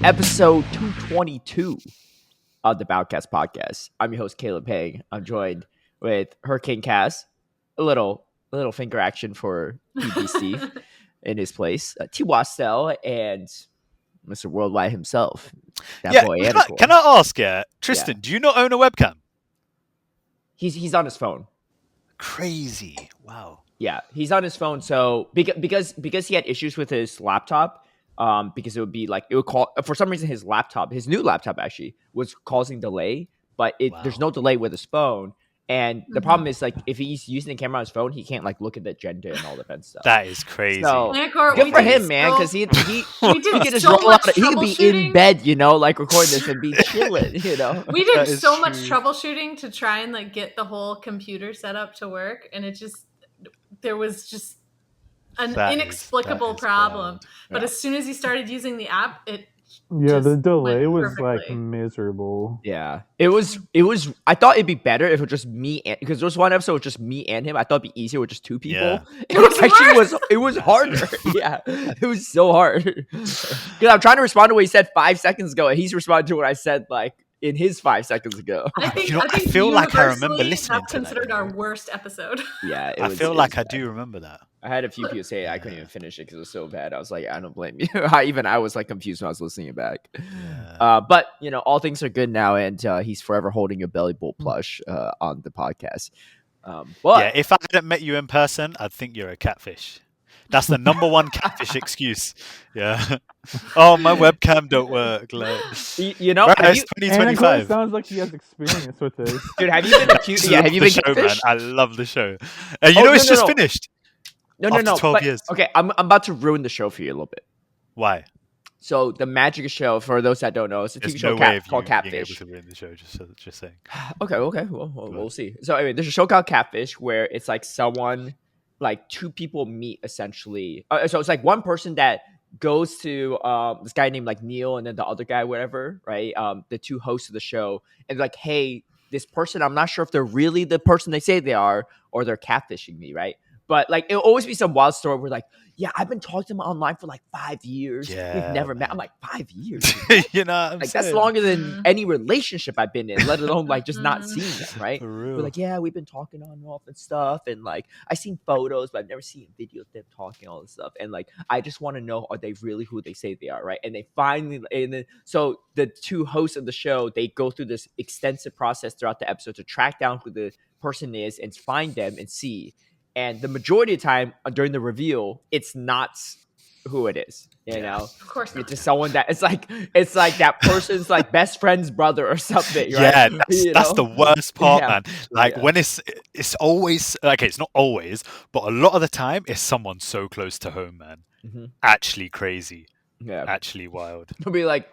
episode 222 of the Bastiodon podcast. I'm your host, Caleb Peng. I'm joined with HurricaneKaz, a little finger action for PB Steve in his place, Twastell, and Mr. Worldwide himself, that boy Anicor. Can I ask, Tristan, do you not own a webcam? He's on his phone. Crazy. Wow. Yeah, he's on his phone. So because he had issues with his laptop, because it would call for some reason his new laptop actually was causing delay, but there's no delay with his phone. And the problem is, like, if he's using the camera on his phone, he can't, like, look at the agenda and all the fun stuff. That is crazy. So, good for him, man, because he could just roll out. He could be in bed, like, recording this and be chilling, We did so much troubleshooting to try and, like, get the whole computer set up to work, and there was just an inexplicable problem. But as soon as he started using the app, the delay was like miserable. Yeah, it was. I thought it'd be better if it was just me, because there was one episode with just me and him. I thought it'd be easier with just two people. Yeah. It was harder. Yeah, it was so hard. Because I'm trying to respond to what he said 5 seconds ago, and he's responding to what I said like in his 5 seconds ago. I feel like I remember listening to considered that. our worst episode. Yeah, I feel like I do remember that. I had a few people say I couldn't even finish it because it was so bad. I was like, I don't blame you. I was like confused when I was listening it back. Yeah. But all things are good now, and he's forever holding your belly bolt plush on the podcast. But if I hadn't met you in person, I'd think you're a catfish. That's the number one catfish excuse. Yeah. Oh, my webcam don't work. Like, it's 2025. Sounds like he has experience with this. Dude, have you been accused? Yeah, have you been catfished? I love the show. And it's just finished. No. 12 years. Okay, I'm about to ruin the show for you a little bit. Why? So the Magic Show, for those that don't know, it's a TV show called Catfish. Being able to ruin the show, just saying. Okay. Well, we'll see. So anyway, there's a show called Catfish where it's like two people meet essentially. So it's like one person that goes to this guy named like Neil, and then the other guy, whatever, right? The two hosts of the show, and they're like, hey, this person, I'm not sure if they're really the person they say they are, or they're catfishing me, right? But like, it'll always be some wild story where like, yeah, I've been talking to him online for like 5 years. Yeah, we've never met. I'm like, 5 years? That's longer than any relationship I've been in, let alone like just not seeing them, right? We're like, yeah, we've been talking on and off and stuff. And like, I've seen photos, but I've never seen video of them talking, all this stuff. And like, I just want to know, are they really who they say they are, right? And they finally, so the two hosts of the show, they go through this extensive process throughout the episode to track down who the person is and find them and see. And the majority of the time during the reveal, it's not who it is. Of course not. It's just someone that it's like that person's like best friend's brother or something. Right? Yeah, that's the worst part, man. Like when it's always it's not always, but a lot of the time it's someone so close to home, man. Mm-hmm. Actually crazy. Yeah, actually wild. It'll be like,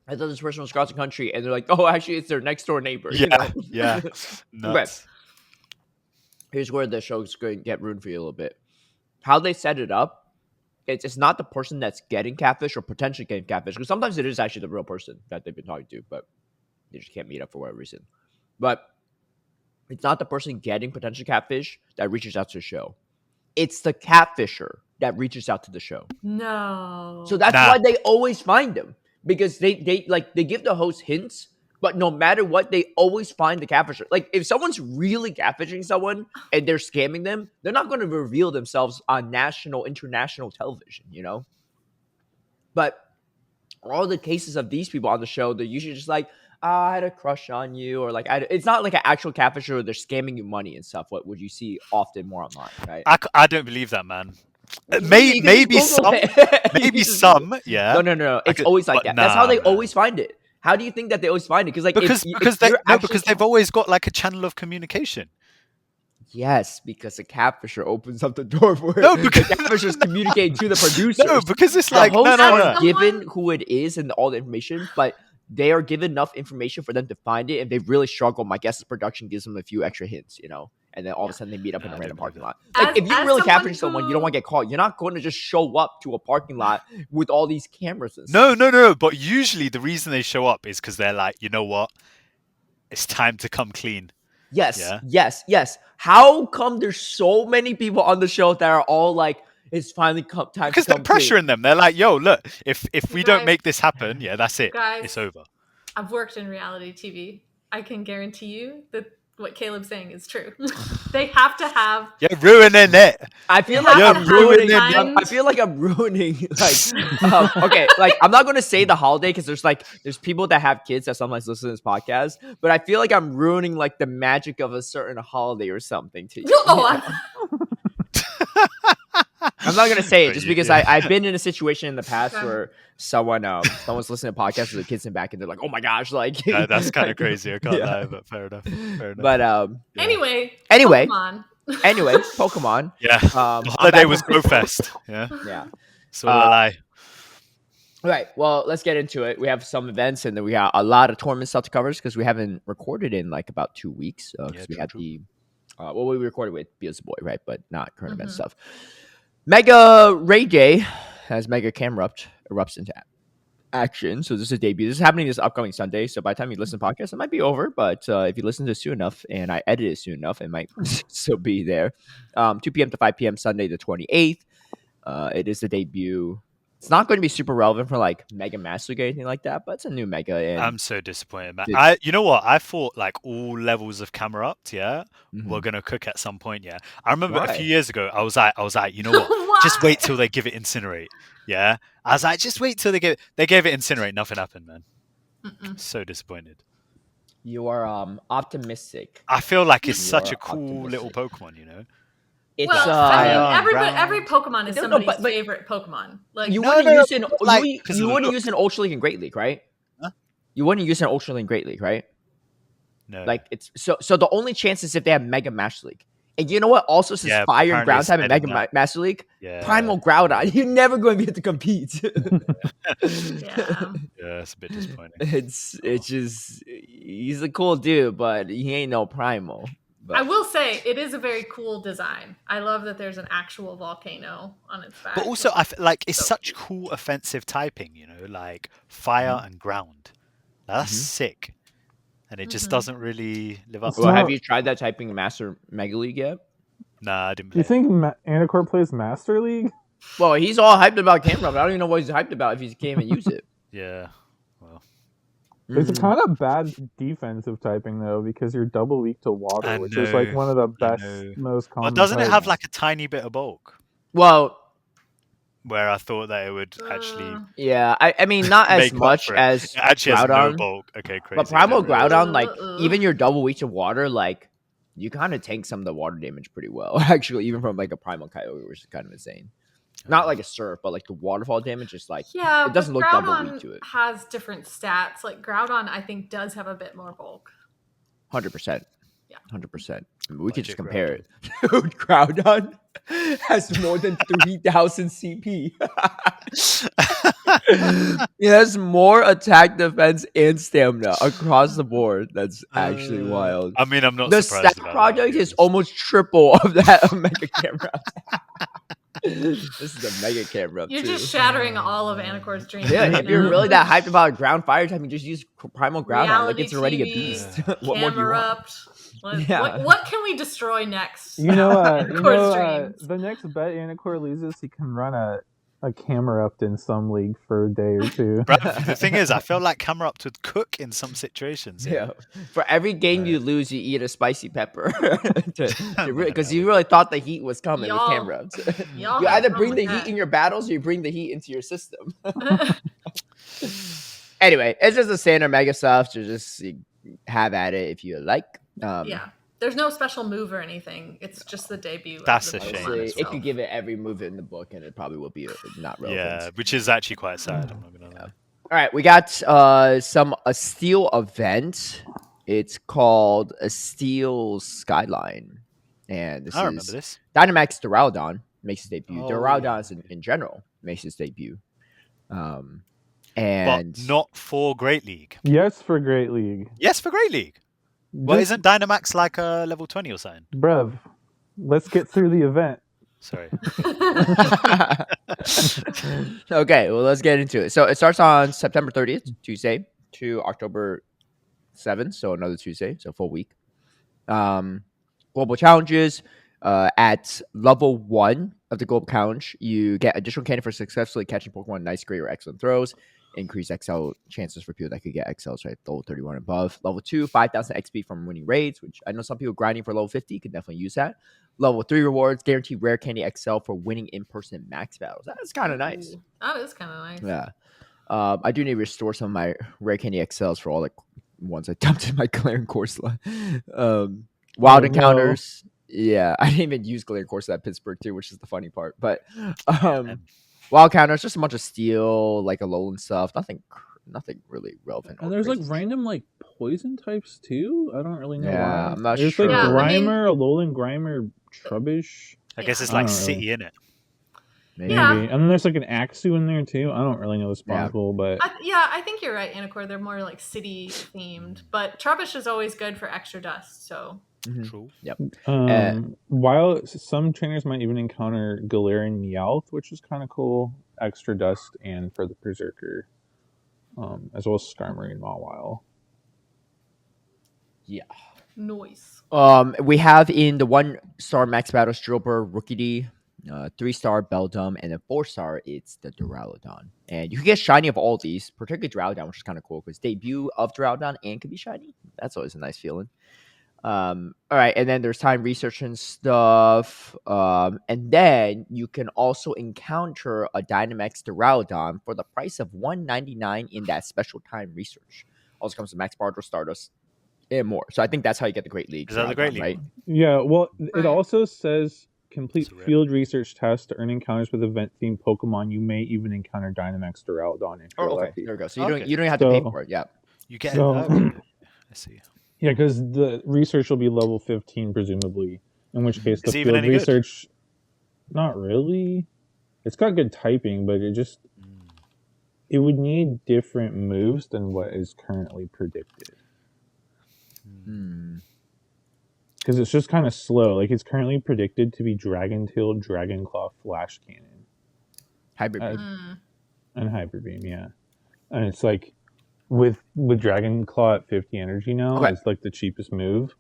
I thought this person was across the country, and they're like, oh, actually, it's their next door neighbor. Yeah, nuts. Here's where the show's going to get ruined for you a little bit. How they set it up, it's not the person that's getting catfish or potentially getting catfish, because sometimes it is actually the real person that they've been talking to, but they just can't meet up for whatever reason. But it's not the person getting potential catfish that reaches out to the show. It's the catfisher that reaches out to the show. No. So that's why they always find them, because they give the host hints. But no matter what, they always find the catfisher. Like, if someone's really catfishing someone and they're scamming them, they're not going to reveal themselves on international television, But all the cases of these people on the show, they're usually just like, I had a crush on you, or like, it's not like an actual catfisher where they're scamming you money and stuff. What would you see often more online, right? I don't believe that, man. Maybe some, yeah. No. It's always like that. That's how they always find it. How do you think that they always find it? Because they've always got like a channel of communication. Yes, because the catfisher opens up the door for it. No, because the catfisher's communicating to the producers. No, because it's like no. Given who it is and all the information, but they are given enough information for them to find it. And they really struggle. My guess is production gives them a few extra hints, And then all of a sudden they meet up in a random parking lot. Like, if you really capture someone, you don't want to get caught. You're not going to just show up to a parking lot with all these cameras and stuff. No. But usually the reason they show up is because they're like, you know what? It's time to come clean. Yes. How come there's so many people on the show that are all like, it's finally time because to they're pressuring them. They're like, yo, look, if we don't make this happen, that's it. Guys, it's over. I've worked in reality TV. I can guarantee you that what Caleb's saying is true. They have to have. You're ruining it. I feel like I'm ruining. I feel like I'm ruining. Like, okay, like I'm not gonna say the holiday because there's people that have kids that sometimes listen to this podcast, but I feel like I'm ruining like the magic of a certain holiday or something to you. I'm not gonna say it just because I've been in a situation in the past where someone's listening to podcasts with the kids in the back and they're like, oh my gosh, like that's kind of crazy. I can't lie, but fair enough. But anyway, Pokemon. Yeah, the holiday was GoFest. Yeah. So I lie. All right, well, let's get into it. We have some events and then we got a lot of tournament stuff to cover because we haven't recorded in like about 2 weeks. We had the we recorded with Beelzeboy, right? But not current event stuff. Mega Ray Day has Mega Camerupt erupts into action. So this is a debut. This is happening this upcoming Sunday. So by the time you listen to the podcast, it might be over. But if you listen to it soon enough and I edit it soon enough, it might still be there. 2 p.m. to 5 p.m. Sunday the 28th. It is the debut. It's not going to be super relevant for like Mega Master League or anything like that, but it's a new Mega. And I'm so disappointed, man. You know what? I thought like all levels of Camerupt, were gonna cook at some point. I remember a few years ago, I was like, you know what? Just wait till they give it Incinerate. I was like, just wait till they gave it Incinerate. Nothing happened, man. So disappointed. You are optimistic. I feel like it's such a cool little Pokemon, you know. It's every Pokemon is somebody's favorite Pokemon. Like you wouldn't use an you wouldn't use an Ultra League and Great League, right? Huh? You wouldn't use an Ultra League and Great League, right? No. Like it's so the only chance is if they have Mega Master League. And you know what? Also, since Fire and Ground type in Mega Master League, Primal Groudon, you're never going to be able to compete. It's a bit disappointing. It's just he's a cool dude, but he ain't no Primal. But I will say it is a very cool design. I love that there's an actual volcano on its back. But also, I feel like it's such cool offensive typing, you know, like fire and ground. That's sick. And it just doesn't really live up to it. Have you tried that typing in Master Mega League yet? Nah, I didn't play. You think Anicor plays Master League? Well, he's all hyped about Camerupt. I don't even know what he's hyped about if he can't even use it. Yeah. Well. It's a kind of bad defensive typing, though, because you're double weak to water, which is like one of the best, most common. Well, doesn't it have like a tiny bit of bulk? Well, where I thought that it would actually... Yeah, I mean, not as much as it actually Groudon. Has no bulk. Okay, crazy. But Primal Groudon, like, even your double weak to water, like, you kind of tank some of the water damage pretty well, actually, even from, like, a Primal Kyogre, which is kind of insane. Not like a Surf, but, like, the waterfall damage is, like, it doesn't look double weak to it. Has different stats. Like, Groudon, I think, does have a bit more bulk. 100%. Yeah. 100%. I mean, we could just compare it. Dude, Groudon has more than 3,000 CP. He has more attack, defense, and stamina across the board. That's actually wild. I mean, I'm not the surprised. The stat project is almost triple of that of Mega Camerupt. This is a Mega Camerupt. You're just shattering all of Anicor's dreams. Yeah, if you're really that hyped about ground fire type, you just use Primal Groudon. Like it's already TV, a beast. What more do you want? What can we destroy next? You know, the next bet Anicor loses, he can run a Camerupt in some league for a day or two. The thing is, I feel like Camerupt would cook in some situations. Yeah. For every game you lose, you eat a spicy pepper. Because you really thought the heat was coming with Camerupt. You either bring the heat in your battles or you bring the heat into your system. Anyway, it's just a standard Mega stuff to just have at it if you like. There's no special move or anything. It's just the debut. That's a shame. It could give it every move in the book, and it probably will be not relevant. Yeah, which is actually quite sad. I'm not gonna lie. All right, we got a Steel event. It's called a Steel Skyline, and I remember this. Dynamax Duraladon makes his debut. Duraladon in general makes his debut. And but not for Great League. Yes, for Great League. Yes, for Great League. Well, isn't Dynamax like a level 20 or something? Bruv, let's get through the event. Sorry. Okay, well, let's get into it. So it starts on September 30th, Tuesday, to October 7th, so another Tuesday, so full week. Global challenges. At level 1 of the global challenge, you get additional candy for successfully catching Pokemon nice, great, or excellent throws. Increase XL chances for people that could get XLs, right? Level 31 and above. Level 2, 5,000 XP from winning raids, which I know some people grinding for level 50 could definitely use that. Level 3 rewards, guaranteed rare candy XL for winning in-person max battles. That's kind of nice. That is kind of nice. Yeah. I do need to restore some of my rare candy XLs for all the ones I dumped in my Galarian Corsola. Wild encounters. Yeah, I didn't even use Galarian Corsola at Pittsburgh too, which is the funny part. But wild encounters, just a bunch of steel, like Alolan stuff. Nothing really relevant. And there's like random like poison types too. I don't really know why. I'm not there's sure. Like Grimer, Alolan Grimer, Trubbish. I guess it's like City in it. Maybe. And then there's like an Axew in there too. I don't really know the spawn pool, but I think you're right, Anicor. They're more like city themed, but Trubbish is always good for extra dust. So true. Yep. While some trainers might even encounter Galarian Meowth, which is kind of cool, extra dust and for the Berserker, as well as Skarmory and Mawile. Yeah. Noise. We have in the 1-star max battle Drillbur Rookie D. 3-star Beldum, and then 4-star it's the Duraladon. And you can get shiny of all these, particularly Duraladon, which is kind of cool because debut of Duraladon and can be shiny. That's always a nice feeling. All right, and then there's time research and stuff. And then you can also encounter a Dynamax Duraladon for the price of $199 in that special time research. Also comes with Max Bardro, Stardust, and more. So I think that's how you get the Great League. Is that the Great League? Right? Yeah, well, it also says complete field research test to earn encounters with event-themed Pokemon. You may even encounter Dynamax Duraladon if you're lucky. There we go. So you don't have to pay for it. Yeah. You get I see. Yeah, because the research will be level 15, presumably. In which case, the field research, not really. It's got good typing, but it would need different moves than what is currently predicted. Because it's just kind of slow. Like, it's currently predicted to be Dragon Tail, Dragon Claw, Flash Cannon. Hybrid Beam. And Hybrid Beam, yeah. And it's like, with Dragon Claw at 50 energy now, it's like the cheapest move.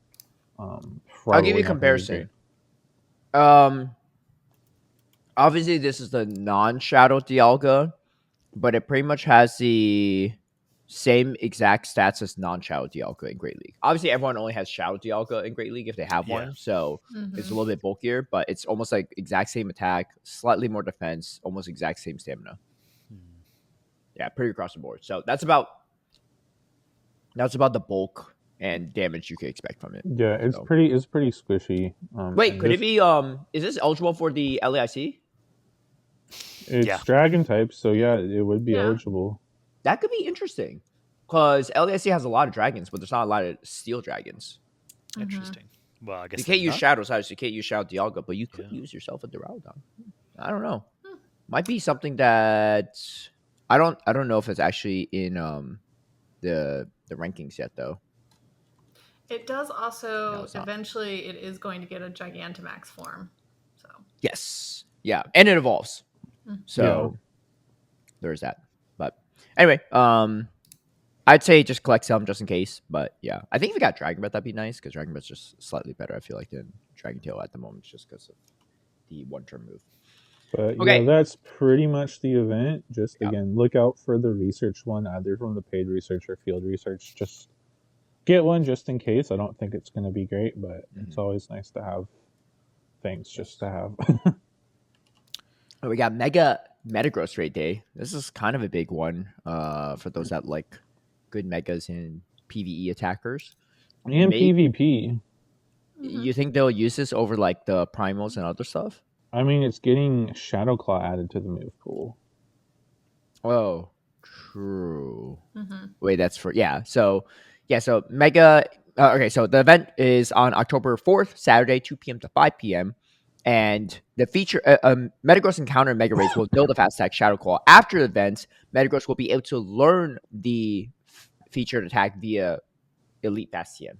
I'll give you a comparison. Obviously, this is the non-Shadow Dialga, but it pretty much has the same exact stats as non-Shadow Dialga in Great League. Obviously, everyone only has Shadow Dialga in Great League if they have one, so it's a little bit bulkier, but it's almost like exact same attack, slightly more defense, almost exact same stamina. Yeah, pretty across the board. So that's about the bulk and damage you can expect from it. Yeah, it's pretty squishy. Wait, could it be is this eligible for the LAIC? It's dragon type, so yeah, it would be eligible. That could be interesting. Because LAIC has a lot of dragons, but there's not a lot of steel dragons. Interesting. Well, I guess you can't use Shadows, obviously. You can't use Shadow Dialga, but you could use yourself a Duraladon. I don't know. Might be something that I don't know if it's actually in the rankings yet, though. It does also eventually. It is going to get a Gigantamax form. So yes, yeah, and it evolves. So there's that. But anyway, I'd say just collect some just in case. But yeah, I think if we got Dragon Breath, that'd be nice because Dragon Breath's just slightly better. I feel like than Dragon Tail at the moment, just because of the one-turn move. But yeah, that's pretty much the event. Just again, look out for the research one, either from the paid research or field research. Just get one just in case. I don't think it's going to be great, but it's always nice to have things just to have. We got Metagross Raid Day. This is kind of a big one for those that like good megas and PvE attackers. And PvP. You think they'll use this over like the primals and other stuff? I mean, it's getting Shadow Claw added to the move pool. Oh, true. Wait, that's for So Mega. Okay, so the event is on October 4th, Saturday, 2 p.m. to 5 p.m. And the feature Metagross Encounter Mega Raids will build a fast attack Shadow Claw. After the event, Metagross will be able to learn the featured attack via Elite Fast TM.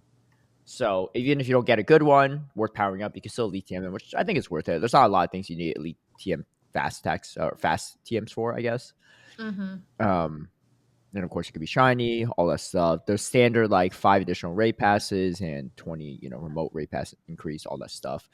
So even if you don't get a good one, worth powering up, you can still Elite TM them, which I think is worth it. There's not a lot of things you need Elite TM fast attacks or fast TMs for, I guess. And of course it could be shiny, all that stuff. There's standard like 5 additional raid passes and 20, remote raid pass increase, all that stuff.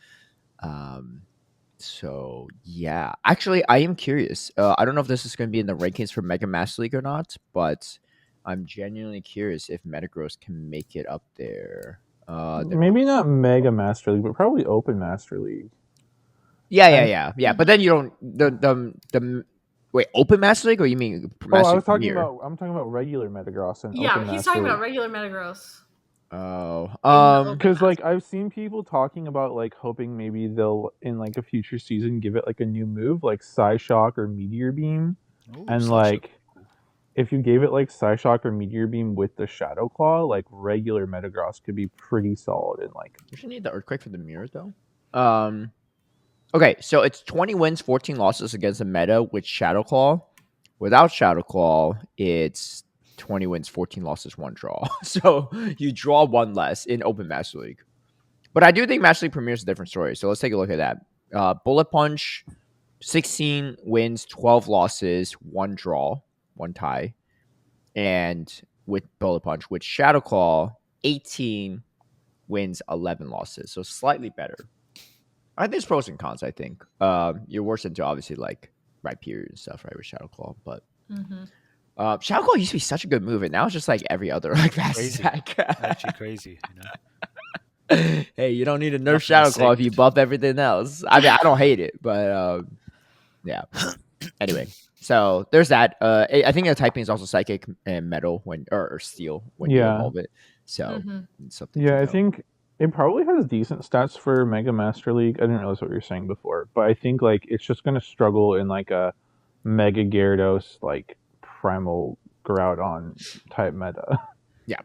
So yeah, actually, I am curious. I don't know if this is going to be in the rankings for Mega Master League or not, but I'm genuinely curious if Metagross can make it up there. Maybe not Mega Master League, but probably Open Master League. Yeah. But then you don't the wait, Open Master League, or you mean Master I'm talking about regular Metagross and Open Master he's talking League. about regular Metagross. Oh, because like I've seen people talking about like hoping maybe they'll in like a future season give it like a new move like Psyshock or Meteor Beam. Ooh, and Psyshock. Like if you gave it like Psyshock or Meteor Beam with the Shadow Claw, like regular Metagross could be pretty solid. And like you should need the Earthquake for the mirror though. Okay, so it's 20 wins, 14 losses against the meta with Shadow Claw. Without Shadow Claw, it's 20 wins, 14 losses, 1 draw. So you draw 1 less in Open Master League. But I do think Master League Premier is a different story. So let's take a look at that. Bullet Punch, 16 wins, 12 losses, 1 draw, 1 tie. And with Bullet Punch, with Shadow Claw, 18 wins, 11 losses. So slightly better. I think there's pros and cons, I think. You're worse into obviously like right period and stuff, right, with Shadow Claw. But Shadow Claw used to be such a good move, and now it's just like every other like fast attack. Actually crazy, you know. Hey, you don't need to nerf Shadow Claw if you buff everything else. I mean, I don't hate it, but yeah. Anyway, so there's that. I think the typing is also Psychic and Metal or Steel when you evolve it. So something. Yeah, I think it probably has decent stats for Mega Master League. I didn't realize what you were saying before, but I think like it's just gonna struggle in like a Mega Gyarados like Primal Groudon type meta. Yeah.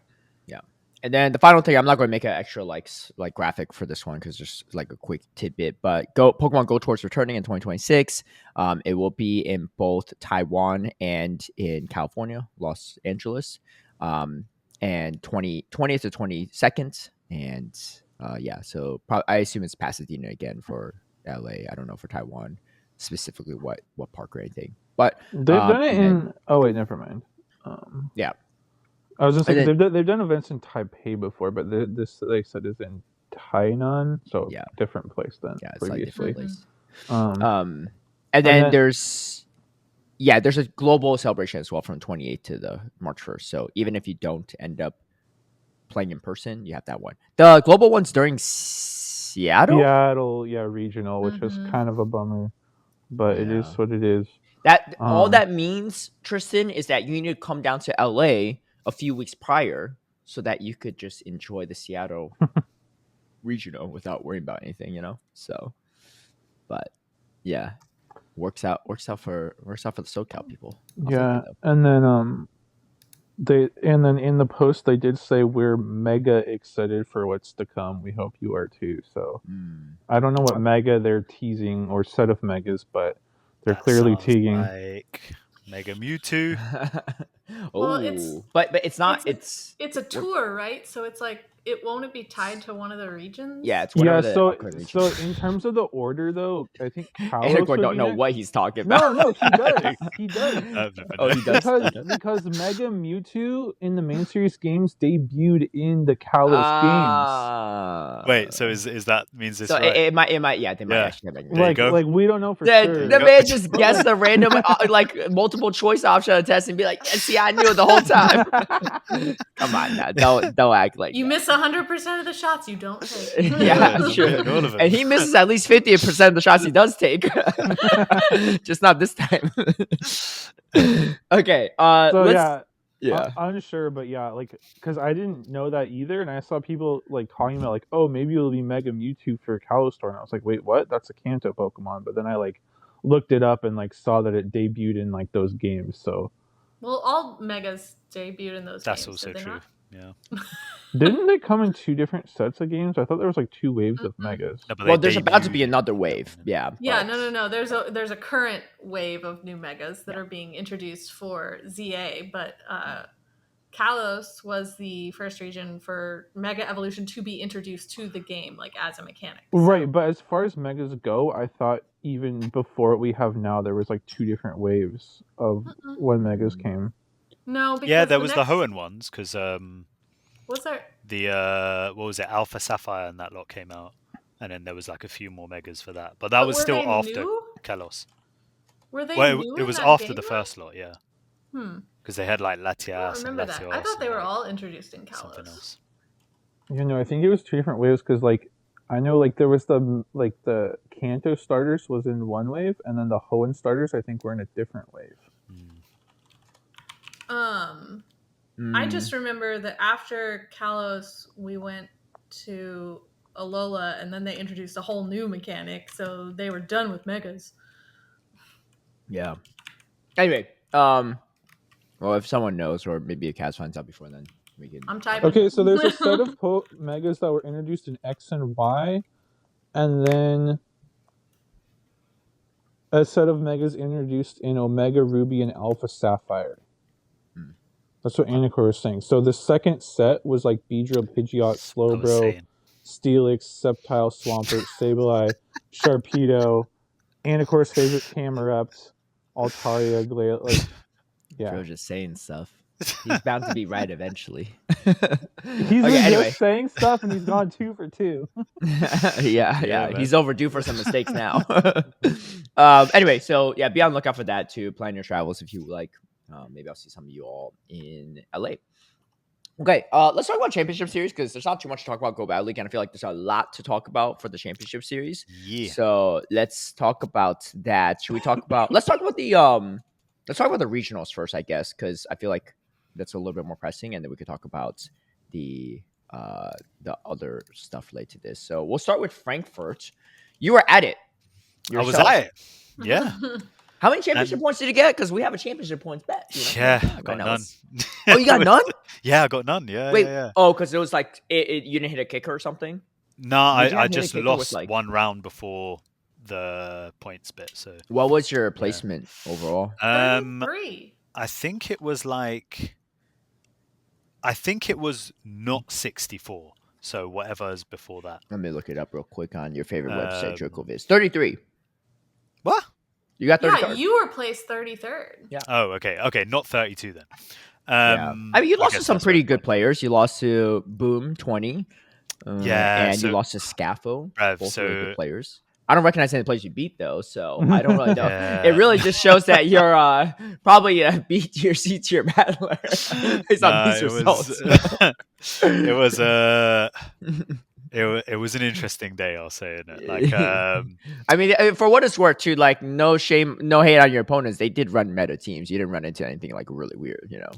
And then the final thing, I'm not going to make an extra like graphic for this one because just like a quick tidbit. But Pokemon Go Tour's returning in 2026. It will be in both Taiwan and in California, Los Angeles, and 20th to 22nd. And so I assume it's Pasadena again for LA. I don't know for Taiwan specifically what park or anything. But they've done it in. Oh wait, never mind. Yeah. I was just saying they've done events in Taipei before, but this they said is in Tainan, so different place than previously. It's like different place. And then there's a global celebration as well from 28th to the March 1st. So even if you don't end up playing in person, you have that one. The global one's during Seattle, regional, which is kind of a bummer, but it is what it is. That all that means, Tristan, is that you need to come down to LA a few weeks prior so that you could just enjoy the Seattle regional without worrying about anything, you know. So, but yeah, works out for the SoCal people. And then in the post they did say we're mega excited for what's to come. We hope you are too. So I don't know what mega they're teasing or set of megas, but they're clearly teasing like Mega Mewtwo. But it's not. It's a tour, right? So it's like won't it be tied to one of the regions? Yeah, it's whatever so in terms of the order, though, I think Anicor don't know what he's talking about. No, he does. He does. He does. Because Mega Mewtwo in the main series games debuted in the Kalos games. Wait, so is that means it's so right? It might actually have like we don't know for sure. The man just guessed a random like multiple choice option on a test and be like, see, I knew it the whole time. Come on now, don't act like you miss 100% of the shots you don't take. Yeah, true. And he misses at least 50% of the shots he does take. Just not this time. Okay. I'm unsure, but like because I didn't know that either, and I saw people like talking about like, oh, maybe it'll be Mega Mewtwo for Kalos Store, and I was like, wait, what? That's a Kanto Pokemon. But then I like looked it up and like saw that it debuted in like those games. So well, all Megas debuted in those games. That's also true. Not? Yeah. Didn't they come in 2 different sets of games? I thought there was like 2 waves of Megas. No, there's about to be another wave. Yeah. Yeah. No. There's a current wave of new Megas that are being introduced for ZA, but Kalos was the first region for Mega Evolution to be introduced to the game, like as a mechanic. So. Right, but as far as Megas go, I thought even before what we have now, there was like 2 different waves of when Megas came. No, because there was the Hoenn ones because was there the what was it, Alpha Sapphire and that lot came out. and then there was like a few more megas for that. But that was still after Kalos. Were they new it was in after game the first lot, yeah. Because they had like Latias. I don't remember that. I thought they were all introduced in Kalos. Something else. I think it was 2 different waves because like I know like there was the Kanto starters was in one wave, and then the Hoenn starters I think were in a different wave. I just remember that after Kalos we went to Alola, and then they introduced a whole new mechanic, so they were done with megas. Yeah. Anyway, well, if someone knows, or maybe a Kaz finds out before then, we can. I'm typing. Okay, so there's a set of megas that were introduced in X and Y, and then a set of megas introduced in Omega Ruby and Alpha Sapphire. That's what Anicor was saying. So the second set was like Beedrill, Pidgeot, Slowbro, Steelix, Sceptile, Swampert, Sableye, Sharpedo, Anicor's favorite Camerupt, Altaria, Glalie. Like, yeah. Joe's just saying stuff. He's bound to be right eventually. He's just saying stuff, and he's gone 2 for 2. Yeah. He's overdue for some mistakes now. Anyway, so yeah, be on the lookout for that too. Plan your travels if you like. Maybe I'll see some of you all in LA. Okay, let's talk about Championship Series because there's not too much to talk about Go Battle League, and I feel like there's a lot to talk about for the Championship Series. Yeah. So let's talk about that. Should we talk about? Let's talk about the regionals first, I guess, because I feel like that's a little bit more pressing, and then we could talk about the other stuff related to this. So we'll start with Frankfurt. You were at it yourself. I was at it. Yeah. How many championship points did you get? Because we have a championship points bet. Yeah, I got none. Oh, you got none? Yeah, I got none. Yeah. Wait. Yeah. Oh, because it was like you didn't hit a kicker or something? No, I just lost one round before the points bit. So what was your placement overall? 33. I think it was not 64. So whatever is before that. Let me look it up real quick on your favorite website, JokoViz. 33. What? You got 33rd. Yeah, you were placed 33rd. Yeah. Oh, okay. Okay, not 32 then. Yeah. I mean, you lost to some pretty good players. You lost to Boom 20. And you lost to Scafo. Both really good players. I don't recognize any players you beat though, so I don't really know. It really just shows that you're probably a B tier, C tier battler based on these results. It was an interesting day, I'll say. Like, I mean, for what it's worth, too, like no shame, no hate on your opponents. They did run meta teams. You didn't run into anything like really weird, you know.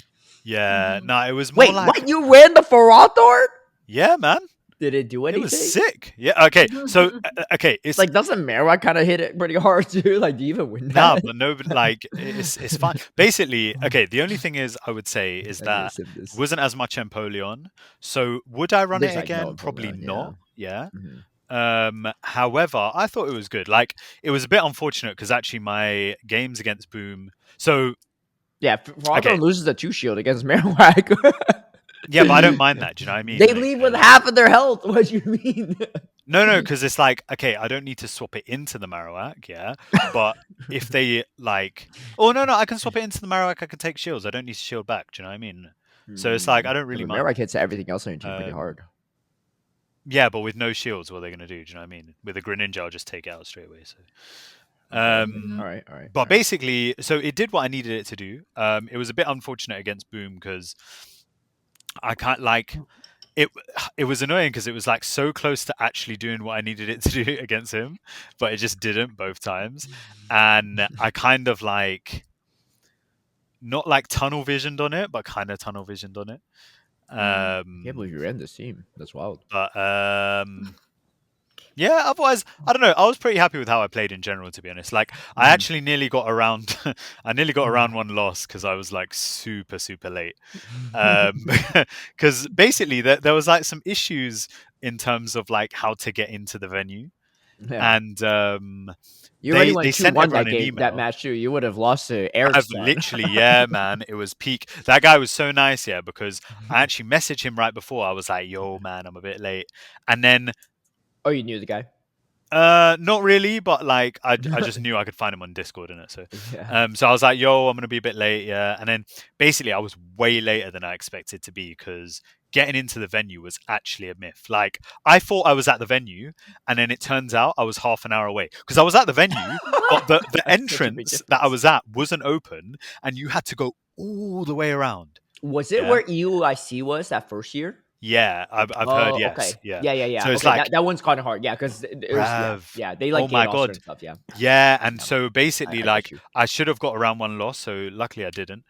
Yeah, no, it was more like. Wait, what? You ran the Ferrothorn? Yeah, man. Did it do anything? It was sick. Yeah. Okay. So it's like doesn't Marowak kind of hit it pretty hard too? Like, do you even win that? Nah, but no, like it's fine. Basically, okay. The only thing is, I would say, is that wasn't as much Empoleon. So would I run it again? Probably not. Yeah. Mm-hmm. However, I thought it was good. Like, it was a bit unfortunate because actually my games against Boom. So yeah, Ferrothorn loses a 2-shield against Marowak. Yeah, but I don't mind that. Do you know what I mean? They leave with half of their health. What do you mean? No, because it's like, okay, I don't need to swap it into the Marowak, yeah? But if they, like... Oh, no, I can swap it into the Marowak. I can take shields. I don't need to shield back. Do you know what I mean? So it's like, I don't really mind. Marowak hits everything else on your team pretty hard. Yeah, but with no shields, what are they going to do? Do you know what I mean? With a Greninja, I'll just take it out straight away. So... all right. But basically, so it did what I needed it to do. It was a bit unfortunate against Boom because... I can't like it. It was annoying because it was like so close to actually doing what I needed it to do against him, but it just didn't both times. And I kind of like not like tunnel visioned on it, but kind of tunnel visioned on it. I can't believe you ran this team. That's wild. But yeah, otherwise, I don't know. I was pretty happy with how I played in general, to be honest. Like, I actually nearly got around. I nearly got around one loss because I was like super late. Because basically, there was like some issues in terms of like how to get into the venue, and you already went 2-1 that match too. You would have lost to Eric. Literally, yeah, man. It was peak. That guy was so nice, yeah, because I actually messaged him right before. I was like, "Yo, man, I'm a bit late," and then. Oh, you knew the guy? Not really, but like I just knew I could find him on Discord, innit? So, so I was like, "Yo, I'm gonna be a bit late," yeah. And then basically, I was way later than I expected to be because getting into the venue was actually a myth. Like, I thought I was at the venue, and then it turns out I was half an hour away. Because I was at the venue, but the entrance that I was at wasn't open, and you had to go all the way around. Was it where EUIC was that first year? Yeah, I've heard, yes. Okay. Yeah. So it's okay, that one's kind of hard. Yeah, because they like my God. and stuff. Yeah. Yeah, and so basically, I should have got around one loss, so luckily I didn't.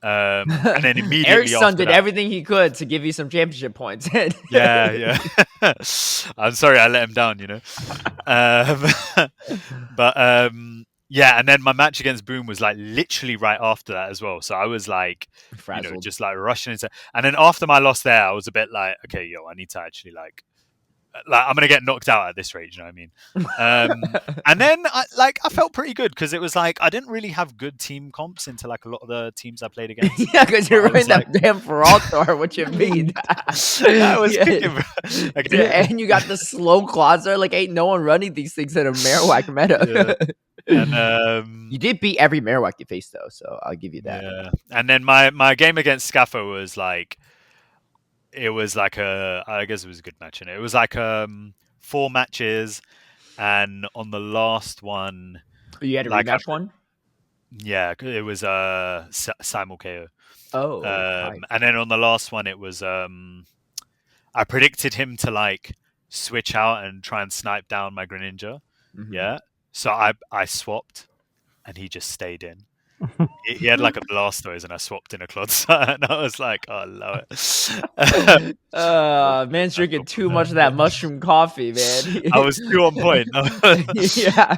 And then immediately Eric's son did that, everything he could to give you some championship points. yeah. I'm sorry I let him down, you know. But yeah, and then my match against Boom was like literally right after that as well. So I was like, frazzled. You know, just like rushing into. And then after my loss there, I was a bit like, okay, I need to actually like I'm gonna get knocked out at this rate, you know what I mean? And then I felt pretty good because it was like I didn't really have good team comps into like a lot of the teams I played against. Yeah, because you're running that damn Feraltar. What you mean? I was kicking, and you got the slow Quasar. Like, ain't no one running these things in a Marowak meta. And you did beat every Marowak you faced though, so I'll give you that. Yeah. And then my game against Scaffo was like. It was like I guess it was a good match, and it was like 4 matches, and on the last one, you had a rematch one. Yeah, it was simul KO. Oh, and then on the last one, it was I predicted him to like switch out and try and snipe down my Greninja. Mm-hmm. Yeah, so I swapped, and he just stayed in. He had like a Blastoise, and I swapped in a Clodsire, and I was like, oh, I love it. Man's drinking too much of that mushroom coffee, man. I was too on point. Yeah.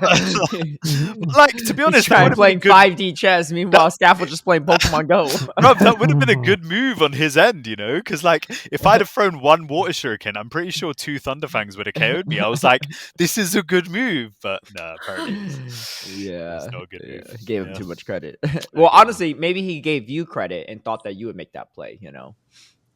Like, to be honest, trying playing 5D chess, meanwhile Scaff was just playing Pokemon Go. Bro, that would have been a good move on his end, you know? Because, like, if I'd have thrown 1 Water Shuriken, I'm pretty sure 2 Thunderfangs would have KO'd me. I was like, this is a good move. But no, apparently it's not a good move. Gave him too much credit. Well, honestly, maybe he gave you credit and thought that you would make that play, you know,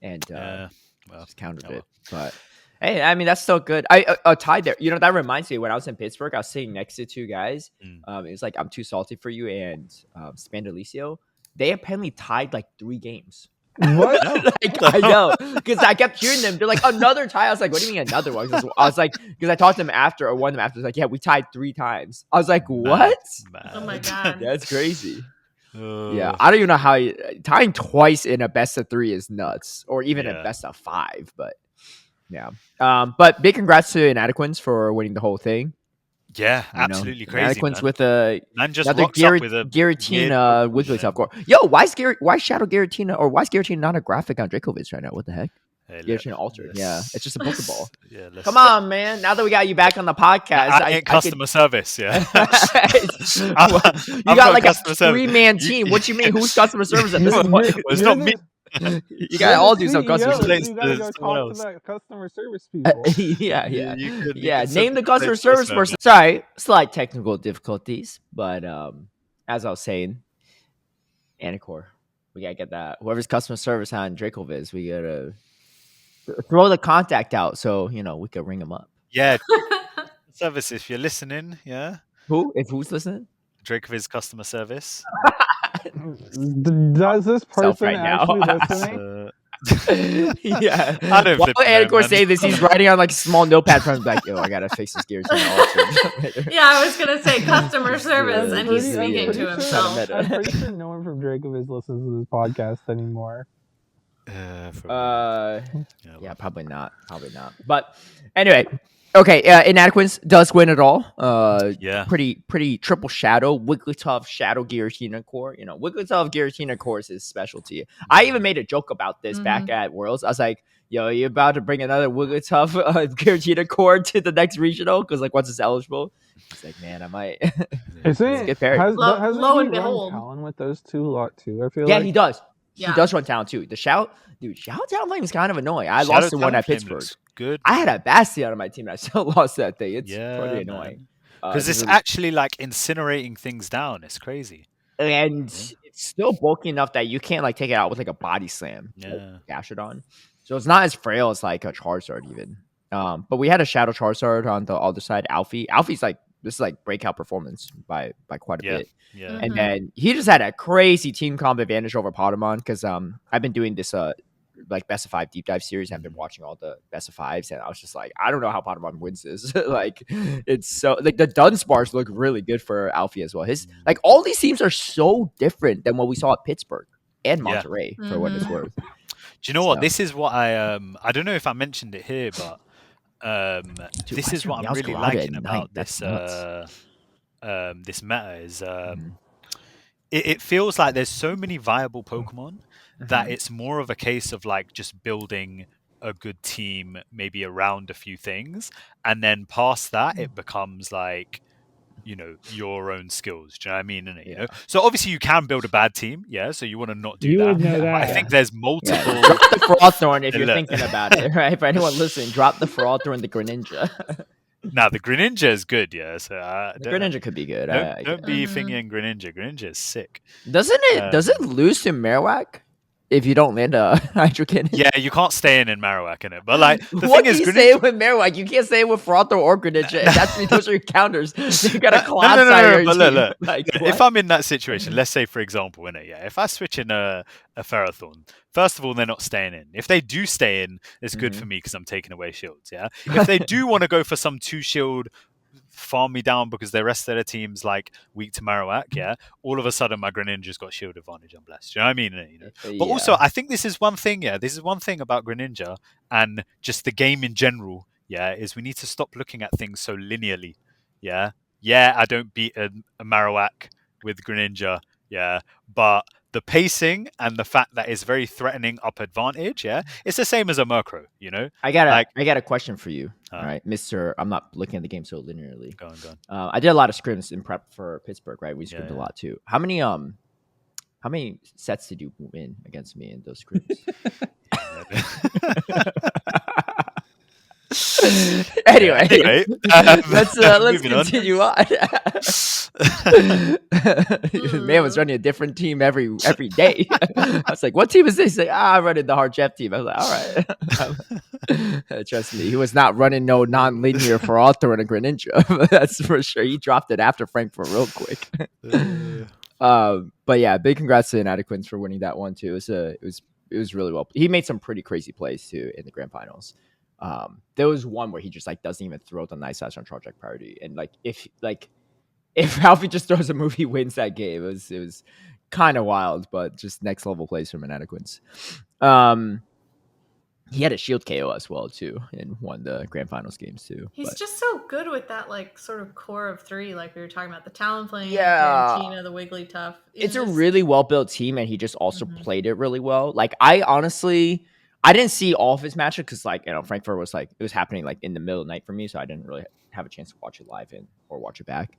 and just countered it. But hey, I mean, that's still good. I tied there. You know, that reminds me when I was in Pittsburgh, I was sitting next to 2 guys. It was like I'm Too Salty for You and Spandalicio. They apparently tied like 3 games. What? I know, because I kept hearing them. They're like, another tie. I was like, what do you mean another one? I was like, because I talked to them after, or one of them after. I was like, yeah, we tied 3 times. I was like, what? Oh my God. That's crazy. Yeah, I don't even know how tying twice in a best of 3 is nuts, or even a best of 5. But yeah, but big congrats to Inadequans for winning the whole thing. Yeah, absolutely crazy. Inadequans with a just rocks up with a Giratina Wigglytuff core. Yo, why Shadow Giratina, or why is Giratina not a graphic on Dracoviz right now? What the heck? Giratina altered. Yeah, it's just a Pokeball. Come on, man. Now that we got you back on the podcast, I get customer service. Yeah, you got like a 3-man team. What you mean? Who's customer service at this point? Well, it's not me. You gotta all do some customer service. You gotta go talk to that customer service people. Yeah. Name the customer service person. Sorry, slight technical difficulties, but as I was saying, Anicor, we gotta get that. Whoever's customer service on Dracoviz, we gotta throw the contact out so you know we could ring them up. Yeah, service if you're listening. Yeah, who's listening? Dracoviz customer service. Does this person actually listening? Yeah. I don't While Anicor say this, he's writing on like a small notepad from like, yo, I gotta fix this Giratina. Yeah, I was gonna say customer service, and he's speaking to himself. I'm pretty sure no one from Dracoviz listens to this podcast anymore. Yeah, probably not. But anyway, okay. Inadequance does win it all. Pretty triple shadow Wigglytuff Shadow Giratina core. You know, Wigglytuff Giratina core is his specialty. I even made a joke about this back at Worlds. I was like, yo, you about to bring another Wigglytuff Giratina core to the next regional? Because like, once it's eligible, it's like, man, I might. Isn't get paired. Lo and behold, Talon with those 2 a lot too. I feel like he does. Yeah. He does run Talon too. The Shout Talon flame is kind of annoying. I lost the one at Pittsburgh. Good. I had a Bastion on my team and I still lost that thing. It's pretty annoying. Because it's actually like incinerating things down. It's crazy. And it's still bulky enough that you can't like take it out with like a body slam. Yeah. Gashadon. So it's not as frail as like a Charizard even. But we had a Shadow Charizard on the other side, Alfie. Alfie's like, this is like breakout performance by quite a bit. Yeah. And then he just had a crazy team comp advantage over Potamon because I've been doing this like best of 5 deep dive series. I've been watching all the best of 5s, and I was just like, I don't know how Potamon wins this. Like, it's so like the Dunsparce look really good for Alfie as well. His like all these teams are so different than what we saw at Pittsburgh and Monterey for what it's worth. Do you know what? This is what I don't know if I mentioned it here, but Dude, this is what I'm really liking about this this meta is it feels like there's so many viable Pokemon that it's more of a case of like just building a good team maybe around a few things, and then past that it becomes like, you know, your own skills. Do you know what I mean? And you know, so obviously you can build a bad team, so you want to not do you that. Would know that. I think there's multiple. Drop the Frauthorn if you're thinking about it, right? For anyone listening, drop the Frauthorn, the Greninja. Now the Greninja is good, So the Greninja could be good. Don't be thinking Greninja. Greninja is sick. Doesn't it? Does it lose to Marowak if you don't land a Hydro Cannon? Yeah, you can't stay in Marowak in it. But like the what thing is, you say with Marowak? You can't say it with Frauthor or Greninja. And those are your counters. You got a Cloud no, but look. Like, if I'm in that situation, let's say for example, if I switch in a Ferrothorn, first of all, they're not staying in. If they do stay in, it's good for me because I'm taking away shields. If they do want to go for some 2 shield, farm me down because the rest of the team's like weak to Marowak, all of a sudden my Greninja's got shield advantage. I'm blessed. Do you know what I mean? You know? But also, I think this is one thing. This is one thing about Greninja and just the game in general. Is we need to stop looking at things so linearly. I don't beat a Marowak with Greninja. But the pacing and the fact that it's very threatening up advantage, it's the same as a Murkrow, you know? I got a question for you. All right, Mr. I'm not looking at the game so linearly. Go on. I did a lot of scrims in prep for Pittsburgh, right? We scrimmed a lot too. How many sets did you win against me in those scrims? Anyway, let's continue on. Man was running a different team every day. I was like, "What team is this?" He's like, "I'm running the Hard Jeff team." I was like, "All right." Trust me, he was not running no non-linear for Arthur and a Greninja. That's for sure. He dropped it after Frankfurt real quick. But yeah, big congrats to Inadequates for winning that one too. It was really well. He made some pretty crazy plays too in the grand finals. There was one where he just like doesn't even throw the nice slash on charge like priority, and if Alfie just throws a move, he wins that game. It was kind of wild, but just next level plays from Inadequates. He had a shield KO as well too, and won the grand finals games too. He's just so good with that like sort of core of 3, like we were talking about, the Talonflame, Giratina, the Wigglytuff. It's a really well built team, and he just also played it really well. Like I didn't see all of his matches because, like, you know, Frankfurt was like, it was happening like in the middle of the night for me, so I didn't really have a chance to watch it live or watch it back.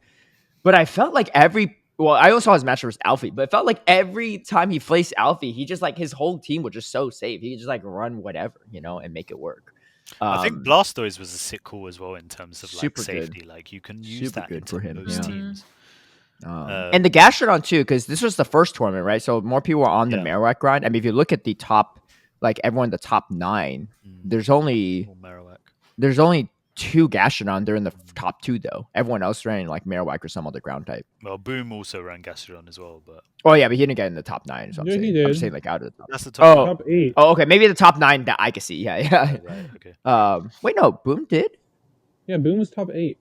But I felt like I also saw his match versus Alfie, but it felt like every time he faced Alfie, he just like his whole team was just so safe. He could just like run whatever, you know, and make it work. I think Blastoise was a sick call as well in terms of like safety. Good. Like you can use that good for him. Those teams. And the Gastrodon too, because this was the first tournament, right? So more people were on the Marowak grind. I mean, if you look at the top, like everyone in the top 9, there's only 2 Gastrodon. They're in the top 2 though. Everyone else ran like Marowak or some other ground type. Well, Boom also ran Gastrodon as well, but but he didn't get in the top 9. So he did. I'm saying like out of the top. That's the top 8. Oh, okay, maybe the top 9 that I can see. Yeah. Right. Okay. Wait, no, Boom did. Yeah, Boom was top 8.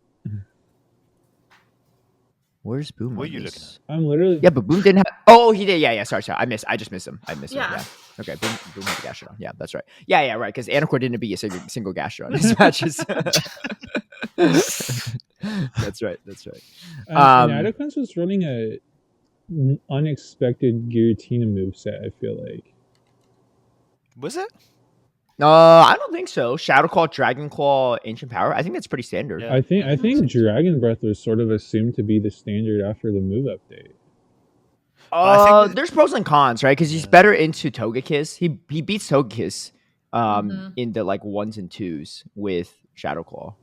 Where's Boom? What are you looking at? I'm literally. Yeah, but Boom didn't have. Oh, he did. Yeah. Sorry. I just missed him. I missed him. Yeah. Okay. Boom had the Gastrodon. Yeah, that's right. Yeah. Right. Because Anicor didn't beat a single Gastrodon in his matches. That's right. Inadequates was running a unexpected Giratina moveset, I feel like. Was it? I don't think so. Shadow Claw, Dragon Claw, Ancient Power. I think that's pretty standard. Yeah. I think Dragon Breath was sort of assumed to be the standard after the move update. There's pros and cons, right? Because he's better into Togekiss. He beats Togekiss in the like 1s and 2s with Shadow Claw.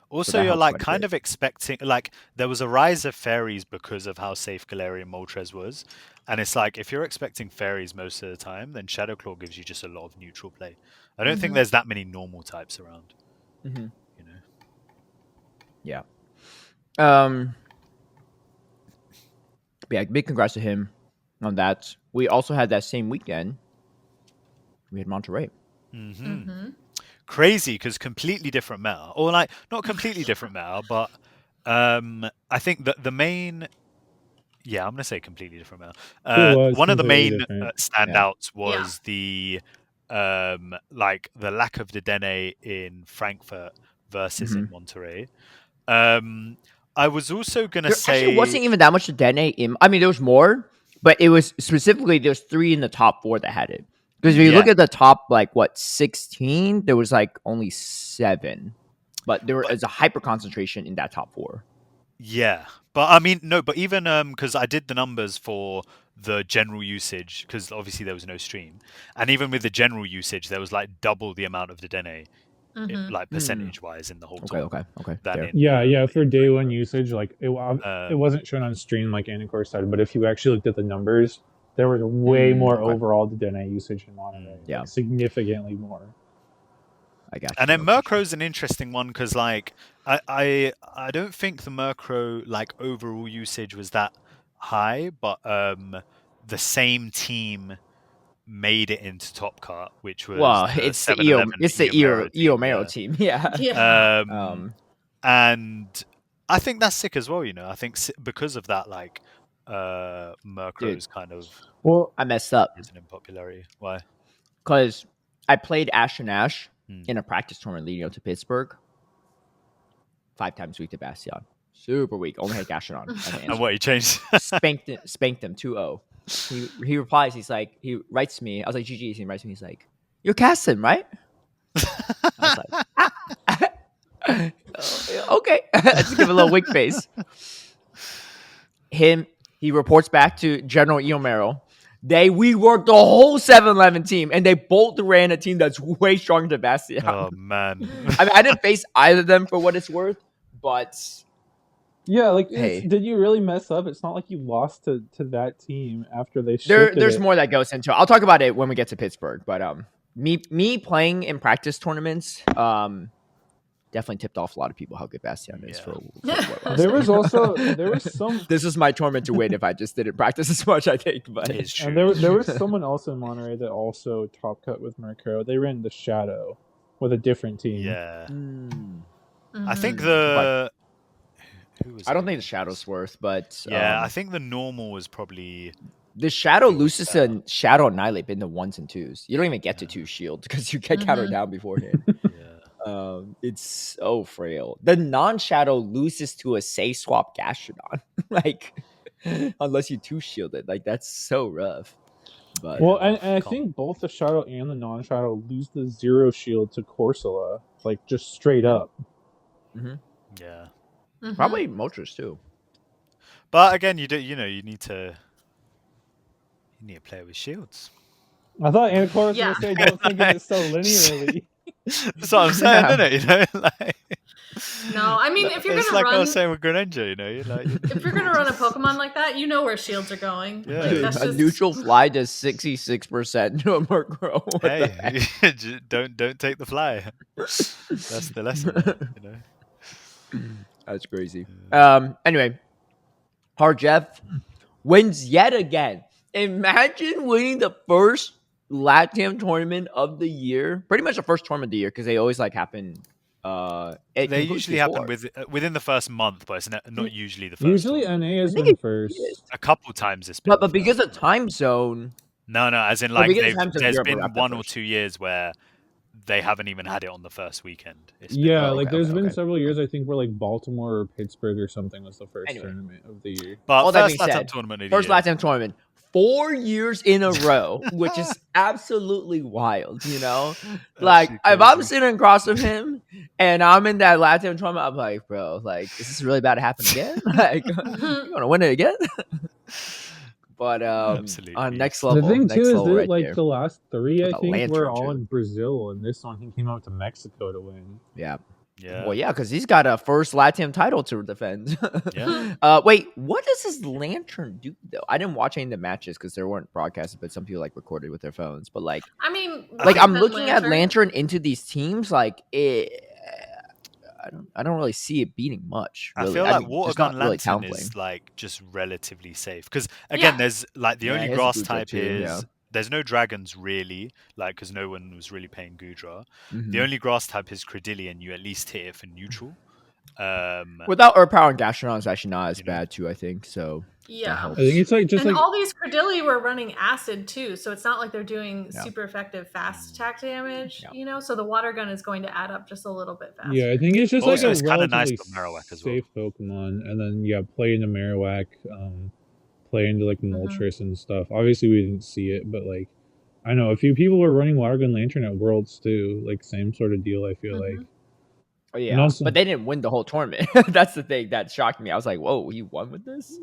Also, so you're like kind of expecting, like there was a rise of fairies because of how safe Galarian Moltres was. And it's like, if you're expecting fairies most of the time, then Shadow Claw gives you just a lot of neutral play. I don't think there's that many normal types around. You know? Yeah. Yeah, big congrats to him on that. We also had that same weekend we had Monterey. Crazy, because completely different meta, or like not completely different meta, but I think that the main, I'm gonna say completely different meta. One of the main standouts was the like the lack of the Dene in Frankfurt versus in Monterey. I was also gonna say actually wasn't even that much Dene in. I mean, there was more, but it was specifically there's 3 in the top 4 that had it. Because if you look at the top, like 16, there was like only 7, but there was a hyper concentration in that top 4. Yeah, but I mean, no, but even because I did the numbers for the general usage, because obviously there was no stream, and even with the general usage, there was like double the amount of the Dene, like percentage-wise in the whole tournament. Okay. For day 1 usage, like it wasn't shown on stream like Anicor said, but if you actually looked at the numbers, there was way more overall Dene usage in Monterey. Like, significantly more. I got you. And then Murkrow's an interesting one because, like, I don't think the Murkrow like overall usage was that high, but the same team made it into Top Cut, which was it's the Eomero team. And I think that's sick as well. I think because of that, like Murkrow's kind of I messed up in popularity. Why? Because I played Ash and Ash in a practice tournament leading up to Pittsburgh. 5 times weak to Bastiodon. Super weak. Only had Gashadon. And what, he changed? Spanked him 2-0. He replies, he writes me. I was like, GG. He writes me, he's like, you're casting, right? I was like, okay. Just give a little wink face. He reports back to General Eomero. We worked the whole 7-11 team, and they both ran a team that's way stronger than Bastiodon. Oh, man. I mean, I didn't face either of them for what it's worth, but... Yeah, like, did you really mess up? It's not like you lost to that team after they shifted There's more that goes into it. I'll talk about it when we get to Pittsburgh, but me playing in practice tournaments definitely tipped off a lot of people how good Bastiodon is for there was some... This is my tournament to win if I just didn't practice as much, I think. But it's true. And there was someone else in Monterey that also top cut with Murkrow. They ran the Shadow with a different team. Yeah. I think the... I don't think the Shadow's worth, but... I think the normal was probably... The Shadow loses to Shadow Annihilate in the 1s and 2s. You don't even get to 2 shield because you get countered down beforehand. It's so frail. The non-Shadow loses to a Say Swap Gastrodon. Like, unless you 2-shield it. Like, that's so rough. But, and I think both the Shadow and the non-Shadow lose the 0 shield to Corsola. Like, just straight up. Yeah. Probably Moltres too. But again, you need to play with shields. I thought Anicor was going to say don't think of it so linearly. That's what I'm saying, isn't it? Like, no, I mean, if you're going to run... I was saying with Greninja, if you're going to run a Pokemon like that, you know where shields are going. Yeah. Dude, that's a neutral fly does 66% to a Murkrow. Hey, don't take the fly. That's the lesson, That's crazy. Anyway, Hard Jeff wins yet again. Imagine winning the first LATAM tournament of the year. Pretty much the first tournament of the year because they always happen. They usually happen within the first month, but it's not usually the first. Usually, tournament. NA has been first. A couple times it's been. But because of time zone. No, as in there's been 1 or 2 years where they haven't even had it on the first weekend. There's been several years, I think, where Baltimore or Pittsburgh or something was the first tournament of the year. But all first that being LATAM said, tournament first LATAM tournament, 4 years in a row, which is absolutely wild, Like, if I'm sitting across from him and I'm in that LATAM tournament, I'm like, bro, like, is this really about to happen again? Like, you want to win it again? But on next level, the thing too is that right the last 3 I think were all in Brazil, and this one he came out to Mexico to win. Yeah. Well, because he's got a first LATAM title to defend. Wait, what does his Lantern do though? I didn't watch any of the matches because they weren't broadcasted, but some people recorded with their phones. But I mean, I'm looking at Lantern into these teams, I don't really see it beating much. Really. I feel like Watergun Lantern is just relatively safe because again, there's the only grass type is there's no dragons really, like, because no one was really paying Goodra. The only grass type is Credillion. You at least hit it for neutral. Without Earth Power and Gastrodon, it's actually not as bad too, I think. So yeah, I think it's like just and like all these Credilli were running acid too, so it's not like they're doing super effective fast attack damage. You know, so the water gun is going to add up just a little bit faster. Yeah, I think it's just like a relatively nice safe Pokemon, and then play into Marowak, play into like Moltres and stuff. Obviously, we didn't see it, but like I know a few people were running Water Gun Lantern at Worlds too, like same sort of deal. I feel like. Oh, yeah, also, but they didn't win the whole tournament. That's the thing that shocked me. I was like, "Whoa, he won with this!"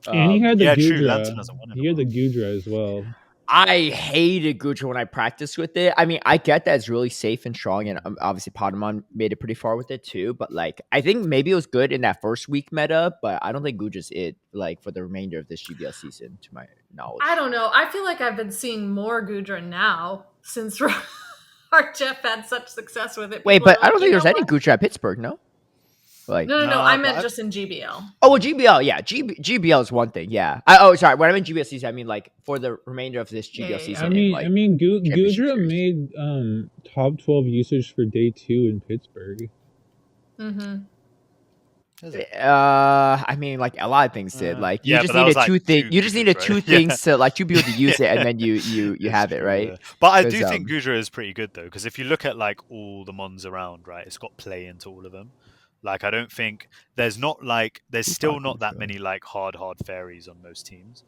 And he had the Goodra. He had the Goodra as well. I hated Goodra when I practiced with it. I mean, I get that it's really safe and strong, and obviously Podamon made it pretty far with it too. But like, I think maybe it was good in that first week meta, but I don't think Goodra's it like for the remainder of this GBL season, to my knowledge. I don't know. I feel like I've been seeing more Goodra now since our Jeff had such success with it. Wait, but I don't think there's any Goodra at Pittsburgh, no? Like, no. I meant just in GBL. Oh, well, GBL, yeah. GBL is one thing, yeah. Sorry. When I mean GBL season, I mean like for the remainder of this GBL season. I mean, Goodra made top 12 usage for day 2 in Pittsburgh. I mean, like a lot of things did. Like you just needed two things. You just needed two things to like 2 people to use it, and then you have it, right? Yeah. But I do think Goodra is pretty good though, because if you look at like all the mons around, right, it's got play into all of them. Like I don't think there's still not that many like hard fairies on most teams.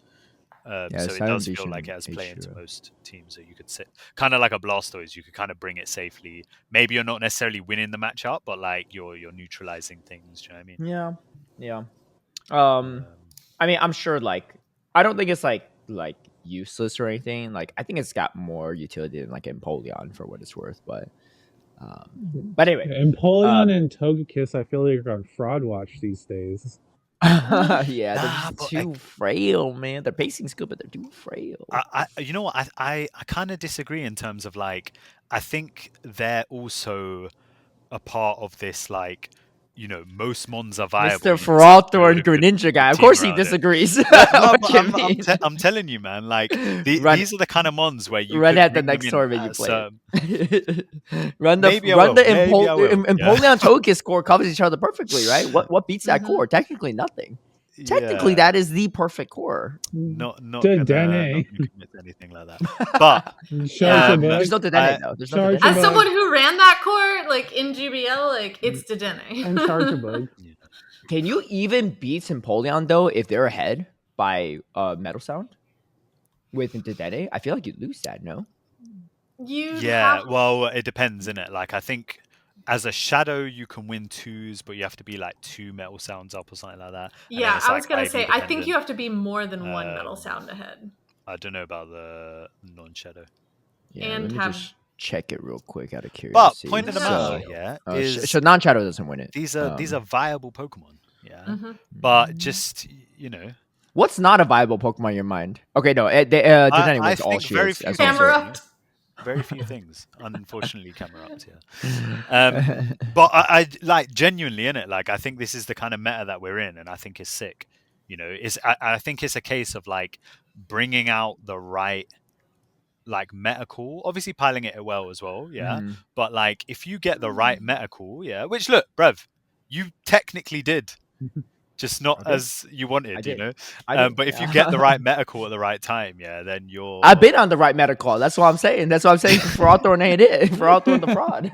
So it does feel like it has play into most teams. So you could sit kind of like a Blastoise. You could kind of bring it safely. Maybe you're not necessarily winning the matchup, but like you're neutralizing things. Do you know what I mean? Yeah. I mean, I'm sure. Like, I don't think it's like useless or anything. Like, I think it's got more utility than like Empoleon for what it's worth. But anyway, Empoleon and Togekiss, I feel like are on fraud watch these days. Yeah, they're just too frail, man. They're pacing's good, but they're too frail. You know what? I kind of disagree in terms of like I think they're also a part of this like. You know, most mons are viable. Mr. Feralthorn Greninja guy. Of course he disagrees. I'm telling you, man. Like these are the kind of mons where you run at the next tournament you play. Run the Empoleon Togekiss core covers each other perfectly, right? What beats that core? Technically nothing. Technically, that is the perfect core. Not gonna commit to anything like that. But there's no Dedenne though. As someone who ran that core, like in GBL, like it's Dedenne. And Charjabug. Can you even beat Empoleon though if they're ahead by Metal Sound with Dedenne? I feel like you'd lose that. No. Well, it depends, innit? Like I think. As a shadow, you can win 2s, but you have to be like 2 metal sounds up or something like that. Yeah, I was going to say, I think you have to be more than 1 metal sound ahead. I don't know about the non-shadow. Yeah, and let me just check it real quick out of curiosity. But point of the matter, is so non-shadow doesn't win it. These are viable Pokemon, but just what's not a viable Pokemon in your mind? Okay, no, Dedenne wins all shields. Very few things, unfortunately, camera ups. But I like genuinely in it. Like I think this is the kind of meta that we're in, and I think it's sick. I think it's a case of like bringing out the right like meta call. Obviously, piling it well as well. But like if you get the right meta call, which look, bruv, you technically did. Just not as you wanted, But if you get the right meta call at the right time, then you're. I've been on the right meta call. That's what I'm saying. That's what I'm saying. For Feralthorn ain't it. Feralthorn the fraud.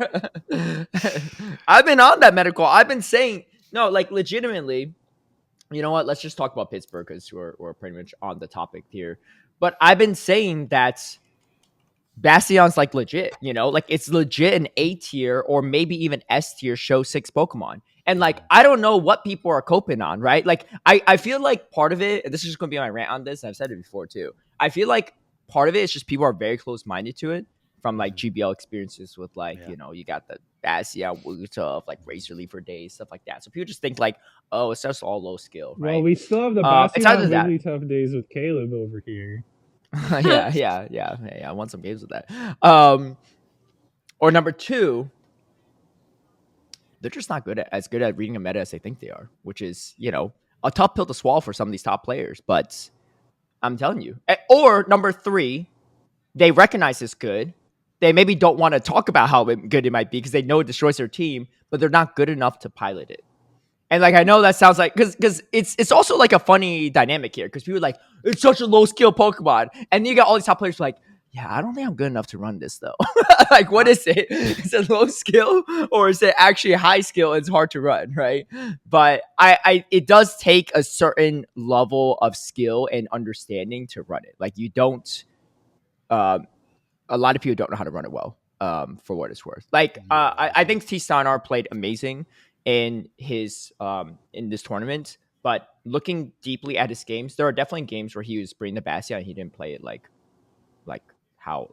I've been on that meta call. I've been saying no, like legitimately. You know what? Let's just talk about Pittsburgh because we're pretty much on the topic here. But I've been saying that Bastion's like legit. Like it's legit an A tier or maybe even S tier show 6 Pokemon. And like, I don't know what people are coping on, right? Like, I feel like part of it, and this is just going to be my rant on this, and I've said it before too. I feel like part of it is just people are very close-minded to it from like GBL experiences with like, you got the Bastion, Wootuff, like Razor Leaf for days, stuff like that. So people just think like, oh, it's just all low skill, right? Well, we still have the Bastion really tough days with Caleb over here. Yeah. I won some games with that. Or number 2, they're just not as good at reading a meta as they think they are, which is, a tough pill to swallow for some of these top players. But I'm telling you. Or number 3, they recognize it's good. They maybe don't want to talk about how good it might be because they know it destroys their team, but they're not good enough to pilot it. And like I know that sounds like because it's also like a funny dynamic here because people are like it's such a low skill Pokemon, and you got all these top players like, yeah, I don't think I'm good enough to run this though. Like, what is it? Is it low skill or is it actually high skill? It's hard to run, right? But it does take a certain level of skill and understanding to run it. Like you don't, a lot of people don't know how to run it well. For what it's worth. Like, I think Twastell played amazing in his in this tournament, but looking deeply at his games, there are definitely games where he was bringing the Bastion and he didn't play it like how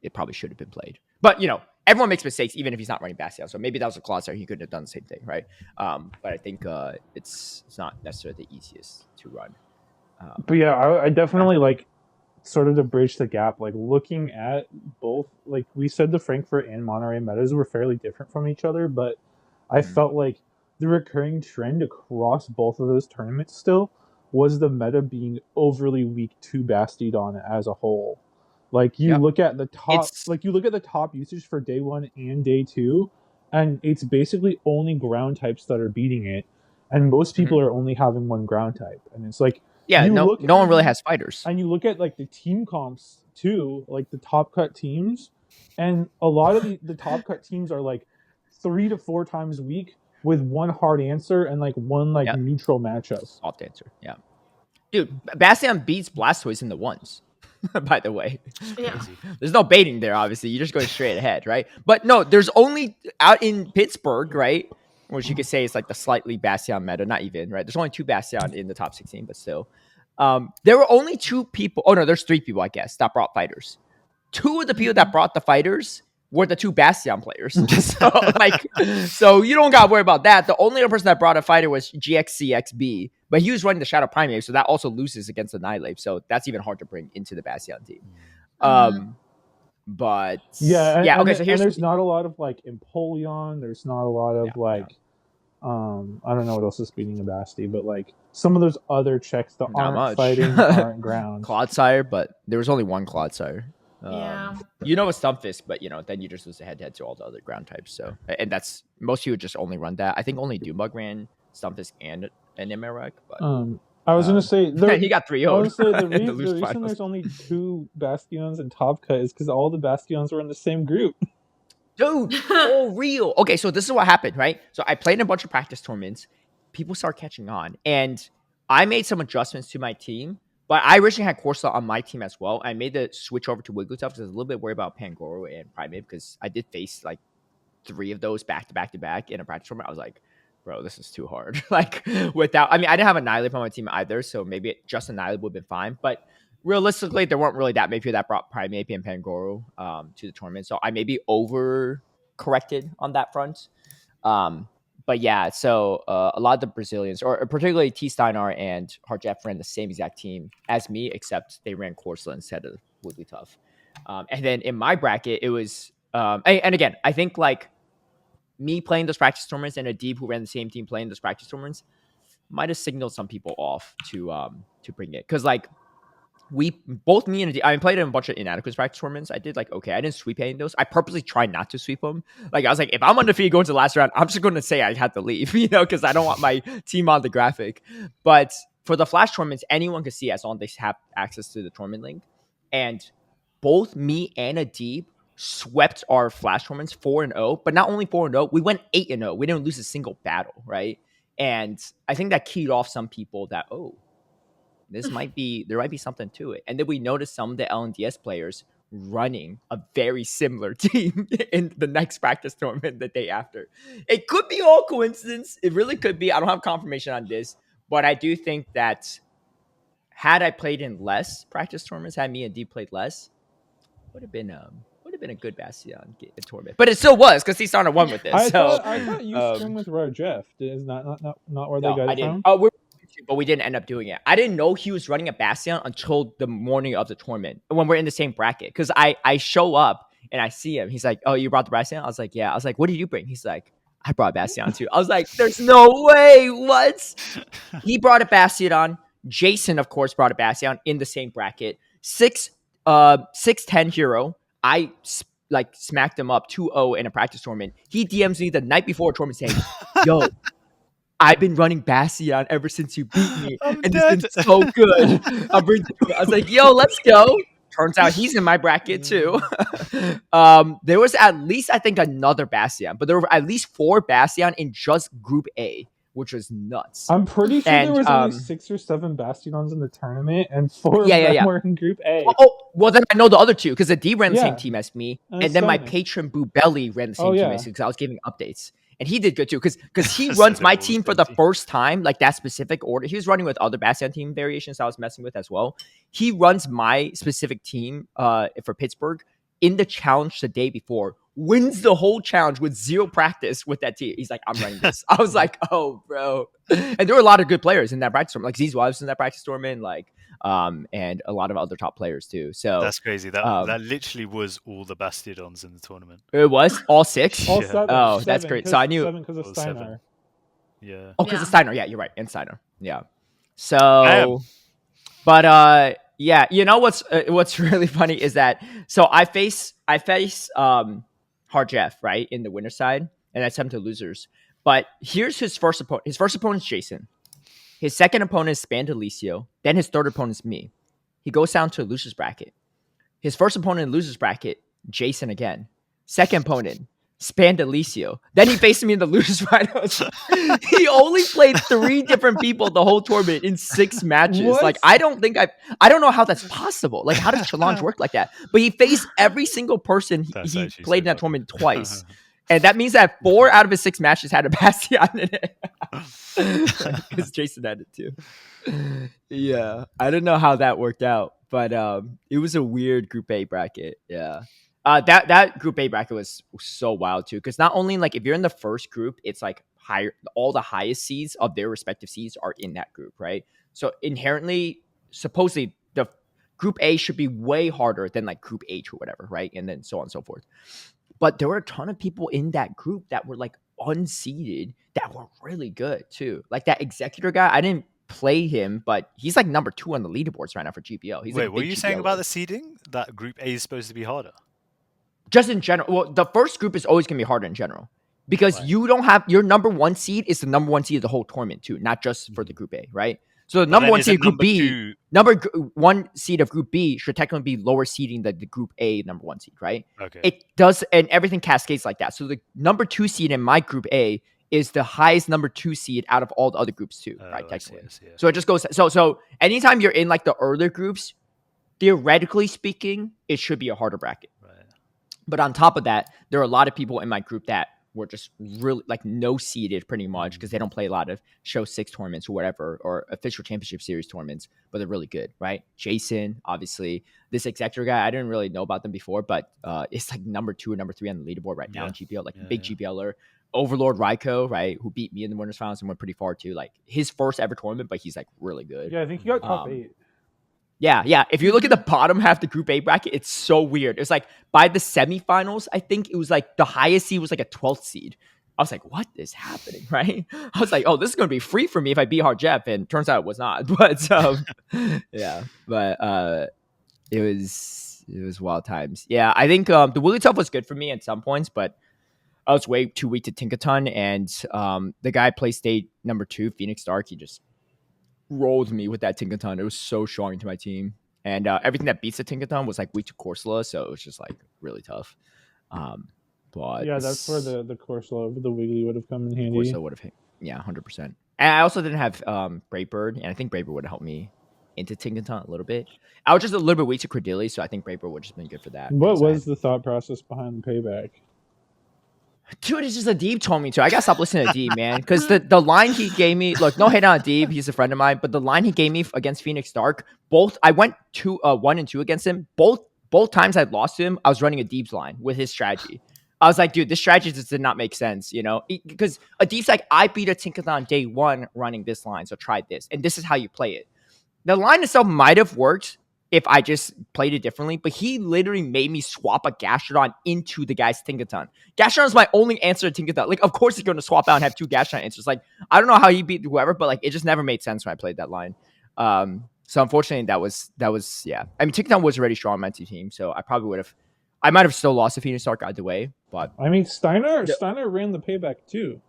it probably should have been played. But you know, everyone makes mistakes even if he's not running Bastion, so maybe that was a Clodsire, he could have done the same thing, right? But I think it's not necessarily the easiest to run. But yeah, I definitely like sort of to bridge the gap, like looking at both, like we said, the Frankfurt and Monterey metas were fairly different from each other, but I felt like the recurring trend across both of those tournaments still was the meta being overly weak to Bastiodon as a whole. Like you look at the top usage for day 1 and day 2, and it's basically only ground types that are beating it, and most people are only having one ground type, and it's like no one really has fighters. And you look at like the team comps too, like the top cut teams, and a lot of the top cut teams are like 3 to 4 times weak with one hard answer and like one neutral matchup. Soft answer, yeah. Dude, Bastion beats Blastoise in the ones. By the way, there's no baiting there. Obviously, you're just going straight ahead, right? But no, there's only out in Pittsburgh, right? Which you could say is like the slightly Bastion meta, not even, right? There's only 2 Bastion in the top 16, but still. There were only 2 people. Oh, no, there's 3 people, I guess, that brought fighters. 2 of the people that brought the fighters were the 2 Bastion players. So you don't got to worry about that. The only other person that brought a fighter was GXCXB, but he was running the Shadow Primeape, so that also loses against the Nightlave. So that's even hard to bring into the Bastion team. But okay. So there's not a lot of like Empoleon. There's not a lot of I don't know what else is beating a Basti, but like some of those other checks that aren't fighting aren't ground. Clodsire, but there was only one Clodsire. You know a Stunfisk, but you know then you just lose the head-to-head to all the other ground types. So and that's most people just only run that. I think only Doombug ran Stunfisk and Imarek. But I was gonna say he got 3-0. Honestly, the reason there's only 2 Bastions in Top Cut is because all the Bastions were in the same group. Dude, real. Okay, so this is what happened, right? So I played in a bunch of practice tournaments. People start catching on, and I made some adjustments to my team. But I originally had Corsola on my team as well. I made the switch over to Wigglytuff because I was a little bit worried about Pangoro and Primeape because I did face like 3 of those back to back in a practice tournament. I was like, bro, this is too hard. Like without, I mean, I didn't have a Nightlave on my team either, so maybe just a Nightlave would have been fine. But realistically, there weren't really that many people that brought Primeape and Pangoro to the tournament, so I maybe over corrected on that front. But yeah, so a lot of the Brazilians, or particularly Twastell and Harjef, ran the same exact team as me, except they ran Corsola instead of Wigglytuff. And then in my bracket, it was, and again, I think like me playing those practice tournaments and Adib who ran the same team playing those practice tournaments might have signaled some people off to bring it. Because like both me and Adib, I played in a bunch of inadequate practice tournaments. I did like okay. I didn't sweep any of those. I purposely tried not to sweep them. Like I was like, if I'm undefeated going to the last round, I'm just going to say I had to leave, you know, because I don't want my team on the graphic. But for the flash tournaments, anyone can see as long as they have access to the tournament link. And both me and Adib swept our flash tournaments 4-0, but not only 4-0, we went 8-0. We didn't lose a single battle, right? And I think that keyed off some people that there might be something to it. And then we noticed some of the LNDS players running a very similar team in the next practice tournament the day after. It could be all coincidence. It really could be. I don't have confirmation on this, but I do think that had I played in less practice tournaments, had me and D played less, would have been a good Bastion tournament. But it still was because he's starting to won with this. I thought you scrimmed with Rajef. Is not where they got it from? But we didn't end up doing it. I didn't know he was running a Bastion until the morning of the tournament when we're in the same bracket. Because I show up and I see him. He's like, "Oh, you brought the Bastion?" I was like, "Yeah." I was like, "What did you bring?" He's like, "I brought Bastion too." I was like, "There's no way!" What? He brought a Bastiodon. Jason, of course, brought a Bastion in the same bracket. 6 6'10" hero. I like smacked him up 2-0 in a practice tournament. He DMs me the night before a tournament saying, "Yo, I've been running Bastiodon ever since you beat me, and it's been so good." I was like, "Yo, let's go." Turns out he's in my bracket too. There was at least, I think, another Bastiodon, but there were at least 4 Bastiodon in just Group A, which was nuts. I'm pretty sure there was only 6 or 7 Bastiodons in the tournament, and 4 of them were in Group A. Well, then I know the other 2, because Adib ran the same team as me, and then my patron Boo Belly ran the same team as me, because I was giving updates. And he did good too, because he runs my team for the first time, like that specific order. He was running with other Bastion team variations I was messing with as well. He runs my specific team for Pittsburgh in the challenge the day before, wins the whole challenge with 0 practice with that team. He's like, "I'm running this." I was like, "Oh, bro." And there were a lot of good players in that practice tournament, like Z's was in that practice tournament, like and a lot of other top players too. So that's crazy. That literally was all the Bastiodons in the tournament. It was all 6. All 7. Oh, that's great. So I knew 7 because of Steiner. 7. Yeah. Oh, because of Steiner. Yeah, you're right. And Steiner. Yeah. So, but yeah, you know what's really funny is that I face Hard Jeff, right, in the winner side, and I send him to losers. But here's his first opponent. His first opponent is Jason. His second opponent is Spandalicio. Then his third opponent is me. He goes down to a loser's bracket. His first opponent in loser's bracket, Jason again. Second opponent, Spandalicio. Then he faced me in the loser's finals. He only played 3 different people the whole tournament in 6 matches. What? Like, I don't know how that's possible. Like, how does challenge work like that? But he faced every single person he played in that tournament twice. And that means that 4 out of his 6 matches had a Bastion in it. Because Jason had it too. Yeah. I don't know how that worked out. But it was a weird Group A bracket. Yeah. That Group A bracket was so wild too. Because not only, like, if you're in the first group, it's like higher, all the highest seeds of their respective seeds are in that group, right? So inherently, supposedly, the Group A should be way harder than like Group H or whatever, right? And then so on and so forth. But there were a ton of people in that group that were like unseeded that were really good too. Like that Executor guy, I didn't play him, but he's like number 2 on the leaderboards right now for GPL. He's Wait, what were you saying about the seeding? That Group A is supposed to be harder? Just in general. Well, the first group is always going to be harder in general. Because you don't have, your number 1 seed is the number 1 seed of the whole tournament too, not just for the Group A, right? So the number 1 seed of Group B, number 1 seed of Group B should technically be lower seeding than the Group A number 1 seed, right? Okay. It does, and everything cascades like that. So the number 2 seed in my Group A is the highest number 2 seed out of all the other groups too, right? Technically. I see. So it just goes, so anytime you're in like the earlier groups, theoretically speaking, it should be a harder bracket. Right. But on top of that, there are a lot of people in my group that were just really like no seeded pretty much because they don't play a lot of show 6 tournaments or whatever, or official championship series tournaments, but they're really good, right? Jason, obviously, this Executor guy, I didn't really know about them before, but it's like number 2 or number 3 on the leaderboard right now in GPL, like big GPLer. Overlord Raiko, right, who beat me in the winners finals and went pretty far too. Like his first ever tournament, but he's like really good. Yeah, I think he got top 8. Yeah. If you look at the bottom half of the Group A bracket, it's so weird. It's like by the semifinals, I think it was like the highest seed was like a 12th seed. I was like, what is happening, right? I was like, oh, this is going to be free for me if I beat Hard Jeff. And turns out it was not. But yeah, but it was wild times. Yeah, I think the Willy Tough was good for me at some points, but I was way too weak to Tinkaton. And the guy play state number 2, Phoenix Dark, he just rolled me with that Tinkaton. It was so strong to my team. And everything that beats the Tinkaton was like weak to Corsola, so it was just like really tough. But yeah, that's where the Corsola over the Wiggly would have come in handy. Corsola would have, 100%. And I also didn't have Brayebird, and I think Brayebird would have helped me into Tinkaton a little bit. I was just a little bit weak to Cordelia, so I think Brayebird would have just been good for that. What was the thought process behind the payback? Dude, it's just Adib told me to. I gotta stop listening to Adib, man. Because the line he gave me, look, no hate on Adib, he's a friend of mine, but the line he gave me against Phoenix Dark, I went 1 and 2 against him. Both times I lost to him, I was running Adib's line with his strategy. I was like, dude, this strategy just did not make sense, you know? Because Adib's like, I beat a Tinkathon day 1 running this line, so try this. And this is how you play it. The line itself might have worked if I just played it differently, but he literally made me swap a Gastrodon into the guy's Tinkaton. Gastrodon is my only answer to Tinkaton. Like, of course he's going to swap out and have 2 Gastrodon answers. Like, I don't know how he beat whoever, but like, it just never made sense when I played that line. So unfortunately, that was yeah. I mean, Ticktown was already strong on my team, so I might have still lost to Phoenix Dark either way. But I mean, Steiner ran the payback too.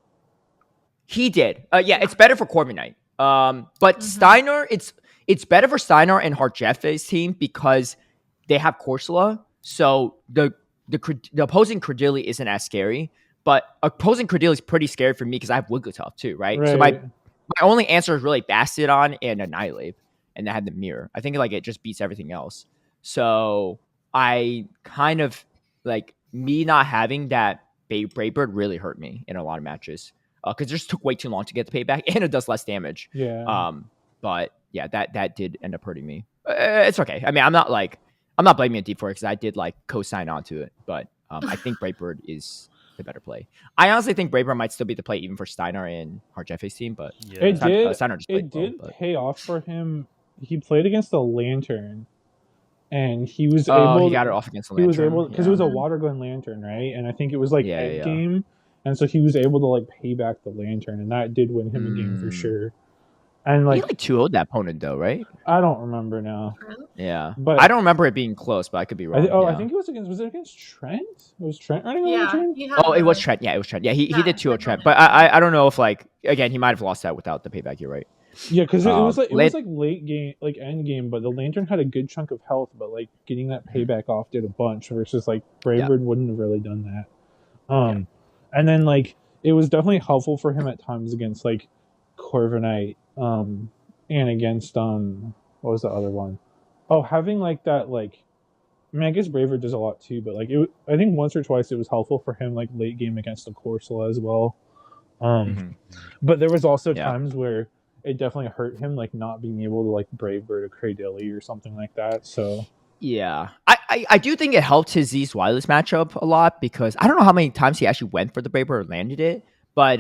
He did. Yeah, it's better for Corviknight. But Steiner, it's better for Steiner and Harjeffe's team because they have Corsola. So the opposing Credilli isn't as scary. But opposing Credilli is pretty scary for me because I have Wigglytuff too, right? So my only answer is really Bastiodon and Annihilate. And I had the Mirror. I think like it just beats everything else. So I kind of like me not having that Brave Bird really hurt me in a lot of matches. Because it just took way too long to get the payback, and it does less damage. Yeah. But yeah, that did end up hurting me. It's okay. I mean, I'm not blaming it deep for it because I did like co-sign onto it. But I think Bravebird is the better play. I honestly think Bravebird might still be the play even for Steiner and Harjeffe's team. But it did pay off for him. He played against the Lantern, and he was able. He got it off against the Lantern. He was able because it was a Water Gun Lantern, right? And I think it was like end game. And so he was able to like pay back the Lantern, and that did win him a game for sure. And like he 2-0'd that opponent though, right? I don't remember now. Yeah, but I don't remember it being close, but I could be wrong. I think it was against Trent. Was Trent running the Lantern? It was Trent. Yeah, it was Trent. Yeah, he did 2-0 Trent, but I don't know if like again he might have lost that without the payback. You're right. Yeah, because it was like late game, like end game, but the Lantern had a good chunk of health, but like getting that payback off did a bunch versus like Bravebird wouldn't have really done that. And then like. It was definitely helpful for him at times against like Corviknight, and against what was the other one? Oh, having like that like, I mean I guess Braver does a lot too, but like I think once or twice it was helpful for him like late game against the Corsola as well. But there was also times where it definitely hurt him like not being able to like Bravebird a Cradilly or something like that. So. Yeah, I do think it helped his Z's Wireless matchup a lot because I don't know how many times he actually went for the Braver or landed it, but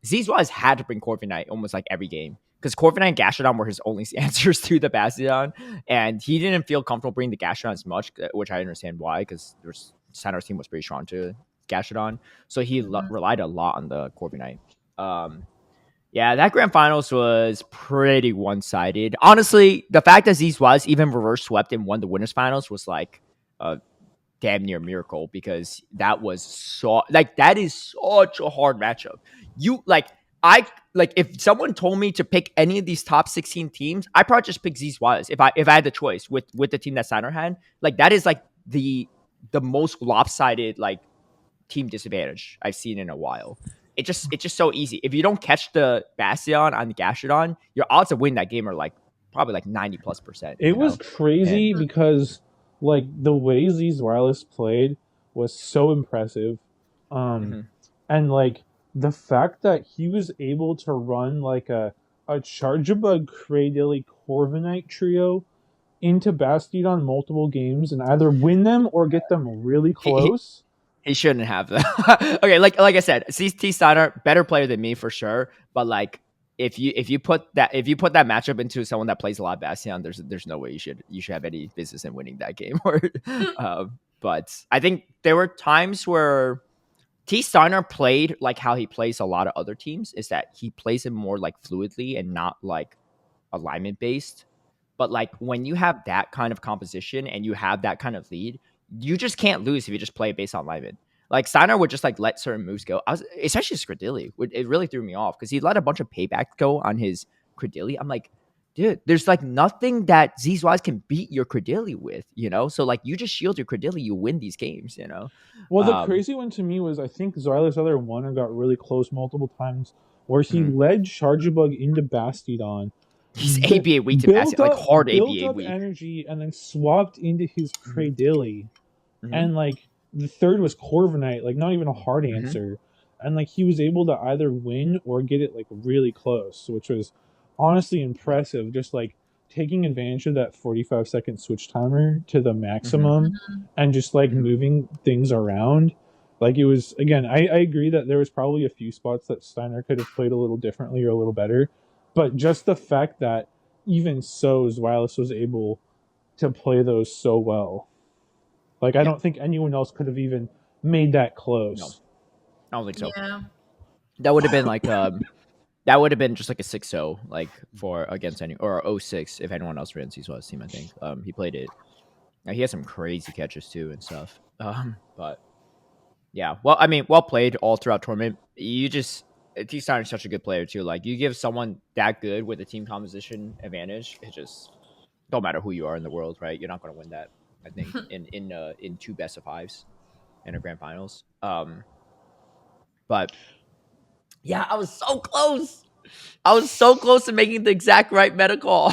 Z's Wireless had to bring Corviknight almost like every game because Corviknight and Gastrodon were his only answers to the Bastiodon, and he didn't feel comfortable bringing the Gastrodon as much, which I understand why because Steiner's team was pretty strong to Gastrodon, so he relied a lot on the Corviknight. Yeah, that grand finals was pretty one-sided. Honestly, the fact that Z's was even reverse swept and won the winners finals was like a damn near miracle because that was that is such a hard matchup. If someone told me to pick any of these top 16 teams, I'd probably just pick Z's was if I had the choice with the team that Steiner had. Like that is like the most lopsided like team disadvantage I've seen in a while. It's just so easy. If you don't catch the Bastion on the Gastrodon, your odds of winning that game are like probably like 90+%. It was crazy because like the way Z's Wireless played was so impressive. And like the fact that he was able to run like a Charjabug Cradilly Corviknight trio into Bastiodon multiple games and either win them or get them really close. He shouldn't have that. Okay, like I said, CT Steiner better player than me for sure. But like, if you put that matchup into someone that plays a lot of Bastion, there's no way you should have any business in winning that game. But I think there were times where T Steiner played like how he plays a lot of other teams. Is that he plays it more like fluidly and not like alignment based. But like when you have that kind of composition and you have that kind of lead, you just can't lose if you just play it based on alignment. Like Steiner would just like let certain moves go. Especially Cradilly. It really threw me off because he let a bunch of payback go on his Cradilly. I'm like, dude, there's like nothing that Z's can beat your Cradilly with, you know? So like you just shield your Cradilly, you win these games, you know? Well, the crazy one to me was I think Xylas either won or got really close multiple times where he led Charjabug into Bastiodon. He's ABA weak to Bastiodon, like hard ABA weak. Energy and then swapped into his Cradilly. And like the third was Corviknight, like not even a hard answer. And like he was able to either win or get it like really close, which was honestly impressive. Just like taking advantage of that 45-second switch timer to the maximum and just like moving things around. Like it was, again, I agree that there was probably a few spots that Steiner could have played a little differently or a little better. But just the fact that even so, Xylas was able to play those so well. Like, I don't think anyone else could have even made that close. No. I don't think so. Yeah. That would have been like that would have been just like a 6-0, like for against any or 0-6 if anyone else ran Seaswell's team. I think he played it. He has some crazy catches too and stuff. But yeah, well, I mean, well played all throughout tournament. You just T-Steiner is such a good player too. Like you give someone that good with a team composition advantage, it just don't matter who you are in the world, right? You're not going to win that. I think in 2 best of 5s in a grand finals. But yeah, I was so close. I was so close to making the exact right meta call.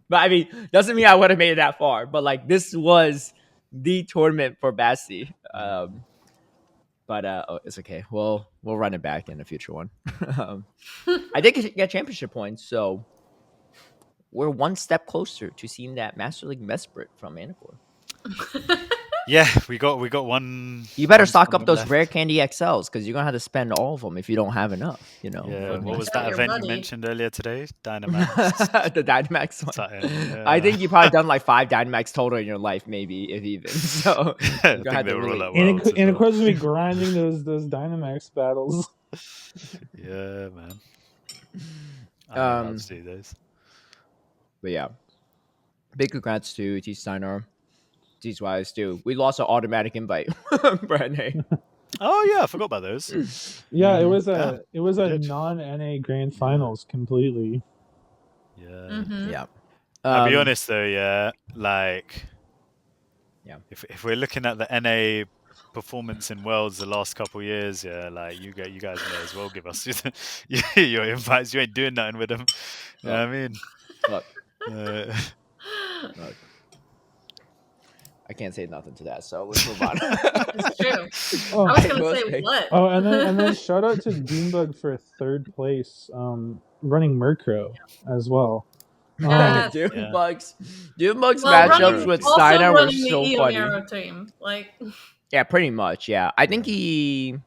But I mean, doesn't mean I would have made it that far. But like this was the tournament for Basti. But it's okay. We'll run it back in a future one. I did get championship points, so we're one step closer to seeing that Master League Mesprit from Anicor. Yeah, we got one. You better stock up those rare candy XLs because you're gonna have to spend all of them if you don't have enough. You know. Yeah. What was that event you mentioned earlier today? Dynamax. The Dynamax one. Yeah. I think you probably done like 5 Dynamax total in your life, maybe if even. So I think they were all at Worlds. And of course, we grinding those Dynamax battles. Yeah, man. Let's do those. But yeah, big congrats to T-Steiner. Wise too. We lost an automatic invite, Brandon. Oh yeah, I forgot about those. Yeah, it was a non-NA grand finals completely. Yeah. Mm-hmm. Yeah. I'll be honest though, yeah, like, yeah, if we're looking at the NA performance in Worlds the last couple of years, yeah, like you guys may as well give us your invites. You ain't doing nothing with them. You know what I mean? Look. I can't say nothing to that, so let's move on. It's true. I was gonna say what? Oh, and then shout out to Doombug for 3rd place, running Murkrow as well. Doombug's matchups with Steiner were so funny. Team. Like, yeah, pretty much. Yeah, I think he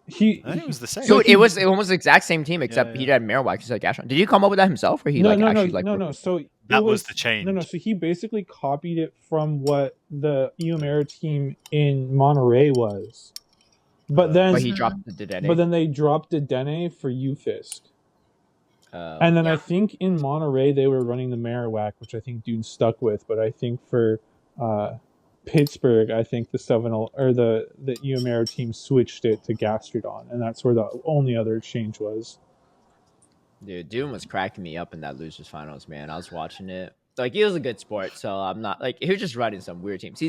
was the same. Dude, it was almost the exact same team except he had Marowak instead of Gastron. Did you come up with that himself, or he No. So that was the change. No. So he basically copied it from what the Eumera team in Monterey was, but he dropped the Dedenne. But then they dropped Dedenne for Ufisk. And then I think in Monterey they were running the Marowak, which I think Dune stuck with. But I think for Pittsburgh, I think the Eumera team switched it to Gastrodon, and that's where the only other exchange was. Dude, Doom was cracking me up in that losers finals, man. I was watching it. Like, he was a good sport, so I'm not like he was just running some weird teams.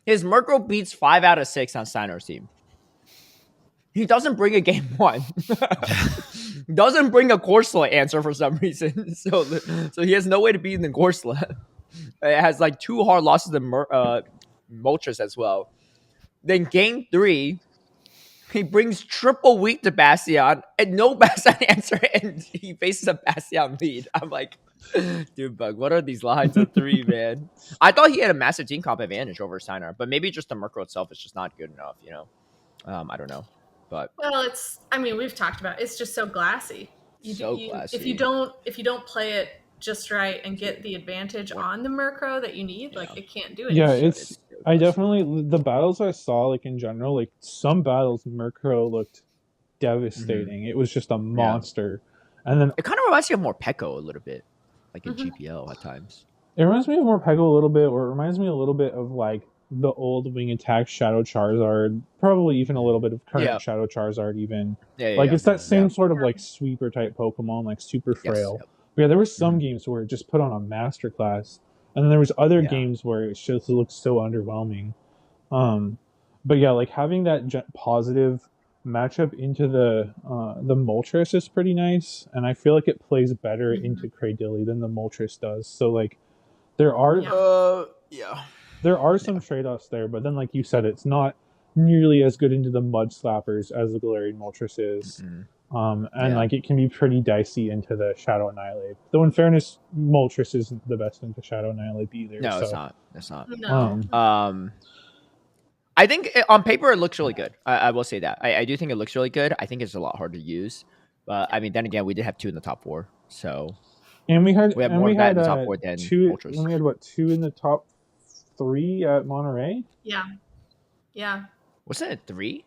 His Murkrow beats 5 out of 6 on Steiner's team. He doesn't bring a game 1. Doesn't bring a Corsola answer for some reason. So he has no way to beat the Corsola. It has like 2 hard losses to Moltres as well. Then game 3, he brings triple weak to Bastion and no Bastion answer, and he faces a Bastion lead. I'm like, dude, Bug, what are these lines of 3, man? I thought he had a massive team comp advantage over Steiner, but maybe just the Murkrow itself is just not good enough, you know? I don't know. But we've talked about it's just so glassy. Glassy. If you don't play it just right and get the advantage on the Murkrow that you need, like it can't do it. Yeah, I definitely the battles I saw, like in general, like some battles Murkrow looked devastating. Mm-hmm. It was just a monster. And then it kind of reminds me of more Peko a little bit, like in GPL at times. It reminds me of more Peko a little bit, or it reminds me a little bit of like the old Wing Attack Shadow Charizard, probably even a little bit of current Shadow Charizard even. It's that same sort of like sweeper type Pokemon, like super frail. Yes. But yeah, there were some games where it just put on a masterclass, and then there was other games where it just looked so underwhelming. But yeah, like having that positive matchup into the Moltres is pretty nice, and I feel like it plays better into Cradilly than the Moltres does. So like there are there are some trade-offs there, but then like you said, it's not nearly as good into the Mud Slappers as the Galarian Moltres is. Like it can be pretty dicey into the Shadow Annihilate. Though in fairness, Moltres isn't the best into Shadow Annihilate either. No, so. It's not. No. I think on paper it looks really good. I will say that. I do think it looks really good. I think it's a lot harder to use. But I mean, then again, we did have 2 in the top 4. So and we had more in the top 4 than 2. Moltres. And we had 2 in the top 3 at Monterey? Yeah. Wasn't it 3?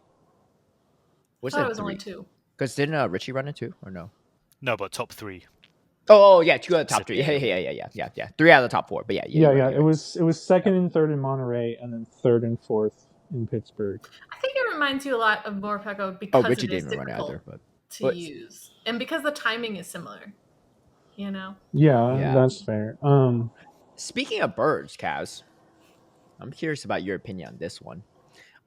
I thought it was only 2. Because didn't Richie run it too, or no? No, but top 3. Oh yeah, 2 out of the top 3. Yeah. 3 out of the top 4. But yeah. It was 2nd and 3rd in Monterey, and then 3rd and 4th in Pittsburgh. I think it reminds you a lot of Morpeko because it is difficult to use, and because the timing is similar. You know. Yeah, that's fair. Speaking of birds, Kaz, I'm curious about your opinion on this one.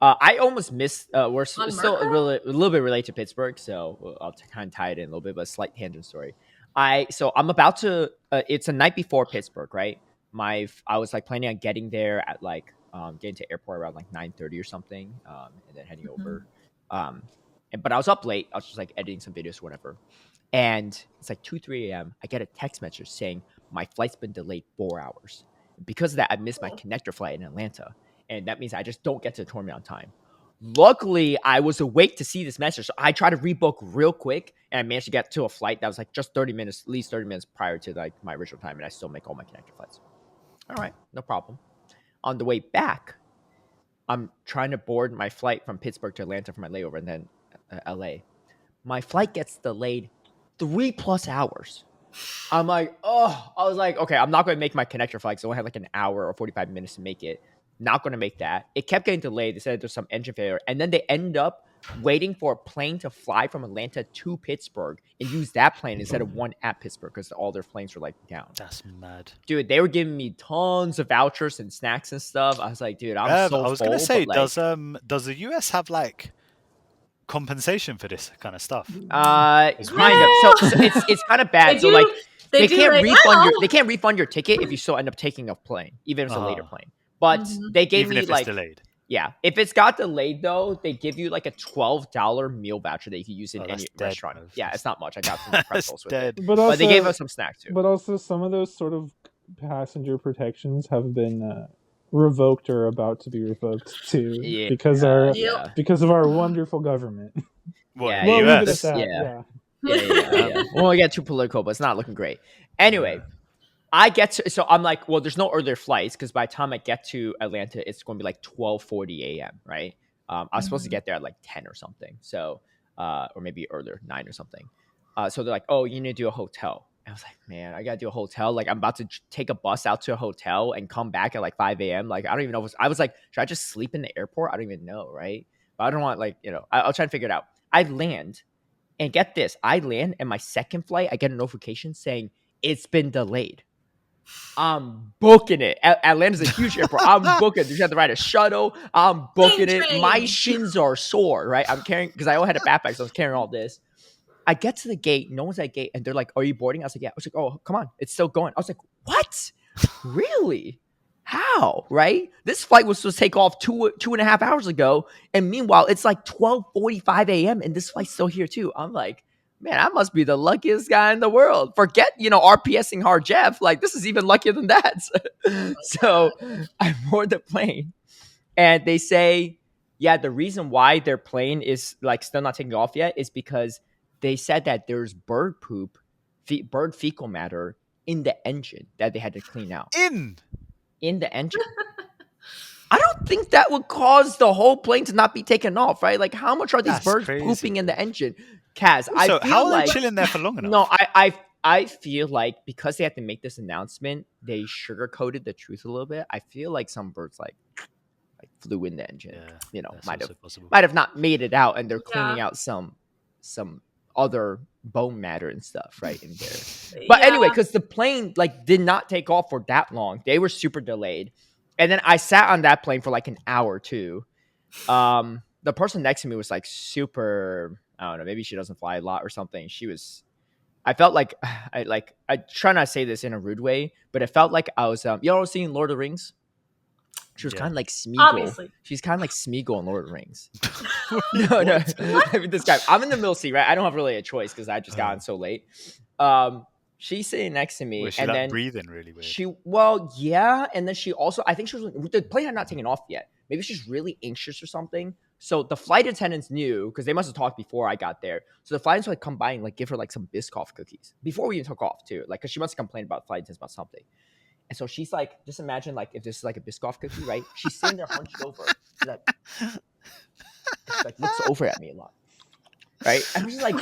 I almost missed. We're still a little bit related to Pittsburgh, so I'll kind of tie it in a little bit, but a slight tangent story. I'm about to. It's a night before Pittsburgh, right? I was like planning on getting there at like getting to airport around like 9:30 or something, and then heading over. But I was up late. I was just like editing some videos or whatever, and it's like 2-3 a.m. I get a text message saying my flight's been delayed 4 hours. Because of that, I missed my connector flight in Atlanta. And that means I just don't get to the tournament on time. Luckily, I was awake to see this message. So I tried to rebook real quick. And I managed to get to a flight that was like just 30 minutes, at least 30 minutes prior to like my original time. And I still make all my connector flights. All right, no problem. On the way back, I'm trying to board my flight from Pittsburgh to Atlanta for my layover and then LA. My flight gets delayed 3+ hours. I'm like, I was like, okay, I'm not going to make my connector flight because I only had like an hour or 45 minutes to make it. Not going to make that. It kept getting delayed. They said there's some engine failure. And then they end up waiting for a plane to fly from Atlanta to Pittsburgh and use that plane instead of one at Pittsburgh because all their planes were like down. That's mad. Dude, they were giving me tons of vouchers and snacks and stuff. I was like, dude, I'm so full. I was going to say, does the US have like compensation for this kind of stuff? Kind of. So it's kind of bad. So like they can't refund your ticket if you still end up taking a plane, even if it's a later plane. But they gave me like delayed. Yeah, if it's got delayed though, they give you like a $12 meal voucher that you can use in any restaurant. Yeah, it's not much. I got some pretzels with it, but they gave us some snacks too. But also, some of those sort of passenger protections have been revoked or about to be revoked too, because of our wonderful government. US. Yeah. We won't get too political, but it's not looking great. Anyway. I get to, so I'm like, well, there's no earlier flights because by the time I get to Atlanta, it's going to be like 12:40 a.m., right? I was supposed to get there at like 10 or something. So, or maybe earlier, 9 or something. So they're like, oh, you need to do a hotel. And I was like, man, I got to do a hotel. Like I'm about to take a bus out to a hotel and come back at like 5 a.m. Like, I don't even know. I was like, should I just sleep in the airport? I don't even know, right? But I don't want like, I'll try to figure it out. I land and get this. I land and my second flight, I get a notification saying it's been delayed. I'm booking it. Atlanta's a huge airport. I'm booking it. You have to ride a shuttle. I'm booking it. My shins are sore, right? I'm carrying, because I only had a backpack, so I was carrying all this. I get to the gate. No one's at the gate. And they're like, are you boarding? I was like, yeah. I was like, oh, come on. It's still going. I was like, what? Really? How? Right? This flight was supposed to take off 2.5 hours ago. And meanwhile, it's like 12:45 a.m. and this flight's still here too. I'm like, man, I must be the luckiest guy in the world. Forget, RPSing hard Jeff. Like, this is even luckier than that. So I board the plane and they say, yeah, the reason why their plane is like still not taking off yet is because they said that there's bird poop, bird fecal matter in the engine that they had to clean out. In the engine. I don't think that would cause the whole plane to not be taken off, right? Like, how much are these birds pooping in the engine? Kaz, how are they chilling there for long enough? No, I feel like because they had to make this announcement, they sugarcoated the truth a little bit. I feel like some birds like flew in the engine. Yeah, might have not made it out, and they're cleaning out some other bone matter and stuff right in there. But anyway, because the plane did not take off for that long, they were super delayed. And then I sat on that plane for like an hour too. The person next to me was like super, I don't know, maybe she doesn't fly a lot or something. I felt like I try not to say this in a rude way, but it felt like I was, seeing Lord of the Rings? She was kind of like Smeagol. Obviously. She's kind of like Smeagol in Lord of the Rings. No. I mean, this guy, I'm in the middle seat, right? I don't have really a choice because I just got on so late. She's sitting next to me, and then breathing really weird. And then she also, I think the plane had not taken off yet. Maybe she's really anxious or something. So the flight attendants knew because they must have talked before I got there. So the flight attendants would come by and give her some Biscoff cookies before we even took off too. Because she must have complained about flight attendants about something. And so she's like, just imagine if this is a Biscoff cookie, right? She's sitting there hunched over. She looks over at me a lot, right? And I'm just like,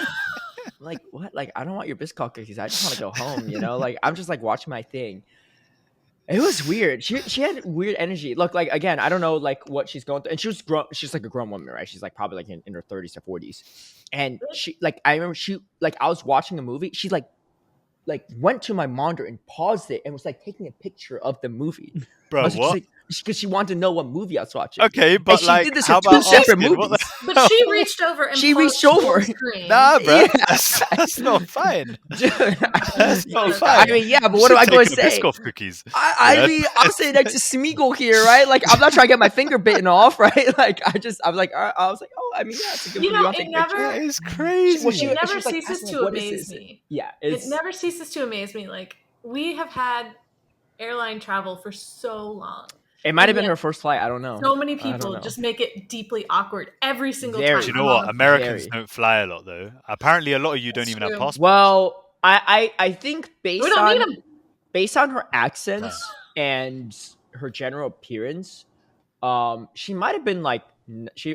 like, what? Like, I don't want your Biscoff cookies. I just want to go home, you know? Like, I'm just like watching my thing. It was weird. She had weird energy. Look, like, again, I don't know like what she's going through. And she's like a grown woman, right? She's like probably like in her 30s or 40s. And she like I remember I was watching a movie. She like went to my monitor and paused it and was like taking a picture of the movie. Bro, what? Because she wanted to know what movie I was watching. Okay, but and she did this for 2 separate movies. But she reached over and paused full screen. Nah, bro, that's not fine. That's not fine. I mean, yeah, but what am I going to say? Biscoff cookies. I mean, I'm sitting next to Smeagol here, right? Like, I'm not trying to get my finger bitten off, right? Like, I was like, oh, I mean, yeah, it's a good movie. That is crazy. It never ceases to amaze me. Yeah, it never ceases to amaze me. Like, we have had airline travel for so long. It might have been her first flight. I don't know. So many people just make it deeply awkward every single time. Do you know what? Americans don't fly a lot, though. Apparently, a lot of you don't even have passports. Well, I think based on her accents and her general appearance, she might have been like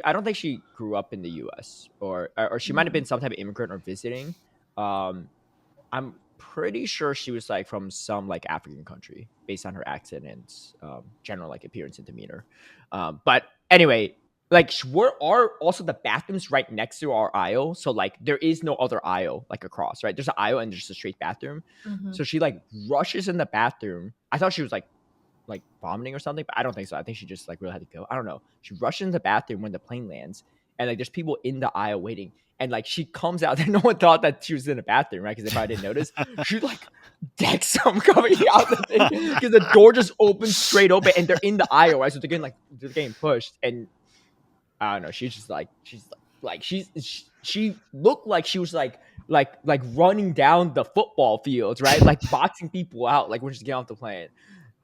I don't think she grew up in the U.S. or she might have been some type of immigrant or visiting. I'm pretty sure she was like from some like African country based on her accent and general like appearance and demeanor. But anyway, like also the bathrooms right next to our aisle. So like there is no other aisle like across, right? There's an aisle and there's a straight bathroom. So she like rushes in the bathroom. I thought she was like vomiting or something, but I don't think so. I think she just like really had to go. I don't know. She rushed in the bathroom when the plane lands, and like there's people in the aisle waiting. And like she comes out and no one thought that she was in the bathroom, right? Because they probably didn't notice. She like decks them coming out the thing because the door just opens straight open and they're in the aisle, right? So they're getting pushed. And I don't know. She looked like she was like running down the football fields, right? Like boxing people out, like when she's getting off the plane.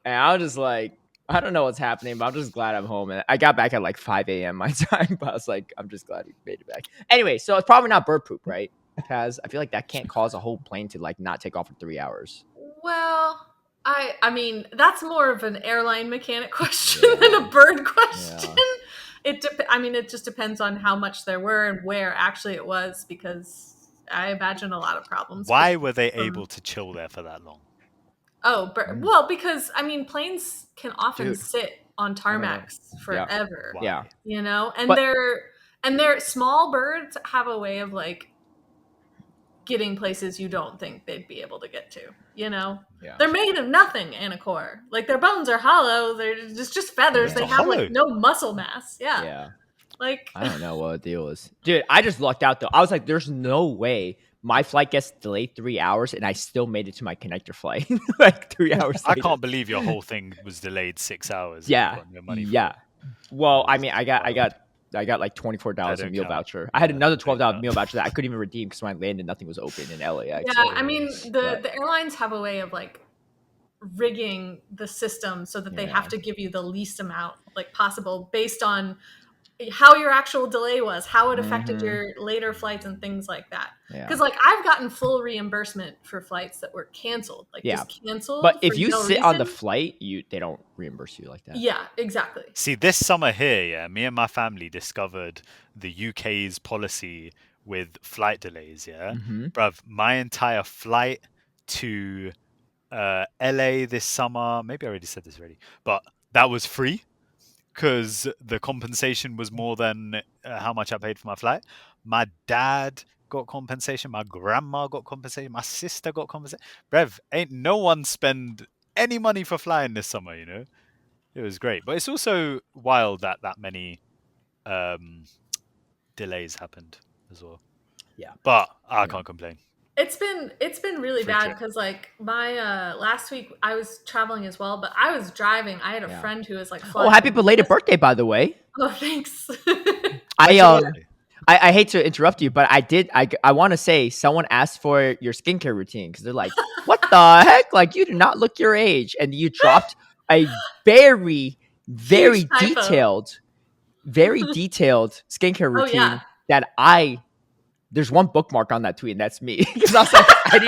And I was just like, I don't know what's happening, but I'm just glad I'm home. And I got back at like 5 a.m. my time, but I was like, I'm just glad he made it back. Anyway, so it's probably not bird poop, right? Because I feel like that can't cause a whole plane to like not take off for 3 hours. Well, I mean, that's more of an airline mechanic question than a bird question. Yeah. It just depends on how much there were and where actually it was, because I imagine a lot of problems. Why were they able to chill there for that long? Oh, well, because I mean, planes can often sit on tarmacs forever. Yeah, you know, and they're small birds have a way of like getting places you don't think they'd be able to get to. You know, they're made of nothing, Anicor. Like their bones are hollow. They're just feathers. They have like no muscle mass. Yeah. Like I don't know what the deal is, dude. I just lucked out though. I was like, there's no way my flight gets delayed 3 hours and I still made it to my connector flight like 3 hours later. I can't believe your whole thing was delayed 6 hours. Yeah. Well, I mean, I got like $24 meal voucher. I had another $12 meal voucher that I couldn't even redeem because when I landed, nothing was open in LAX. Yeah, I mean, the airlines have a way of like rigging the system so that they have to give you the least amount like possible based on how your actual delay was, how it affected your later flights and things like that. Because like I've gotten full reimbursement for flights that were canceled, just canceled. But if you sit on the flight, they don't reimburse you like that. Yeah, exactly. See, this summer here, me and my family discovered the UK's policy with flight delays. Bruv, my entire flight to LA this summer, maybe I already said this already, but that was free. Because the compensation was more than how much I paid for my flight. My dad got compensation. My grandma got compensation. My sister got compensation. Brev, ain't no one spend any money for flying this summer, you know? It was great. But it's also wild that many delays happened as well. Yeah. But I can't complain. It's been really bad because like my last week I was traveling as well, but I was driving. I had a friend who was like, "Oh, happy belated birthday, by the way!" Oh, thanks. I hate to interrupt you, but I want to say someone asked for your skincare routine because they're like, "What the heck? Like you do not look your age," and you dropped a very detailed skincare routine that there's one bookmark on that tweet, and that's me. Because I was like, I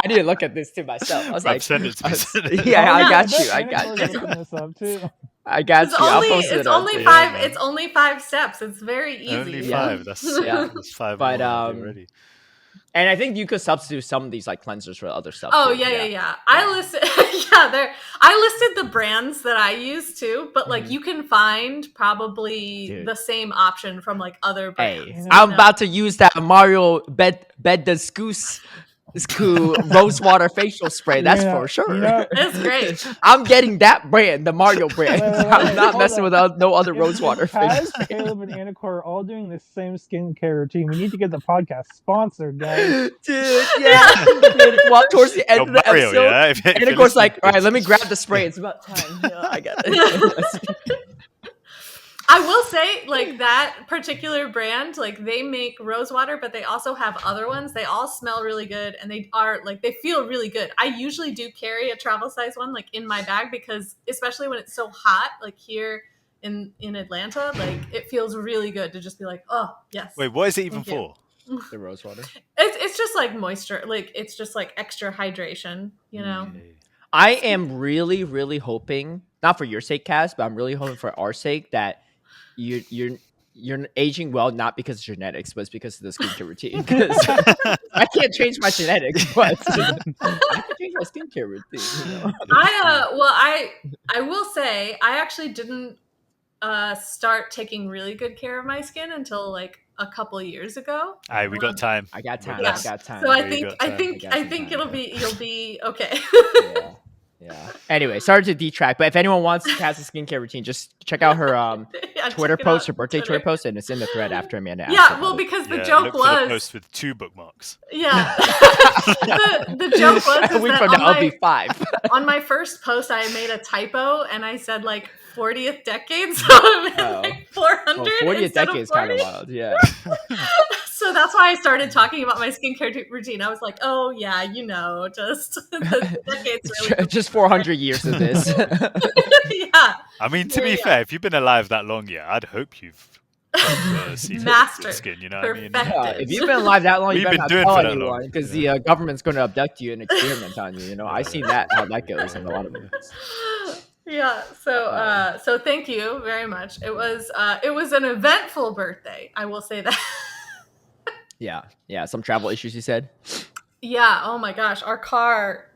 need to look at this to myself. I was like, send it to me. I got you. It's only 5 steps. It's very easy. Only 5. That's 5 but already. And I think you could substitute some of these like cleansers for other stuff. Oh, yeah. I listed I listed the brands that I use too, but like you can find probably the same option from like other brands. Hey, I'm about to use that Mario Bed de Scoose Rosewater facial spray. That's for sure. That's great. I'm getting that brand, the Mario brand. I'm not messing with no other Rosewater facial spray. Caleb and Anicor are all doing the same skincare routine. We need to get the podcast sponsored, guys. Dude, yeah. Well, towards the end of the episode, Anicor's like, all right, let me grab the spray. It's about time. I got it. I will say, like, that particular brand, like, they make Rosewater, but they also have other ones. They all smell really good, and they are, like, they feel really good. I usually do carry a travel size one, like, in my bag, because especially when it's so hot, like, here in Atlanta, like, it feels really good to just be like, oh, yes. Wait, what is it even for? The Rosewater? It's just, like, moisture. Like, it's just, like, extra hydration, you know? I am really, really hoping, not for your sake, Kaz, but I'm really hoping for our sake that you're aging well, not because of genetics, but it's because of the skincare routine. Because I can't change my genetics, but I can change my skincare routine. You know? I will say I actually didn't start taking really good care of my skin until like a couple of years ago. We got time. I got time. Yeah. I got time. So I think you'll be okay. Yeah. Anyway, sorry to detract, but if anyone wants Kaz's skincare routine, just check out her Twitter post, her birthday Twitter post, and it's in the thread after Amanda. Yeah, well, because the joke was the post with 2 bookmarks. Yeah, the joke was a week from now I'll be 5. On my first post, I made a typo and I said like 40th decade, so it meant like 400. Well, 40th decade is kind of wild, yeah. So that's why I started talking about my skincare routine. I was like, oh yeah, you know, just the decades really just 400 years of this. Yeah. I mean, to be fair, if you've been alive that long, I'd hope you've mastered skin, you know what I mean? If you've been alive that long, you better not tell anyone, because the government's going to abduct you and experiment on you. You know, I've seen how that goes in a lot of movies. Yeah. So thank you very much. It was an eventful birthday. I will say that. Yeah. Some travel issues, you said. Yeah. Oh my gosh, our car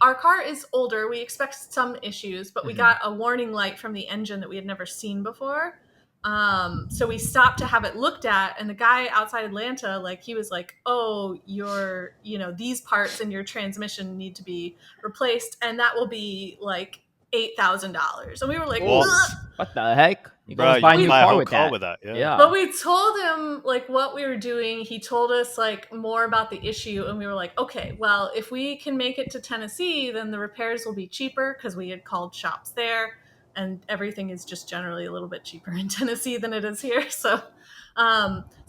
our car is older. We expect some issues, but we got a warning light from the engine that we had never seen before. So we stopped to have it looked at, and the guy outside Atlanta, like, he was like, oh, these parts in your transmission need to be replaced, and that will be like $8,000. And we were like, what the heck? You guys buy a new car with that. Yeah. But we told him like what we were doing. He told us like more about the issue, and we were like, okay, well, if we can make it to Tennessee, then the repairs will be cheaper, because we had called shops there, and everything is just generally a little bit cheaper in Tennessee than it is here. So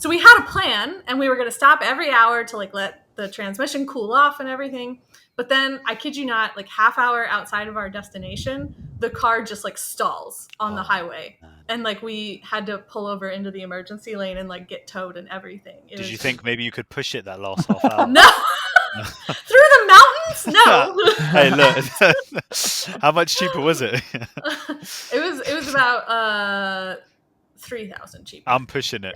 we had a plan, and we were going to stop every hour to like let the transmission cool off and everything. But then, I kid you not, like half hour outside of our destination, the car just like stalls on the highway. And like we had to pull over into the emergency lane and like get towed and everything. Did you think maybe you could push it that last half hour? No! Through the mountains? No. Hey, look. How much cheaper was it? It was about 3,000 cheaper. I'm pushing it.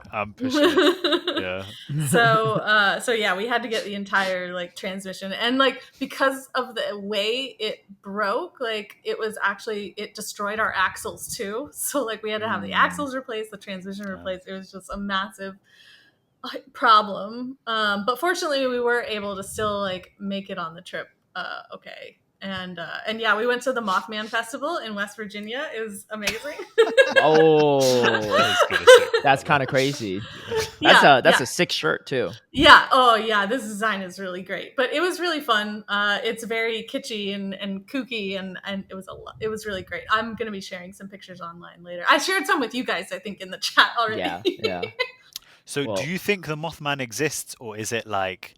Yeah. So yeah, we had to get the entire like transmission, and like because of the way it broke, like it destroyed our axles too. So like we had to have the axles replaced, the transmission replaced. It was just a massive problem. But fortunately, we were able to still like make it on the trip. Okay. And yeah, we went to the Mothman Festival in West Virginia. It was amazing. That's kind of crazy. That's a sick shirt too. Yeah. Oh yeah, this design is really great. But it was really fun. It's very kitschy and kooky, and it was really great. I'm gonna be sharing some pictures online later. I shared some with you guys, I think, in the chat already. Yeah. So do you think the Mothman exists, or is it like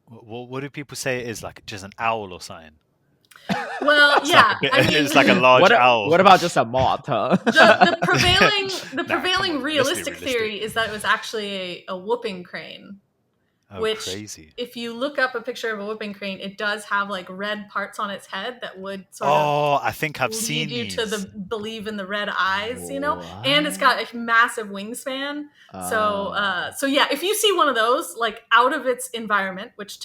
what do people say it is, like just an owl or something? Well, yeah, it's like a large owl. What about just a moth, huh? The prevailing realistic theory is that it was actually a whooping crane. which crazy. If you look up a picture of a whooping crane, it does have like red parts on its head that would sort of I think I've seen you these. to believe in the red eyes, you know, and it's got a massive wingspan. So yeah, if you see one of those like out of its environment, which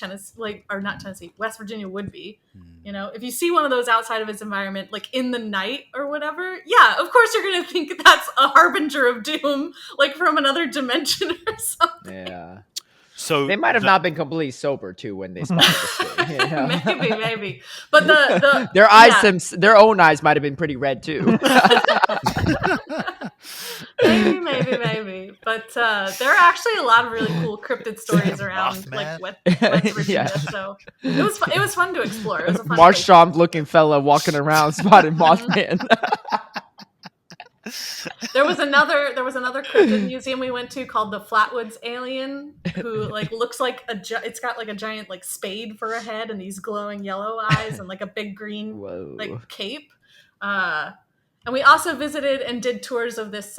West Virginia would be, you know, if you see one of those outside of its environment, like in the night or whatever, yeah, of course you're gonna think that's a harbinger of doom, like from another dimension or something. Yeah. So they might have not been completely sober too when they spotted this thing. You know? maybe. But their eyes, their own eyes might have been pretty red too. maybe. But there are actually a lot of really cool cryptid stories around like West Virginia. So it was fun to explore. It was a fun Marshtomp looking fella walking around spotting Mothman. There was another cryptid museum we went to called the Flatwoods Alien, who like looks like it's got like a giant like spade for a head and these glowing yellow eyes and like a big green like cape. And we also visited and did tours of this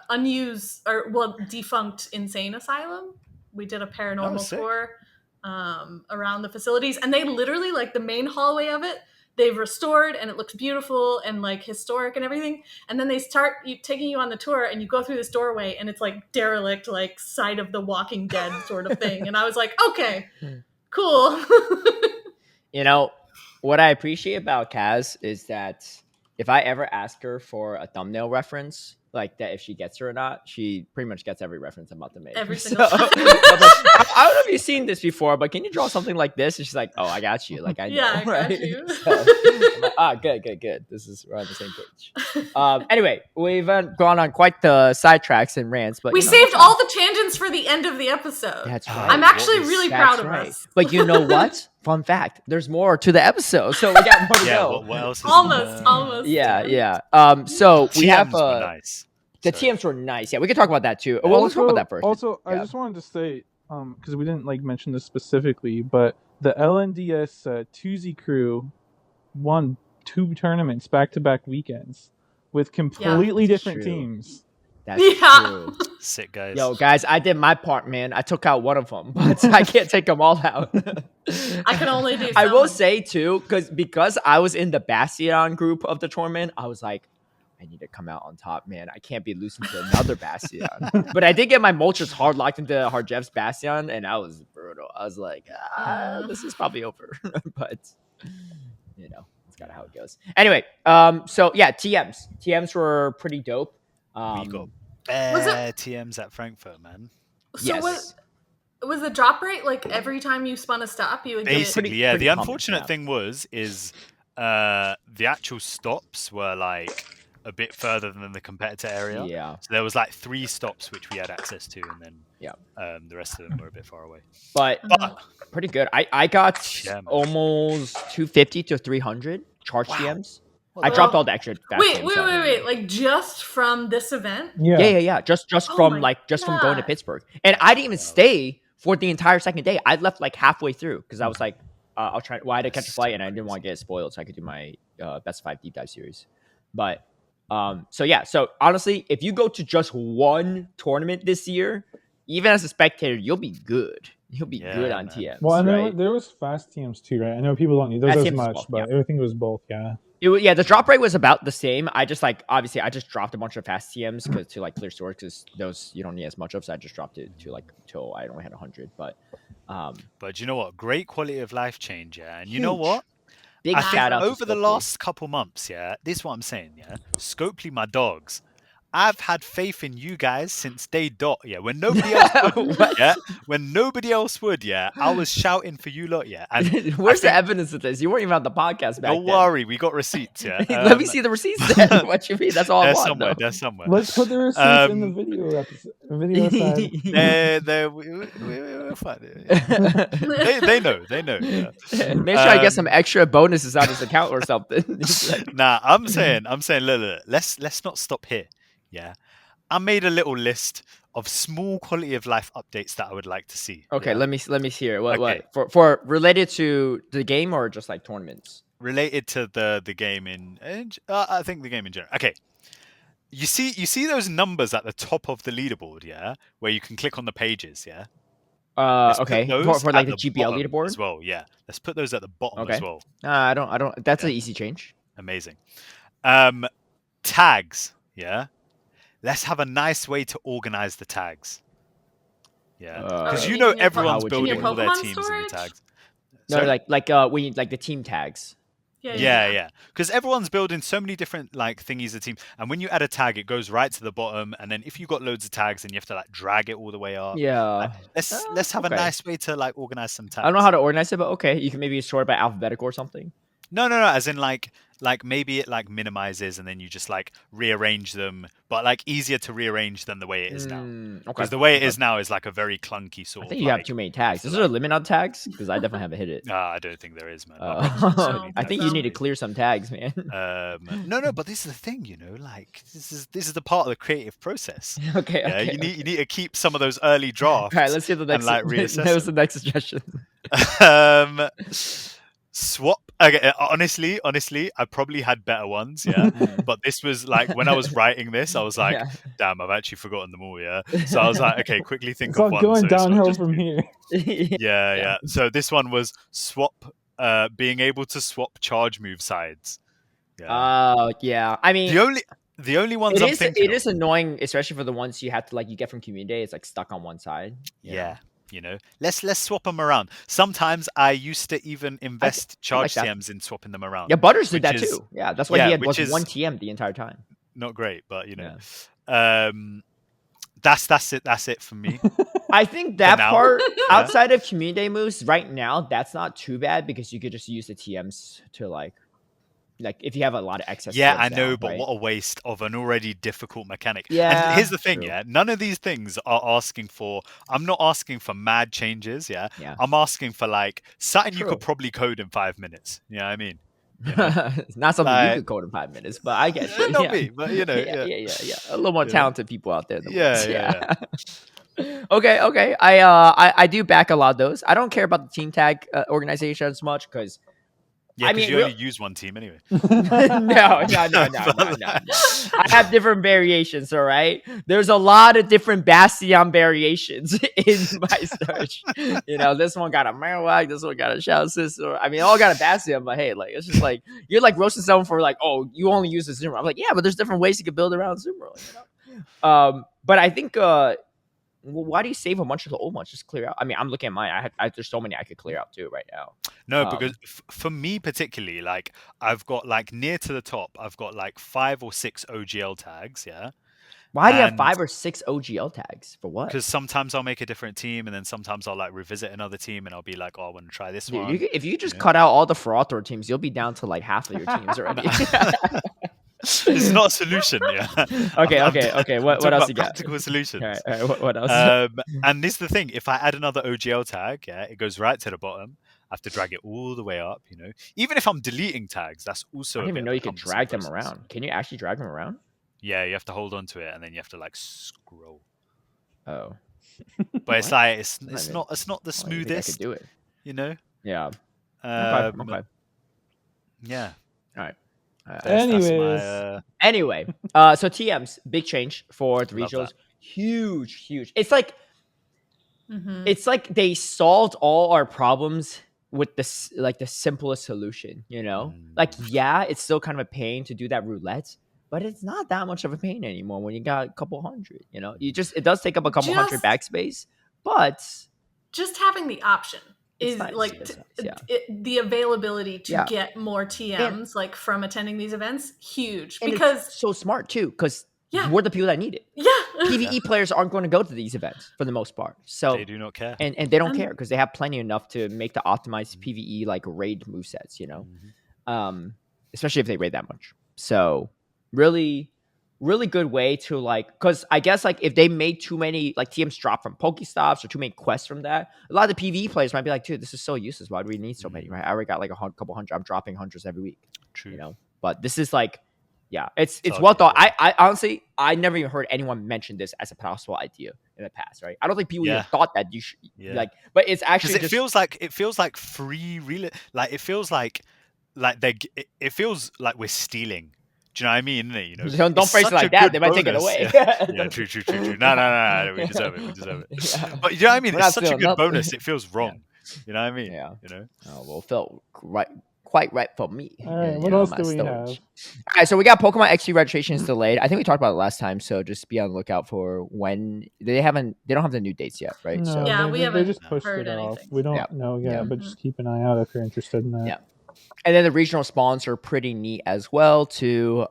unused or defunct insane asylum. We did a paranormal tour around the facilities, and they literally like the main hallway of it they've restored and it looks beautiful and like historic and everything. And then they start taking you on the tour and you go through this doorway and it's like derelict, like site of the Walking Dead sort of thing. And I was like, okay, cool. You know, what I appreciate about Kaz is that if I ever ask her for a thumbnail reference, like that if she gets it or not, she pretty much gets every reference I'm about to make. Every single time. I don't know if you've seen this before, but can you draw something like this? And she's like, oh, I got you. Like, I know. Yeah, I right? got you. So, I'm like, good. We're on the same page. Anyway, we've gone on quite the sidetracks and rants, but we saved all the tangents for the end of the episode. That's right. I'm actually really proud of us. But you know what? Fun fact, there's more to the episode, so we got more to go. What else is almost. Yeah. So we have nice. The TMs were nice. Yeah, we could talk about that too. Well, let's talk about that first. Also, I just wanted to say, because we didn't like mention this specifically, but the LNDS Toozy crew won 2 tournaments back-to-back weekends with completely different teams. That's true. Sick, guys. Yo, guys, I did my part, man. I took out one of them, but I can't take them all out. I can only do some. I will say, too, because I was in the Bastiodon group of the tournament, I was like, I need to come out on top, man. I can't be losing to another Bastiodon. But I did get my Moltres hard locked into Hardjeff's Bastiodon, and I was brutal. I was like, this is probably over. But, you know, it's kind of how it goes. Anyway, so yeah, TMs. TMs were pretty dope. We got bare TMs at Frankfurt, man. So yes. Was the drop rate like every time you spun a stop, you would basically get pretty the unfortunate thing is the actual stops were like a bit further than the competitor area. Yeah. So there was like 3 stops which we had access to, and then the rest of them were a bit far away. But pretty good. I got almost 250 to 300 charge TMs. I dropped all the extra. Wait! Like just from this event? Yeah. Just from going to Pittsburgh, and I didn't even stay for the entire second day. I left like halfway through because I was like, I'll try. Well, I had to catch a flight, and I didn't want to get spoiled, so I could do my best 5 deep dive series. But so honestly, if you go to just one tournament this year, even as a spectator, you'll be good. You'll be good on TMs. Well, and there was fast TMs too, right? I know people don't need those as much, but everything was both. The drop rate was about the same. I just obviously I just dropped a bunch of fast TMs to like clear storage because those you don't need as much of. So I just dropped it to like till I only had 100. But you know what? Great quality of life change, and you know what? Big shout out over the last couple months, this is what I'm saying, Scopely, my dogs. I've had faith in you guys since day dot, when nobody else would, when nobody else would, I was shouting for you lot, And where's the evidence of this? You weren't even on the podcast back then. Don't worry, we got receipts, Let me see the receipts then. What you mean? That's all I want. They're somewhere. Let's put the receipts in the video we're fine. They know. Yeah. Make sure I get some extra bonuses on his account or something. Nah, I'm saying, look, let's not stop here. I made a little list of small quality of life updates that I would like to see. Okay, let me hear. What for related to the game or just like tournaments? Related to the game I think the game in general. Okay, You see those numbers at the top of the leaderboard, yeah, where you can click on the pages, yeah. Okay. For like the GPL leaderboard as well, yeah. Let's put those at the bottom as well. I don't. That's an easy change. Amazing. Tags, yeah. Let's have a nice way to organize the tags. Yeah, because everyone's building all their teams in the tags. No, like when you like the team tags. Yeah. Because everyone's building so many different like thingies of team, and when you add a tag, it goes right to the bottom, and then if you got loads of tags, then you have to like drag it all the way up. Yeah. Like, let's have a nice way to like organize some tags. I don't know how to organize it, but okay, you can maybe sort by alphabetical or something. No. As in like maybe it like minimizes and then you just like rearrange them, but like easier to rearrange than the way it is now. Because the way it is now is like a very clunky sort of. I think you have too many tags. Is there a limit on tags? Because I definitely haven't hit it. I don't think there is, man. I think you need to clear some tags, man. No, but this is the thing, like this is the part of the creative process. Okay. You need to keep some of those early drafts. All right, let's see the next. And, like, reassess. That was the next suggestion. Swap. Okay, honestly, I probably had better ones, yeah. But this was like when I was writing this, I was like, "Damn, I've actually forgotten them all." Yeah, so I was like, "Okay, quickly think of one." Going downhill from here. Yeah. So this one was swap. Being able to swap charge move sides. Yeah. I mean, the only ones it is annoying, especially for the ones you have to like you get from community day. It's like stuck on one side. Yeah. Let's swap them around. Sometimes I used to even invest charge TMs in swapping them around. Yeah, Butters did that too. Yeah, that's why he had one TM the entire time. Not great, but that's it for me. I think that part outside of community day moves right now, that's not too bad because you could just use the TMs to like if you have a lot of excess. Yeah, I know, but what a waste of an already difficult mechanic. Yeah. And here's the thing, none of these things are asking for. I'm not asking for mad changes. Yeah. I'm asking for like something you could probably code in 5 minutes. You know what I mean? It's not something you could code in 5 minutes, but I get you. Not me, but yeah. A little more talented people out there. Yeah. Okay. I do back a lot of those. I don't care about the team tag organization as much because. Yeah, because you only use one team anyway. No. I have different variations, all right? There's a lot of different Bastion variations in my search. This one got a Marowak, this one got a Shell Sister. I mean, all got a Bastion, but hey, like, it's just like, you're like roasting someone for like, oh, you only use the Zoomer. I'm like, yeah, but there's different ways you can build around Zoomer, But I think, why do you save a bunch of the old ones? Just clear out. I mean, I'm looking at mine. There's so many I could clear out too right now. No, because for me particularly, like I've got like near to the top, I've got like 5 or 6 OGL tags. Yeah. Why do you have 5 or 6 OGL tags? For what? Because sometimes I'll make a different team, and then sometimes I'll like revisit another team, and I'll be like, "Oh, I want to try this one." If you just cut out all the Feralthor teams, you'll be down to like half of your teams already. It's not a solution, yeah. Okay. What else you got? Practical solutions. All right. What else? And this is the thing: if I add another OGL tag, it goes right to the bottom. I have to drag it all the way up. Even if I'm deleting tags, that's also. I didn't even know you could drag them around. Can you actually drag them around? Yeah, you have to hold on to it, and then you have to like scroll. Oh. But it's like it's not the smoothest. I could do it. Yeah. Okay. Yeah. All right. Anyway, so TMs, big change for the regionals. Huge. It's like it's like they solved all our problems with this like the simplest solution, Like it's still kind of a pain to do that roulette, but it's not that much of a pain anymore when you got a couple hundred, it does take up a couple hundred backspace, but just having the option is nice. Like the availability to get more TMs like from attending these events, huge. Because it's so smart too, because we're the people that need it. Yeah. PvE players aren't going to go to these events for the most part. So they do not care. And they don't care because they have plenty enough to make the optimized PvE like raid movesets, especially if they raid that much. So really good way to like, because I guess like if they made too many like TMs drop from Pokéstops or too many quests from that, a lot of the PvE players might be like, dude, this is so useless. Why do we need so many? Right? I already got like a couple hundred. I'm dropping hundreds every week. True. But this is like, it's well thought. I honestly, I never even heard anyone mention this as a possible idea in the past, right? I don't think people even thought that you should like, but it's actually it feels like free, really. Like it feels like it feels like we're stealing Do you know what I mean? You know, don't phrase it like that. They might take it away. Yeah, true. No. We deserve it. Yeah. But you know what I mean? It's such a good bonus. It feels wrong. Yeah. You know what I mean? Yeah. You know? Oh, well, it felt quite right for me. All right, what else do we have? All right, so we got Pokemon XD registrations delayed. I think we talked about it last time, so just be on the lookout for when they don't have the new dates yet, right? No, so they just pushed it off. We don't know yet, but just keep an eye out if you're interested in that. Yeah. And then the regional spawns are pretty neat as well too.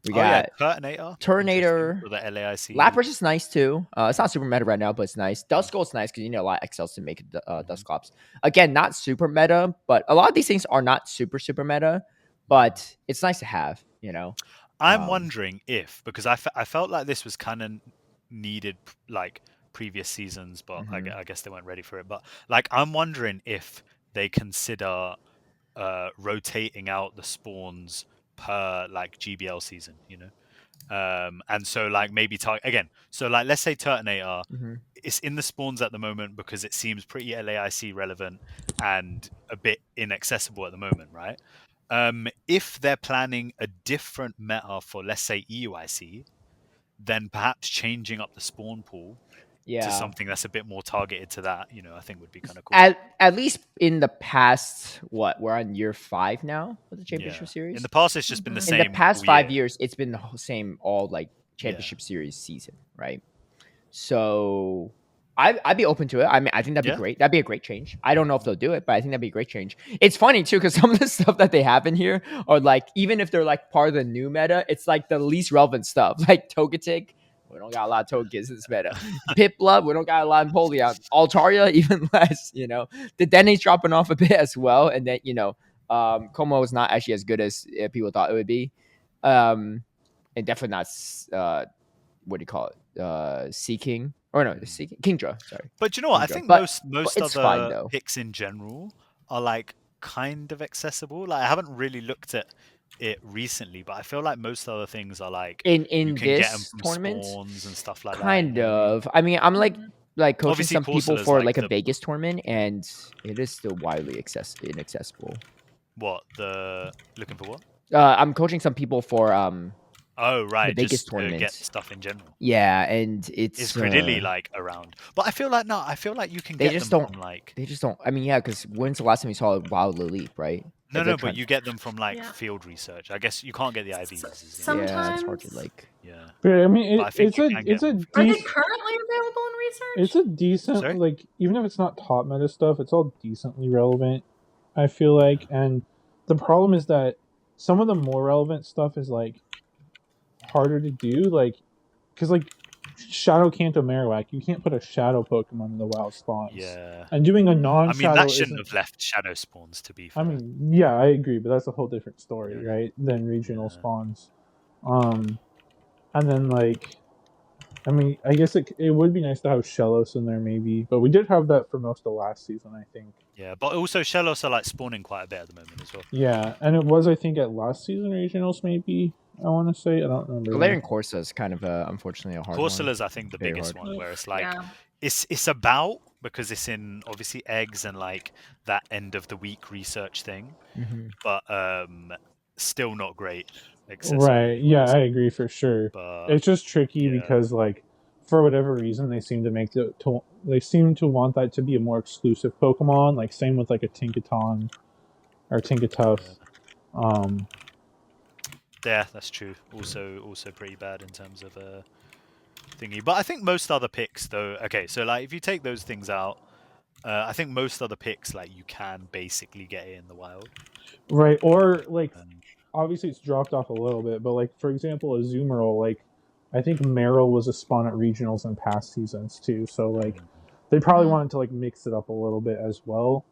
We got Turtonator for the LAIC. Lapras is nice too. It's not super meta right now, but it's nice. Duskull's nice because you need a lot of XLs to make Dusclops. Again, not super meta, but a lot of these things are not super meta, but it's nice to have, you know. I'm wondering if, because I felt like this was kind of needed like previous seasons, but I guess they weren't ready for it. But like, I'm wondering if they consider rotating out the spawns per like GBL season, you know, and so like maybe again. So like, let's say Turtonator, it's in the spawns at the moment because it seems pretty LAIC relevant and a bit inaccessible at the moment, right? If they're planning a different meta for, let's say, EUIC, then perhaps changing up the spawn pool to something that's a bit more targeted to that, you know, I think would be kind of cool. At least in the past, we're on year 5 now with the Championship Series. In the past, it's just been the same. In the past 5 years, it's been the same all like Championship Series season, right? So I'd be open to it. I mean, I think that'd be great. That'd be a great change. I don't know if they'll do it, but I think that'd be a great change. It's funny too, because some of the stuff that they have in here are like, even if they're like part of the new meta, it's like the least relevant stuff. Like Togetic, we don't got a lot of Togekiss in this meta. Piplup, we don't got a lot in Polion. Altaria, even less, you know. The Denny's dropping off a bit as well. And then, you know, Como is not actually as good as people thought it would be. And definitely not, what do you call it? Seeking. Or no, Seeking. Kingdra, sorry. But you know what? Kingdra. I think most other picks in general are like kind of accessible. Like I haven't really looked at it recently, but I feel like most other things are like in you can this get them from tournament spawns and stuff like kind that. of. I mean, I'm like coaching obviously some people for like a Vegas tournament, and it is still widely inaccessible. What looking for what? I'm coaching some people for Oh right, the Vegas just tournament. Get stuff in general. Yeah, and it's really like around. But I feel like you can get them from like. They just don't. I mean, yeah, because when's the last time you saw a Wild Lily, right? No, but you get them from like field research. I guess you can't get the IVs. Sometimes. Yeah, it's hard to like. Yeah. But I mean, Are they currently available in research? It's a decent like, even if it's not top meta stuff, it's all decently relevant, I feel like. And the problem is that some of the more relevant stuff is like harder to do, like because like Shadow Kanto Marowak, you can't put a shadow Pokemon in the wild spawns. Yeah. And doing a non-shadow, I mean, that shouldn't have left shadow spawns, to be fair. I mean, yeah, I agree, but that's a whole different story, right? Than regional spawns. And then like, I mean, I guess it would be nice to have Shellos in there maybe, but we did have that for most of last season, I think. Yeah, but also Shellos are like spawning quite a bit at the moment as well. Yeah, and it was, I think, at last season regionals maybe. I want to say, I don't remember. Galarian Corsa is kind of unfortunately a hard one. Corsola is, I think, the biggest one, where it's like it's about, because it's in obviously eggs and like that end of the week research thing, but still not great. Right? Yeah, I agree for sure. But it's just tricky because like for whatever reason they seem to want that to be a more exclusive Pokemon. Like same with like a Tinkaton or Tinkatuff. Yeah, that's true. Also pretty bad in terms of thingy. But I think most other picks, though. Okay, so like if you take those things out, I think most other picks, like you can basically get it in the wild. Right, or like obviously it's dropped off a little bit, but like for example, a Azumarill, like I think Marill was a spawn at regionals in past seasons too. So like they probably wanted to like mix it up a little bit as well.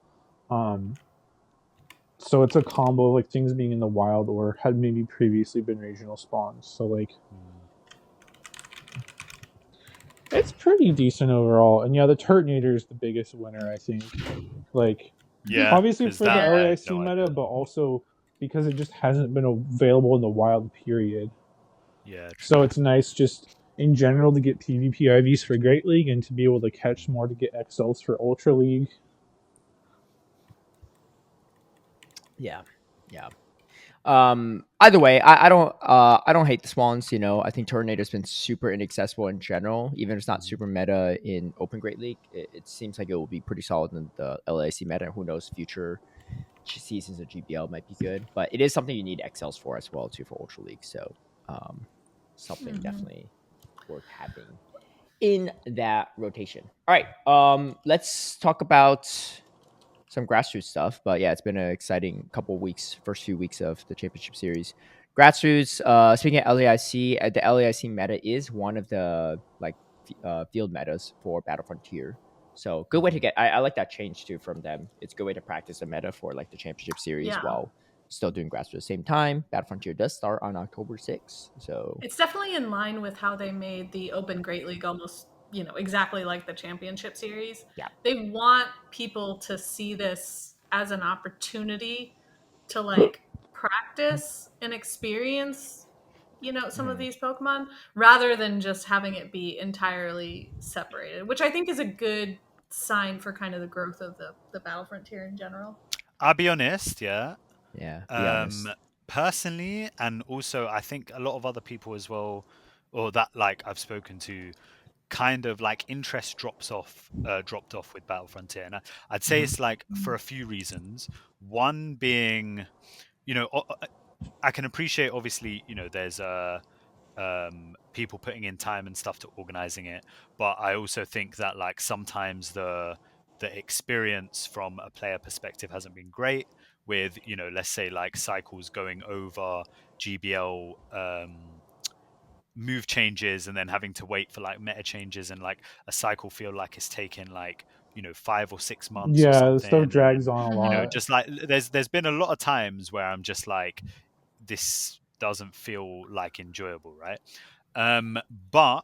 So it's a combo of like things being in the wild or had maybe previously been regional spawns. So like it's pretty decent overall. And yeah, the Turtonator is the biggest winner, I think. Like obviously for the LAIC meta, but also because it just hasn't been available in the wild period. Yeah. True. So it's nice just in general to get PvP IVs for Great League and to be able to catch more to get XLs for Ultra League. Yeah. Either way, I don't hate the Swans. I think Tornado's been super inaccessible in general. Even if it's not super meta in Open Great League, it seems like it will be pretty solid in the LAC meta. Who knows, future seasons of GBL might be good, but it is something you need XLs for as well too for Ultra League. So something definitely worth having in that rotation. All right, let's talk about some Grassroots stuff. But yeah, it's been an exciting couple of weeks, first few weeks of the championship series. Grassroots, speaking of LAIC, the LAIC meta is one of the field metas for Battle Frontier. So good way to get. I like that change too from them. It's a good way to practice a meta for like the championship series while still doing Grassroots at the same time. Battle Frontier does start on October 6th. So it's definitely in line with how they made the Open Great League almost, exactly like the championship series. Yeah. They want people to see this as an opportunity to like practice and experience, some of these Pokemon rather than just having it be entirely separated, which I think is a good sign for kind of the growth of the Battle Frontier in general. I'll be honest, yeah. Be honest. Personally, and also I think a lot of other people as well, or that like I've spoken to, kind of like interest dropped off with Battle Frontier, and I'd say it's like for a few reasons. One being, I can appreciate obviously, there's people putting in time and stuff to organizing it, but I also think that like sometimes the experience from a player perspective hasn't been great with, let's say like cycles going over GBL move changes and then having to wait for like meta changes, and like a cycle feel like it's taken like 5 or 6 months or something. The stuff drags on a lot. Just like there's been a lot of times where I'm just like, this doesn't feel like enjoyable, right? But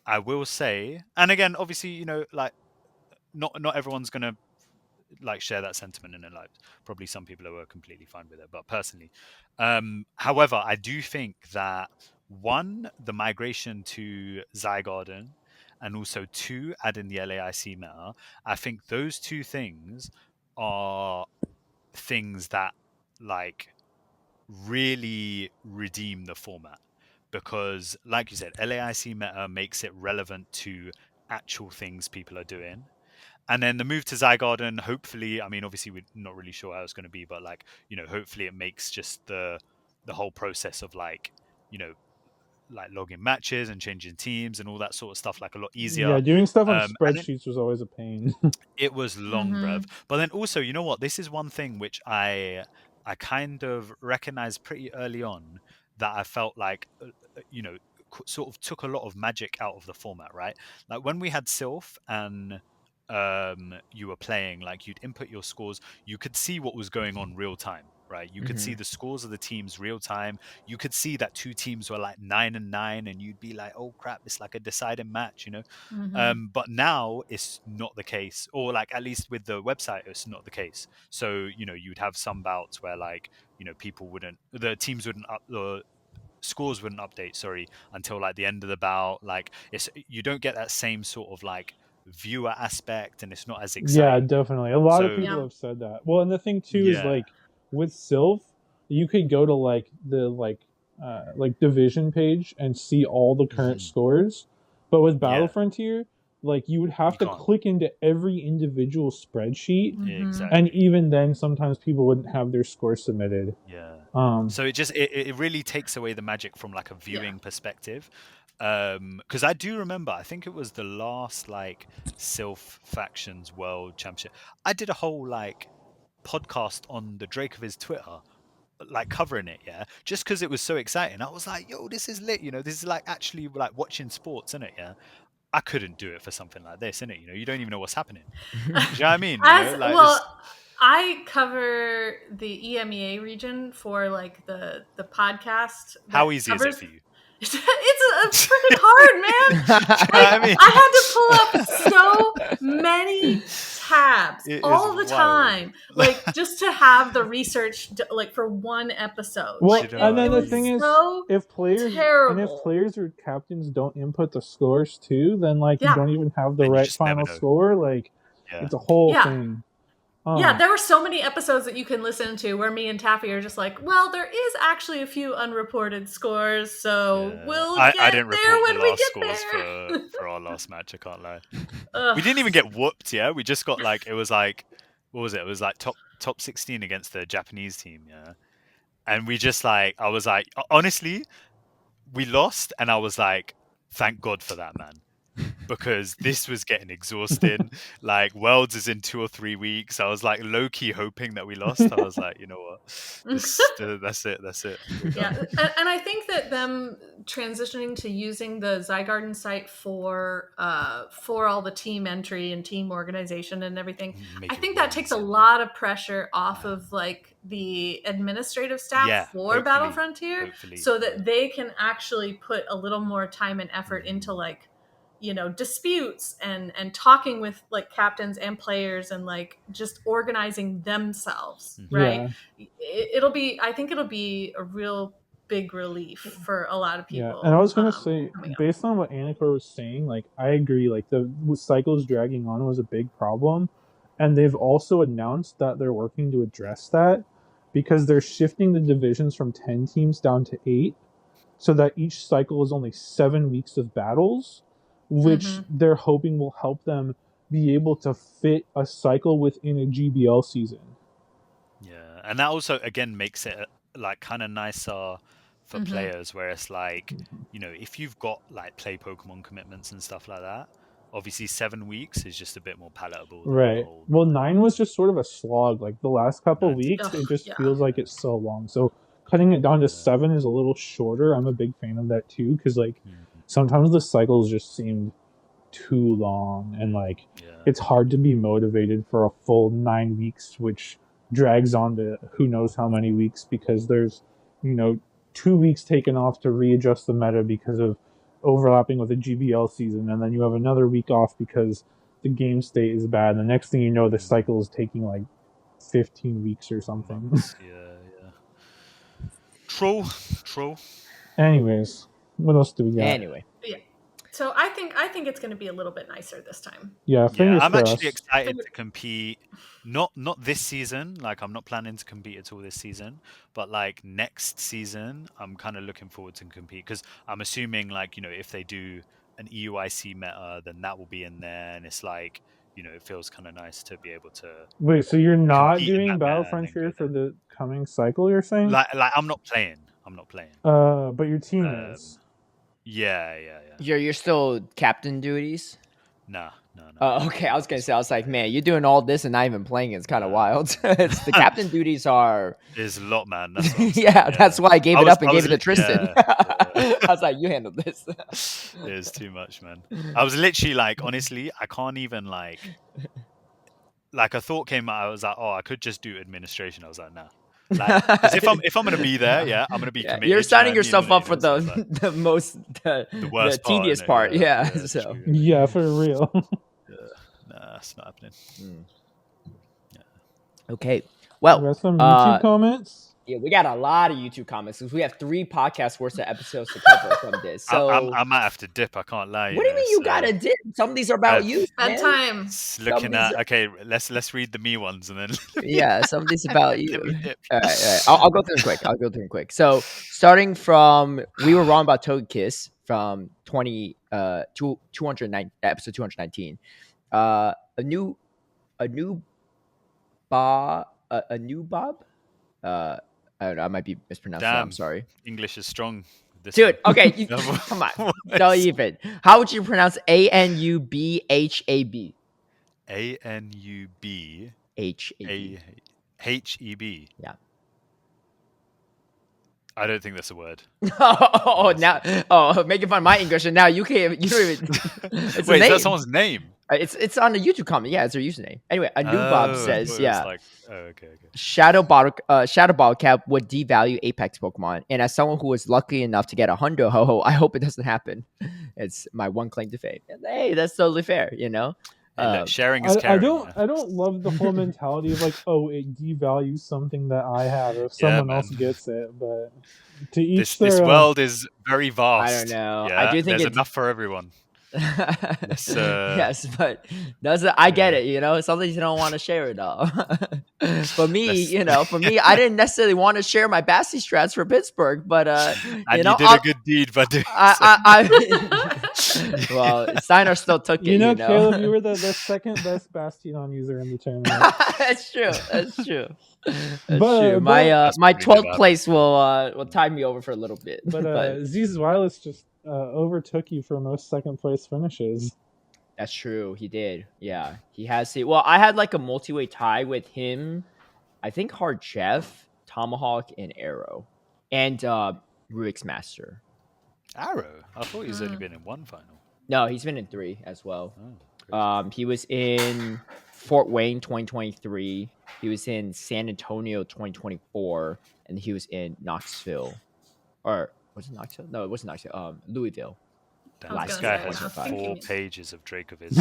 I will say, and again, obviously, like not everyone's gonna like share that sentiment, and like probably some people are completely fine with it, but personally, however, I do think that one, the migration to Zygarden, and also two, adding the LAIC meta, I think those two things are things that like really redeem the format, because like you said, LAIC meta makes it relevant to actual things people are doing. And then the move to Zygarden, hopefully, I mean, obviously we're not really sure how it's going to be, but like, hopefully it makes just the whole process of like, like logging matches and changing teams and all that sort of stuff like a lot easier. Yeah, doing stuff on spreadsheets was always a pain. It was long, bruv. But then also, you know what? This is one thing which I kind of recognized pretty early on, that I felt like, sort of took a lot of magic out of the format, right? Like when we had Sylph and you were playing, like you'd input your scores, you could see what was going on real time, right? You could see the scores of the teams real time. You could see that two teams were like 9-9, and you'd be like, oh crap, it's like a deciding match, but now it's not the case, or like at least with the website it's not the case. So you'd have some bouts where like the teams wouldn't the scores wouldn't update until like the end of the bout. Like you don't get that same sort of like viewer aspect, and it's not as exciting. Yeah, definitely. A lot of people have said that. Well, and the thing too is like with Sylph, you could go to like the like division page and see all the current scores, but with Battle Frontier, like you would have to click into every individual spreadsheet, and even then sometimes people wouldn't have their scores submitted. So it really takes away the magic from like a viewing perspective. Because I do remember, I think it was the last like Sylph Factions World Championship, I did a whole like podcast on the Dracoviz Twitter, like covering it, just because it was so exciting. I was like, yo, this is lit, this is like actually like watching sports, isn't it? I couldn't do it for something like this, innit? You don't even know what's happening. Do you know what I mean? I cover the EMEA region for like the podcast. How easy is it for you? It's freaking hard, man. I had to pull up so many tabs all the time, like just to have the research, like for one episode. Well, like, and then the thing is, if players or captains don't input the scores too, then like you don't even have the right final score. Like it's a whole thing. Yeah, there were so many episodes that you can listen to where me and Taffy are just like, well, there is actually a few unreported scores, so we'll get I didn't there report when the we last get scores there. for our last match, I can't lie. We didn't even get whooped, yeah? We just got like, it was like, what was it? It was like top 16 against the Japanese team, yeah? And we just like, I was like, honestly, we lost, and I was like, thank God for that, man. Because this was getting exhausting. Like, Worlds is in 2 or 3 weeks. I was like low-key hoping that we lost. I was like, you know what? That's it. Yeah, and I think that them transitioning to using the Zygarden site for all the team entry and team organization and everything, I think that takes a lot of pressure off of like the administrative staff for Battle Frontier, so that they can actually put a little more time and effort into like, you know, disputes and talking with like captains and players and like just organizing themselves, right? I think it'll be a real big relief for a lot of people. Yeah, and I was gonna say, based on what Anicor was saying, like I agree, like the cycles dragging on was a big problem, and they've also announced that they're working to address that because they're shifting the divisions from 10 teams down to 8, so that each cycle is only 7 weeks of battles, which they're hoping will help them be able to fit a cycle within a GBL season. Yeah, and that also again makes it like kind of nicer for players, where it's like, you know, if you've got like play Pokemon commitments and stuff like that, obviously 7 weeks is just a bit more palatable. Right. Well, 9 was just sort of a slog. Like the last couple weeks, it just feels like it's so long. So cutting it down to 7 is a little shorter. I'm a big fan of that too, because like sometimes the cycles just seemed too long, and like it's hard to be motivated for a full 9 weeks, which drags on to who knows how many weeks, because there's, you know, 2 weeks taken off to readjust the meta because of overlapping with a GBL season, and then you have another week off because the game state is bad, and the next thing you know, the cycle is taking like 15 weeks or something. True. Anyways, what else do we got? Anyway. Yeah. So I think it's going to be a little bit nicer this time. Yeah, I'm actually excited to compete. Not this season. Like, I'm not planning to compete at all this season. But like next season, I'm kind of looking forward to compete, because I'm assuming, like, you know, if they do an EUIC meta, then that will be in there, and it's like, you know, it feels kind of nice to be able to. Wait, so you're not doing Battle Frontier for the coming cycle? You're saying? Like I'm not playing. But your team is. Yeah. You're still captain duties? No. Oh, okay. I was gonna say, I was like, man, you're doing all this and not even playing. It's kind of wild. It's the captain duties are. There's a lot, man. That's that's why I gave it up and gave it to Tristan. I was like, you handle this. It's too much, man. I was literally like, honestly, I can't even like a thought came out. I was like, oh, I could just do administration. I was like, nah. Like, 'cause if I'm gonna be there, I'm gonna be committed. You're signing yourself up for the worst tedious part. Yeah, so yeah, for real. Nah, it's not happening. Okay, well, we got some YouTube comments. Yeah, we got a lot of YouTube comments because we have 3 podcasts worth of episodes to cover from this. So I might have to dip. I can't lie. What do you mean you gotta dip? Some of these are about you. Bedtime. Looking at okay, let's read the me ones and then. Yeah, some of these about you. All right. I'll go through them quick. So starting from, we were wrong about Togekiss from 209 episode 219. A new Bob. I don't know. I might be mispronouncing that. I'm sorry. English is strong. Dude, okay. Come on. Don't even. How would you pronounce ANUBHAB? ANUBHAB. Yeah. I don't think that's a word. Making fun of my English, and now you can't. You don't even. It's Wait, is that someone's name? It's on the YouTube comment. Yeah, it's their username. Anyway, Bob says, okay. Shadow Bottle Cap would devalue Apex Pokemon, and as someone who was lucky enough to get a hundo, I hope it doesn't happen. It's my one claim to fame. And hey, that's totally fair, you know. Sharing is caring. I don't love the whole mentality of like, oh, it devalues something that I have if someone else gets it, but to each this world is very vast. I don't know. Yeah? I do think there's enough for everyone. Yes, but I get it. You know, something you don't want to share it all. For me, I didn't necessarily want to share my Bassi strats for Pittsburgh, but and you did a good deed by doing well, Steiner still took it. Caleb, you were the second best Bastiodon user in the tournament. That's true. That's true. My 12th place will tide me over for a little bit. But Z's Wireless just overtook you for most second place finishes. That's true. He did. Yeah, he has it. Well, I had like a multi-way tie with him. I think Hard Jeff, Tomahawk, and Arrow, and Ruix Master. Arrow? I thought he's only been in one final. No, he's been in 3 as well. He was in Fort Wayne 2023. He was in San Antonio 2024, and he was in Knoxville. Or was it Knoxville? No, it wasn't Knoxville. Louisville. This guy has 4 pages of Dracoviz.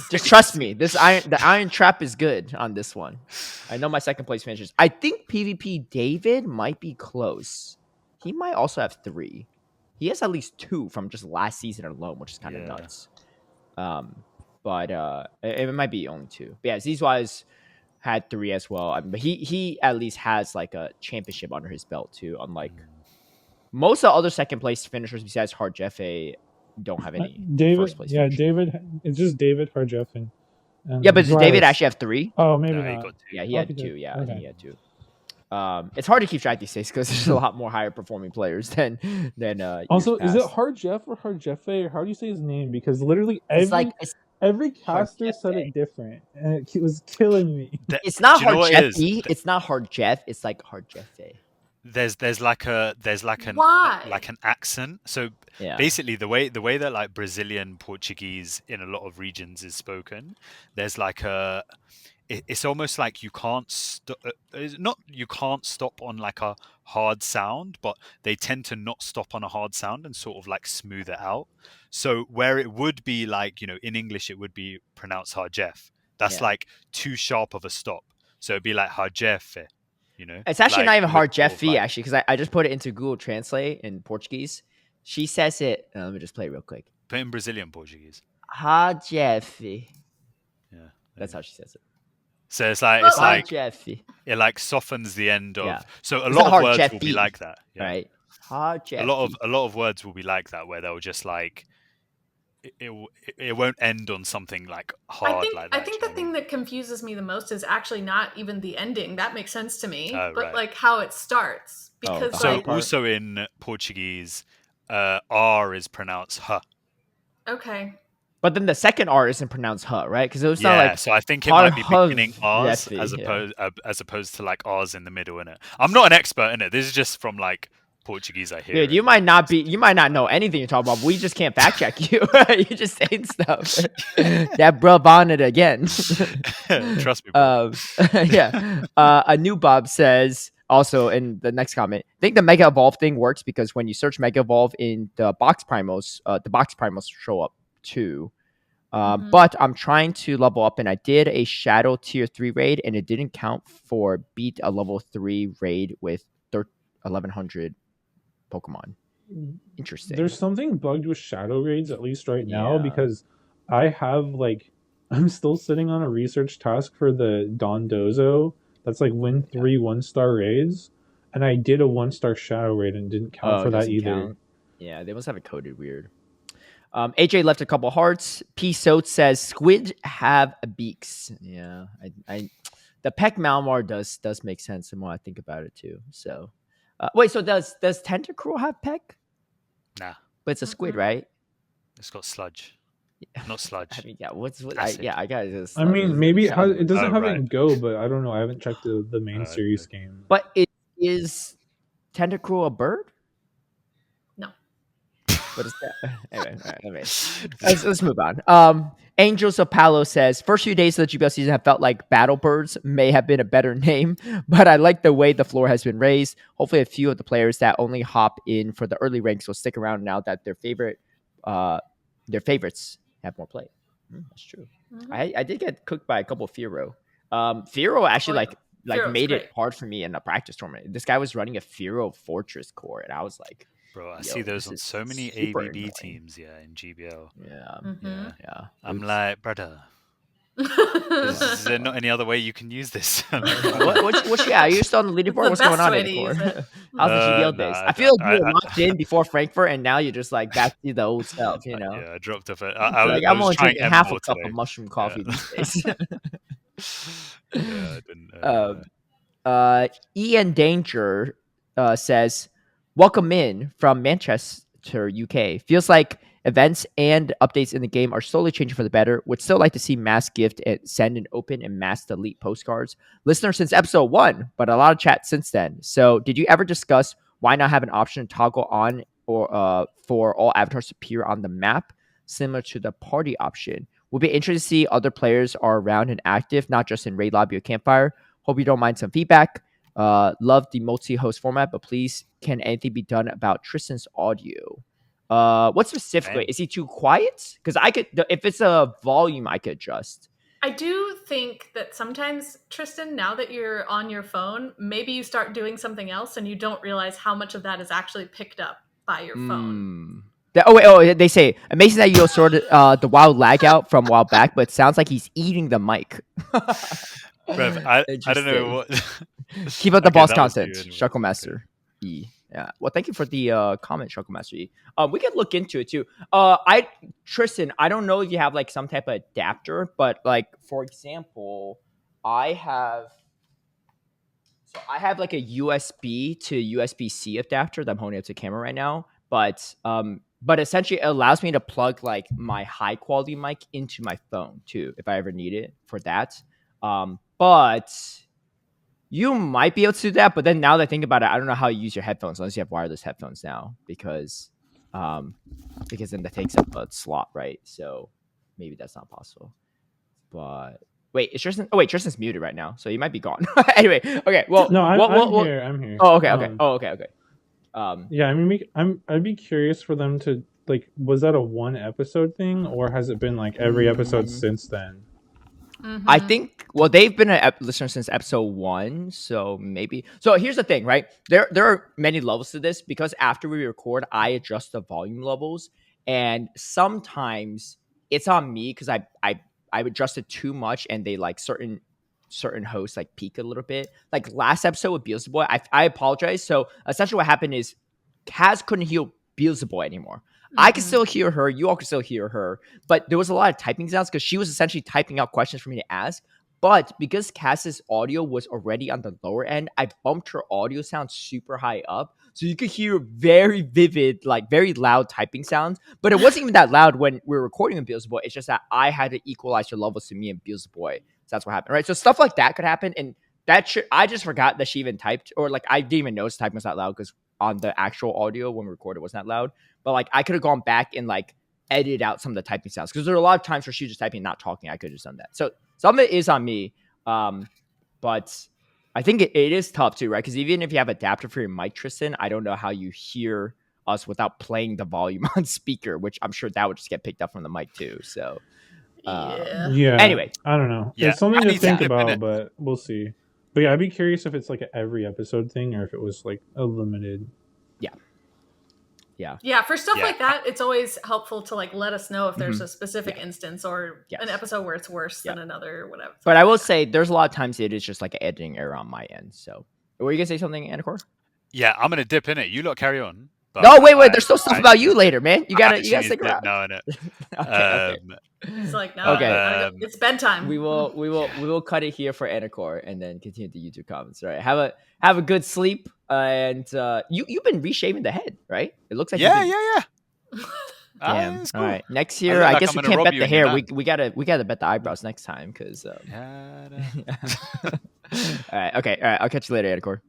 Just trust me. The Iron Trap is good on this one. I know my second place finishers. I think PvP David might be close. He might also have 3. He has at least 2 from just last season alone, which is kind of nuts. But it might be only 2. But yeah, Zwise had 3 as well. But he at least has like a championship under his belt too. Unlike most of the other second place finishers besides Hard Jeffe don't have any first place. Yeah, David. It's just David, Hard Jeffe. Yeah, but does David actually have 3? Oh, maybe not. Yeah, he had 2. Yeah, I think he had 2. It's hard to keep track these days because there's a lot more higher performing players than also, is it Hard Jeff or Hard Jeffe, or how do you say his name? Because literally every caster said it different, and it was killing me. It's not Hard Jeffe. It's not Hard Jeff. It's like Hard Jeffe. There's like an accent. So basically, the way that like Brazilian Portuguese in a lot of regions is spoken, there's like a. It's almost like you can't stop on like a hard sound, but they tend to not stop on a hard sound and sort of like smooth it out. So where it would be like, in English, it would be pronounced Harjef. That's like too sharp of a stop. So it'd be like Harjefe, It's actually not even Harjefe, actually, because I just put it into Google Translate in Portuguese. She says it. Let me just play it real quick. Put in Brazilian Portuguese. Harjefe. Yeah. That's how she says it. So it's like it like softens the end of. So a lot of words will be like that, right? A lot of words will be like that, where they'll just like it won't end on something like hard like that. I think the thing that confuses me the most is actually not even the ending. That makes sense to me, but like how it starts. Because also in Portuguese, R is pronounced H. Okay. But then the second R isn't pronounced H, right? Because it was not like. So I think it might be beginning R's as opposed to like R's in the middle in it. I'm not an expert in it. This is just from like Portuguese I hear. Dude, you might not know anything you're talking about. We just can't fact check you. You're just saying stuff. That bro on it again. Trust me, bro. A new Bob says also in the next comment, I think the Mega Evolve thing works because when you search Mega Evolve in the box primos show up too. But I'm trying to level up, and I did a Shadow Tier 3 raid, and it didn't count for beat a level 3 raid with 1100 Pokemon. Interesting. There's something bugged with Shadow raids, at least right now, because I'm still sitting on a research task for the Dondozo. That's like win 3 1-star raids, and I did a 1-star Shadow raid and didn't count for that either. Count. Yeah, they must have it coded weird. AJ left a couple hearts. P. Soat says squid have beaks. Yeah, the Peck Malmar does make sense the more I think about it too. So, wait, so does Tentacruel have Peck? Nah, but it's a squid, right? It's got sludge. Not sludge. I mean, I got it. I mean, maybe it doesn't have it in Go, but I don't know. I haven't checked the main series game. But is Tentacruel a bird? What is that? Anyway, let's move on. Angels of Palo says, first few days of the GBL season have felt like Battle Birds may have been a better name, but I like the way the floor has been raised. Hopefully a few of the players that only hop in for the early ranks will stick around now that their favorites have more play. That's true. Mm-hmm. I did get cooked by a couple of Firo. Firo actually made it hard for me in a practice tournament. This guy was running a Firo Fortress core, and I was like, Bro, I see those on so many ABB teams, in GBL. Yeah. I'm like, brother, is there not any other way you can use this? What's are you still on the leaderboard? What's going on, Anicor? How's the GBL days? I feel like you were locked in before Frankfurt, and now you're just like back to the old self, you know? Yeah, I dropped off it. I'm only drinking half a cup of mushroom coffee these days. I didn't. Ian Danger says, "Welcome in from Manchester, UK. Feels like events and updates in the game are slowly changing for the better. Would still like to see mass gift and send and open and mass delete postcards. Listener since episode 1, but a lot of chat since then. So did you ever discuss why not have an option to toggle on or for all avatars to appear on the map, similar to the party option? Would be interested to see other players are around and active, not just in raid lobby or campfire. Hope you don't mind some feedback. Love the multi-host format, but please, can anything be done about Tristan's audio? What specifically? Is he too quiet? Because I could, if it's a volume, I could adjust. I do think that sometimes, Tristan, now that you're on your phone, maybe you start doing something else and you don't realize how much of that is actually picked up by your phone. They say, amazing that you sorted the wild lag out from a while back, but it sounds like he's eating the mic. Rev, I don't know what. Keep up the boss content, Shuckle E. Yeah. Well, thank you for the comment, Shuckle E. We could look into it too. Tristan, I don't know if you have like some type of adapter, but like for example, I have like a USB to USB-C adapter that I'm holding up to camera right now. But essentially it allows me to plug like my high quality mic into my phone too, if I ever need it for that. But you might be able to do that. But then now that I think about it, I don't know how you use your headphones unless you have wireless headphones now, because then that takes up a slot, right? So maybe that's not possible. But wait, is Tristan? Oh wait, Tristan's muted right now, so he might be gone. Anyway, okay. Well, no, I'm here. I'm here. Oh, okay. Okay. Yeah, I mean, I'd be curious for them to like. Was that a 1 episode thing, or has it been like every episode since then? Mm-hmm. I think, well, they've been a listener since episode 1, so maybe. So here's the thing, right? There are many levels to this, because after we record, I adjust the volume levels, and sometimes it's on me because I adjusted too much, and they like certain hosts like peak a little bit. Like last episode with Beelzebub, I apologize. So essentially what happened is Kaz couldn't hear Beelzebub anymore. Mm-hmm. I could still hear her. You all could still hear her. But there was a lot of typing sounds because she was essentially typing out questions for me to ask. But because Kaz's audio was already on the lower end, I bumped her audio sound super high up. So you could hear very vivid, like very loud typing sounds. But it wasn't even that loud when we were recording with Beelzebub. It's just that I had to equalize her levels to me and Beelzebub. So that's what happened, right? So stuff like that could happen. And I just forgot that she even typed, or like I didn't even notice typing was not loud because on the actual audio when we recorded it wasn't that loud. But like I could have gone back and like edited out some of the typing sounds, because there are a lot of times where she was just typing and not talking. I could have just done that. So some of it is on me. But I think it is tough too, right? Because even if you have adapter for your mic, Tristan, I don't know how you hear us without playing the volume on speaker, which I'm sure that would just get picked up from the mic too. So yeah. Anyway, I don't know. Yeah. It's something to think about, but we'll see. But yeah, I'd be curious if it's like an every episode thing or if it was like a limited. Yeah, for stuff like that, it's always helpful to like let us know if there's a specific instance or an episode where it's worse than another or whatever. But I will say there's a lot of times it is just like an editing error on my end. So were you gonna say something, Anicor? Yeah, I'm gonna dip in it. You lot carry on. No, wait. There's still stuff about you later, man. You gotta stick around. No, no. Okay. It's like no. Okay. It's bedtime. We will cut it here for Anicor and then continue the YouTube comments. Right. Have a good sleep. And you've been reshaving the head, right? It looks like yeah. Damn. Cool. All right. Next year, I guess we can't bet the hair. We gotta bet the eyebrows next time, because. All right. Okay. All right. I'll catch you later, Anicor.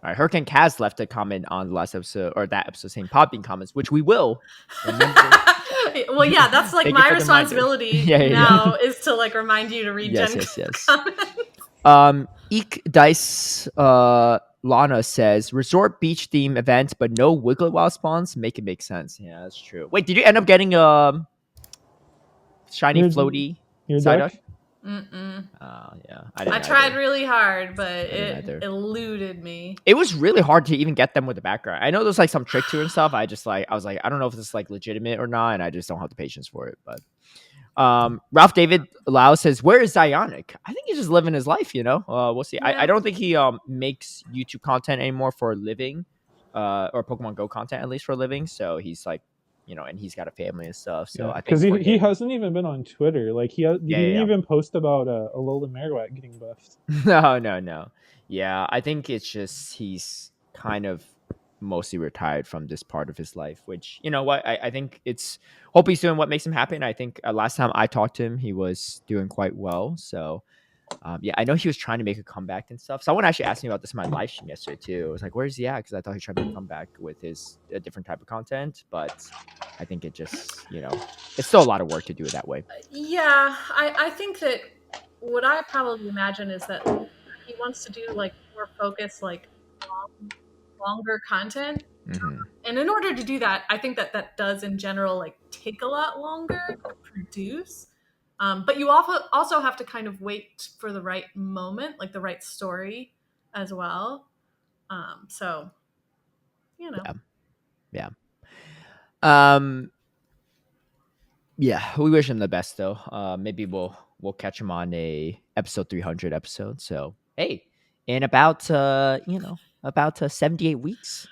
All right, HurricaneKaz left a comment on the last episode, or that episode, saying Podbean comments, which we will. Well, yeah, that's like my responsibility now is to like remind you to read yes. comments. Eek Dice Lana says, resort beach theme event, but no Wiggle Wild spawns. Make it make sense. Yeah, that's true. Wait, did you end up getting shiny floaty Psyduck? Yeah, I tried really hard, but it eluded me. It was really hard to even get them with the background. I know there's like some trick to it and stuff. I was like, I don't know if this is like legitimate or not, and I just don't have the patience for it. But Ralph David Lau says, "Where is Zionic? I think he's just living his life. We'll see. Yeah. I don't think he makes YouTube content anymore for a living, or Pokemon Go content at least for a living. So he's like, and he's got a family and stuff. So I think because he hasn't even been on Twitter. Like he didn't even post about Alolan Marowak getting buffed. No. Yeah, I think it's just he's kind of mostly retired from this part of his life, which, you know what, I think hope he's doing what makes him happy. And I think last time I talked to him, he was doing quite well. So yeah, I know he was trying to make a comeback and stuff. Someone actually asked me about this in my live stream yesterday too. I was like, where's he at? Because I thought he was trying to make a comeback with a different type of content, but I think it just, it's still a lot of work to do it that way. Yeah, I think that what I probably imagine is that he wants to do like more focused, like longer content. And in order to do that, I think that does in general like take a lot longer to produce. But you also have to kind of wait for the right moment, like the right story as well. So, Yeah. Yeah, we wish him the best though. Maybe we'll catch him on a episode 300 episode. So hey, in about 78 weeks.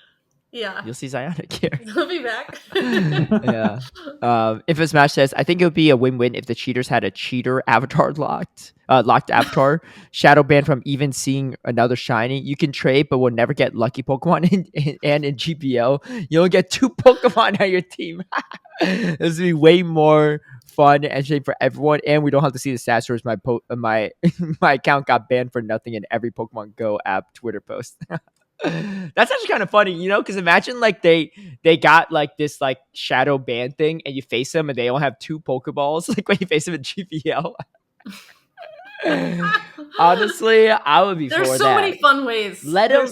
Yeah, you'll see Zionic here. He'll be back. Yeah. Infamous Smash says, I think it would be a win-win if the cheaters had a cheater avatar locked avatar, shadow banned from even seeing another shiny. You can trade, but will never get lucky Pokemon. And in GPL, you only get 2 Pokemon on your team. This would be way more fun and shame for everyone, and we don't have to see the stats stories. My account got banned for nothing in every Pokemon Go app Twitter post. That's actually kind of funny, because imagine like they got like this like shadow ban thing, and you face them, and they all have 2 Pokeballs. Like when you face them in GPL. Honestly, I would be. There's for so that. many fun ways. Let them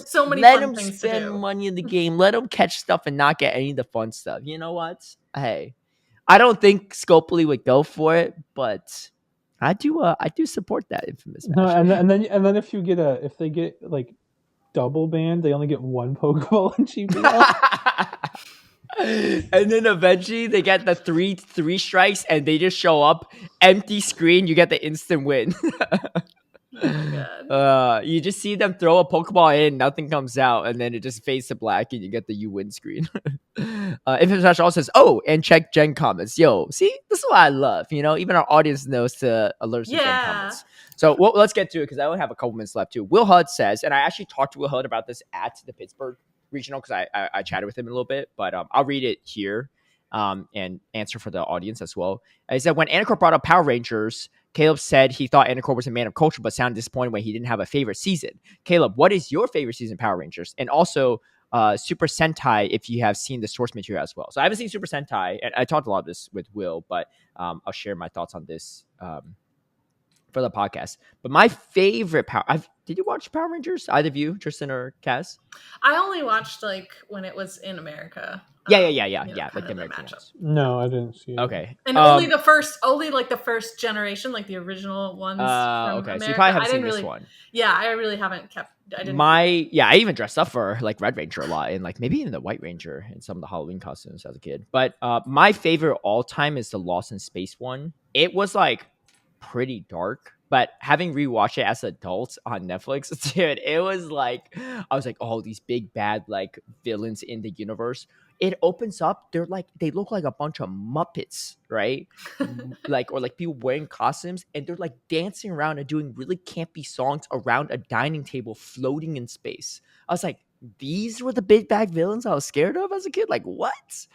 spend money in the game. Let them catch stuff and not get any of the fun stuff. You know what? Hey, I don't think Scopely would go for it, but I do support that Infamous match. No, and then if they get like double banned, they only get 1 Pokeball in GPL. And then eventually they get the three strikes, and they just show up empty screen. You get the instant win. You just see them throw a Pokeball in, nothing comes out, and then it just fades to black, and you get the you win screen. Infamous Match also says, "Oh, and check Gen comments." Yo, see, this is what I love. Even our audience knows to alert to Gen comments. So let's get to it because I only have a couple minutes left too. Will Hud says, and I actually talked to Will Hud about this at the Pittsburgh Regional because I chatted with him a little bit, but I'll read it here and answer for the audience as well. He said, when Anicor brought up Power Rangers, Caleb said he thought Anicor was a man of culture, but sounded disappointed when he didn't have a favorite season. Caleb, what is your favorite season Power Rangers? And also Super Sentai, if you have seen the source material as well. So I haven't seen Super Sentai, and I talked a lot of this with Will, but I'll share my thoughts on this for the podcast. But my favorite did you watch Power Rangers? Either of you, Tristan or Kaz? I only watched like when it was in America. Yeah. Like the American ones. No, I didn't see it. Okay. And only the first generation, like the original ones. From okay. America. So you probably haven't seen this one. Yeah, I really haven't kept. I even dressed up for like Red Ranger a lot, and like maybe even the White Ranger in some of the Halloween costumes as a kid. But my favorite all time is the Lost in Space one. It was like pretty dark, but having rewatched it as adults on Netflix, dude, it was like I was like, oh, these big bad like villains in the universe. It opens up, they look like a bunch of Muppets, right? or people wearing costumes, and they're like dancing around and doing really campy songs around a dining table floating in space. I was like, these were the big bad villains I was scared of as a kid. Like, what?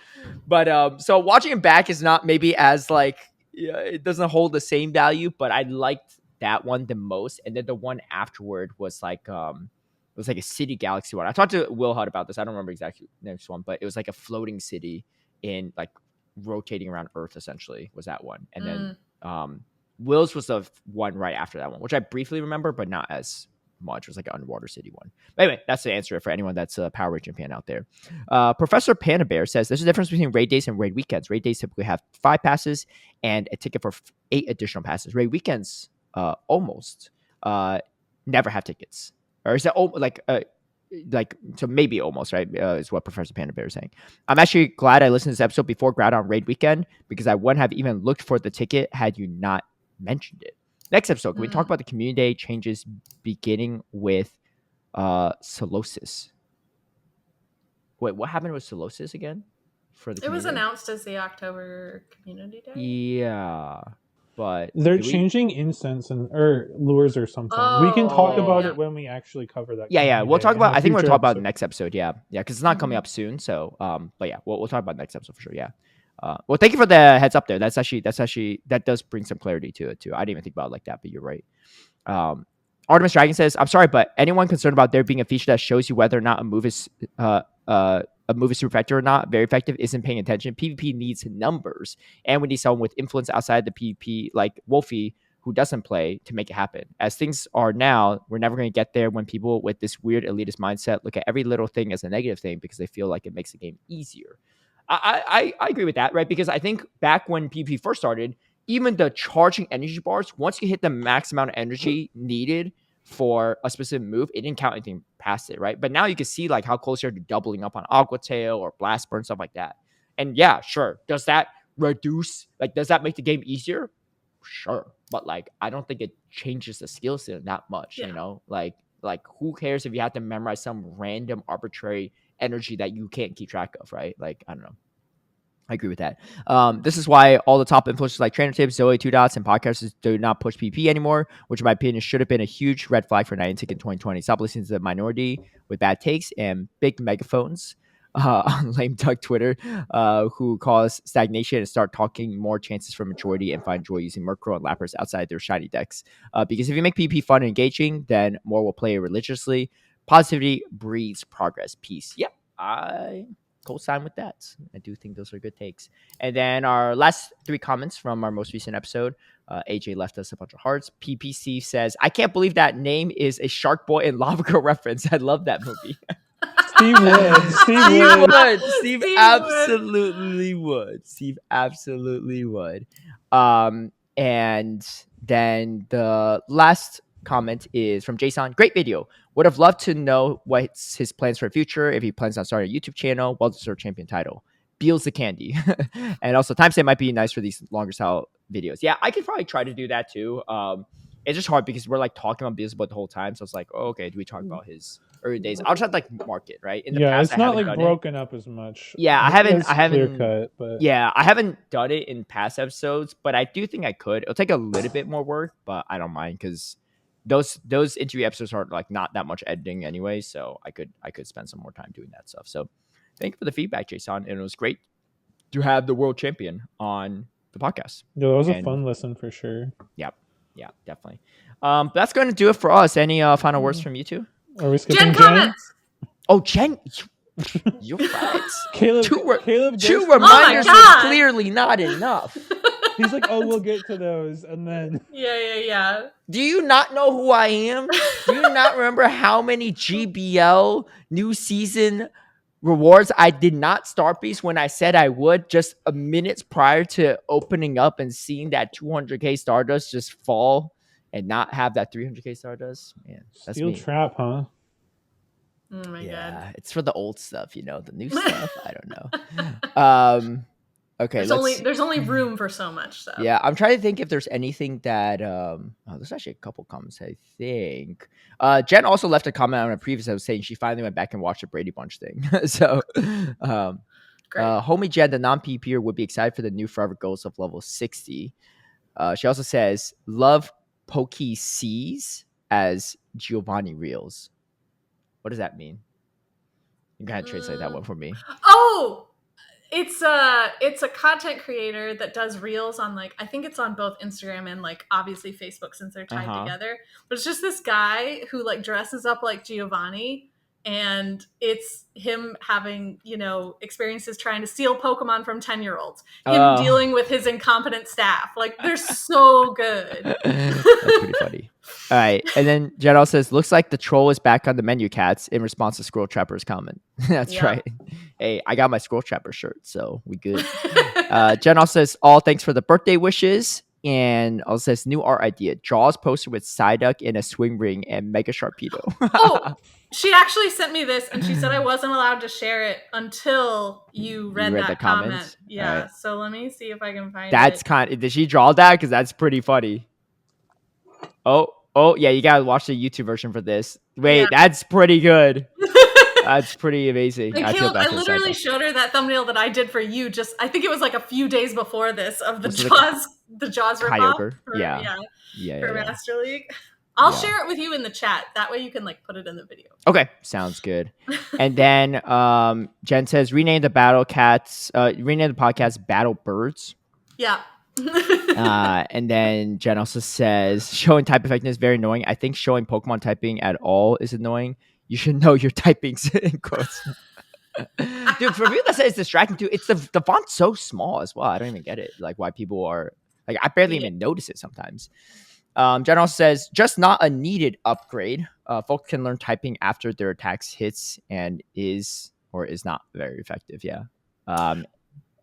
But so watching it back is not maybe as like, it doesn't hold the same value, but I liked that one the most. And then the one afterward was like it was like a city galaxy one. I talked to Will Hud about this. I don't remember exactly the next one, but it was like a floating city in like rotating around Earth, essentially, was that one. And then Will's was the one right after that one, which I briefly remember, but not as much. It was like an underwater city one. But anyway, that's the answer for anyone that's a Power Ranger fan out there. Professor Panda Bear says there's a difference between raid days and raid weekends. Raid days typically have 5 passes and a ticket for 8 additional passes. Raid weekends almost never have tickets, or is that so maybe almost, right? Is what Professor Panda Bear is saying. I'm actually glad I listened to this episode before Groudon Raid Weekend, because I wouldn't have even looked for the ticket had you not mentioned it. Next episode, can we talk about the community day changes beginning with Solosis? Wait, what happened with Solosis again? It was announced as the October community day. Yeah, but they're changing incense or lures or something. We can talk about it when we actually cover that. Yeah, we'll talk about. I think we'll talk about the next episode. Yeah, because it's not coming up soon. So, but yeah, we'll talk about the next episode for sure. Yeah. Well, thank you for the heads up there. That's actually that does bring some clarity to it too. I didn't even think about it like that, but you're right. Artemis Dragon says, "I'm sorry, but anyone concerned about there being a feature that shows you whether or not a move is super effective or not, very effective, isn't paying attention. PvP needs numbers, and we need someone with influence outside the PvP, like Wolfie, who doesn't play, to make it happen. As things are now, we're never going to get there when people with this weird elitist mindset look at every little thing as a negative thing because they feel like it makes the game easier." I agree with that, right? Because I think back when PvP first started, even the charging energy bars, once you hit the max amount of energy needed for a specific move, it didn't count anything past it, right? But now you can see like how close you're to doubling up on Aqua Tail or Blast Burn, stuff like that. And yeah, sure. Does that reduce, like, does that make the game easier? Sure. But like, I don't think it changes the skill set that much, you know? Like who cares if you have to memorize some random arbitrary energy that you can't keep track of, right? Like, I don't know. I agree with that. This is why all the top influencers like Trainer Tips, Zoe 2 Dots, and podcasters do not push PP anymore, which in my opinion should have been a huge red flag for Niantic in 2020. Stop listening to the minority with bad takes and big megaphones on Lame Duck Twitter, who cause stagnation and start talking more chances for maturity and find joy using Murkrow and Lapras outside their shiny decks. Because if you make PP fun and engaging, then more will play religiously. Positivity breeds progress. Peace. Yep, I co-sign with that. I do think those are good takes. And then our last 3 comments from our most recent episode. AJ left us a bunch of hearts. PPC says, "I can't believe that name is a Shark Boy and Lava Girl reference. I love that movie." Steve would. Steve absolutely would. Steve absolutely would. And then the last comment is from Jason. "Great video. Would have loved to know what's his plans for the future, if he plans on starting a YouTube channel, well-deserved champion title. Beals the candy." And also, timestamp might be nice for these longer style videos. Yeah, I could probably try to do that too. It's just hard because we're like talking about Beals the whole time. So it's like, oh, okay, do we talk about his early days? I'll try to like mark it, right? In the past, it's not like broken up as much. Yeah, I haven't clear cut, but yeah, I haven't done it in past episodes, but I do think I could. It'll take a little bit more work, but I don't mind because those interview episodes are like not that much editing anyway, so I could spend some more time doing that stuff. So thank you for the feedback, Jason, and it was great to have the world champion on the podcast. Yeah, that was a fun listen for sure. Yeah, definitely. That's going to do it for us. Any final words from you two? Are we skipping Jen? Comments. Oh, Jen, you're right. Caleb, two reminders was clearly not enough. He's like, "Oh, we'll get to those," and then yeah. Do you not know who I am? Do you not remember how many GBL new season rewards I did not start beast when I said I would, just a minutes prior to opening up and seeing that 200k Stardust just fall and not have that 300k Stardust? Man, that's Steel me. Trap, huh? Oh my god. It's for the old stuff, the new stuff. I don't know. Okay, there's only room for so much stuff. Yeah, I'm trying to think if there's anything that there's actually a couple comments, I think. Jen also left a comment on a previous episode saying she finally went back and watched the Brady Bunch thing. So homie Jen, the non-PPer, would be excited for the new Forever Ghost of level 60. She also says, "Love Pokéstops as Giovanni Reels." What does that mean? You can kind of translate that one for me. Oh, it's a content creator that does reels on like, I think it's on both Instagram and like obviously Facebook since they're tied together. But it's just this guy who like dresses up like Giovanni, and it's him having, experiences trying to steal Pokemon from 10-year-olds. Him dealing with his incompetent staff. Like, they're so good. That's pretty funny. All right. And then Jedal says, "Looks like the troll is back on the menu, cats," in response to Squirrel Trapper's comment. That's right. Hey, I got my Squirrel Trapper shirt, so we good. Jen also says, "All thanks for the birthday wishes." And also says new art idea: Jaws poster with Psyduck in a swing ring and Mega Sharpedo. Oh, she actually sent me this, and she said I wasn't allowed to share it until you read that comment. Yeah, right. So let me see if I can find it. Did she draw that? Because that's pretty funny. Oh, yeah, you gotta watch the YouTube version for this. Wait, that's pretty good. That's pretty amazing. And Caleb, I literally showed her that thumbnail that I did for you. I think it was like a few days before this of the Jaws ripoff. For Master League. I'll share it with you in the chat. That way you can like put it in the video. Okay, sounds good. And then Jen says rename the podcast Battle Birds. Yeah. And then Jen also says showing type effectiveness very annoying. I think showing Pokemon typing at all is annoying. You should know your typings in quotes. Dude, for me that says it's distracting too. It's the font's so small as well. I don't even get it. Like why people are like I barely even notice it sometimes. Jen also says just not a needed upgrade. Folks can learn typing after their attacks hits and is or is not very effective. Yeah.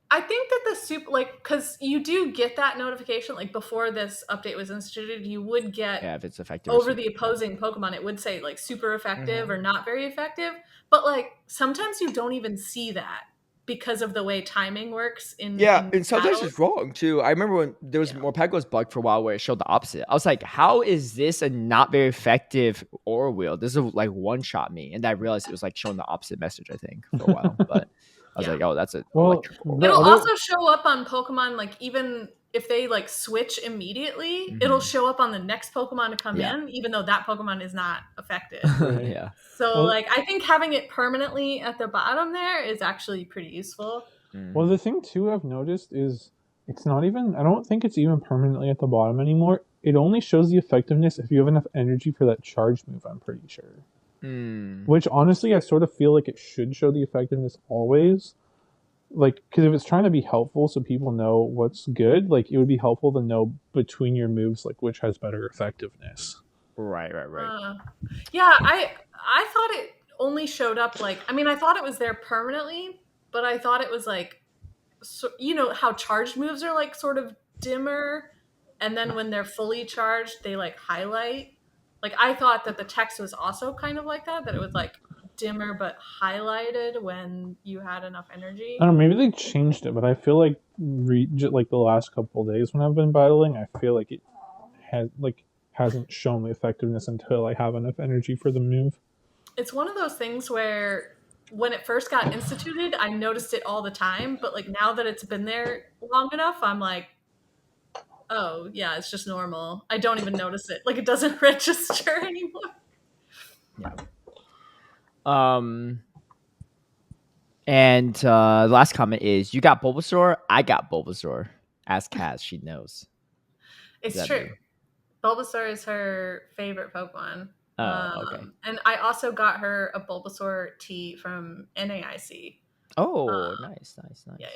I think that the super because you do get that notification before this update was instituted, you would get if it's effective over the opposing Pokemon. It would say super effective or not very effective, but sometimes you don't even see that because of the way timing works in and sometimes it's wrong too. I remember when there was Metagross bug for a while where it showed the opposite. I was like, how is this a not very effective Aura Wheel? This is one shot me, and I realized it was showing the opposite message. I think for a while, but. I was like, oh, that's it. It'll also show up on Pokemon, even if they switch immediately, it'll show up on the next Pokemon to come in, even though that Pokemon is not affected. So I think having it permanently at the bottom there is actually pretty useful. Well, the thing too I've noticed is it's not even, I don't think it's even permanently at the bottom anymore. It only shows the effectiveness if you have enough energy for that charge move, I'm pretty sure. Which honestly I sort of feel like it should show the effectiveness always, because if it's trying to be helpful so people know what's good, it would be helpful to know between your moves which has better effectiveness. Right. Yeah, I thought it only showed up I thought it was there permanently, but I thought it was how charged moves are sort of dimmer, and then when they're fully charged they highlight. I thought that the text was also kind of like that it was dimmer but highlighted when you had enough energy. I don't know, maybe they changed it, but I feel the last couple of days when I've been battling, I feel like it hasn't shown the effectiveness until I have enough energy for the move. It's one of those things where when it first got instituted, I noticed it all the time, but now that it's been there long enough, I'm like, oh, yeah, it's just normal. I don't even notice it. It doesn't register anymore. Yeah. And the last comment is, you got Bulbasaur? I got Bulbasaur. Ask Kaz, she knows. It's true. Bulbasaur is her favorite Pokemon. Oh, okay. And I also got her a Bulbasaur tee from NAIC. Oh, nice. Yeah.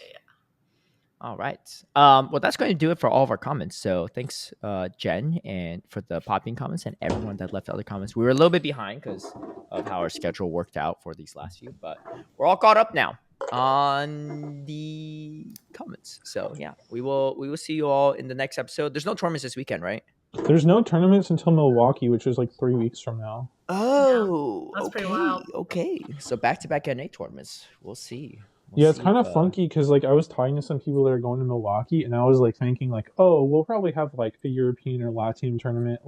All right. Well, that's going to do it for all of our comments. So thanks, Jen, and for the popping comments and everyone that left other comments. We were a little bit behind because of how our schedule worked out for these last few, but we're all caught up now on the comments. So yeah, we will see you all in the next episode. There's no tournaments this weekend, right? There's no tournaments until Milwaukee, which is 3 weeks from now. Oh, that's pretty wild. Okay, so back-to-back NA tournaments. We'll see. It's kind of funky because I was talking to some people that are going to Milwaukee, and I was thinking oh, we'll probably have a European or Latin tournament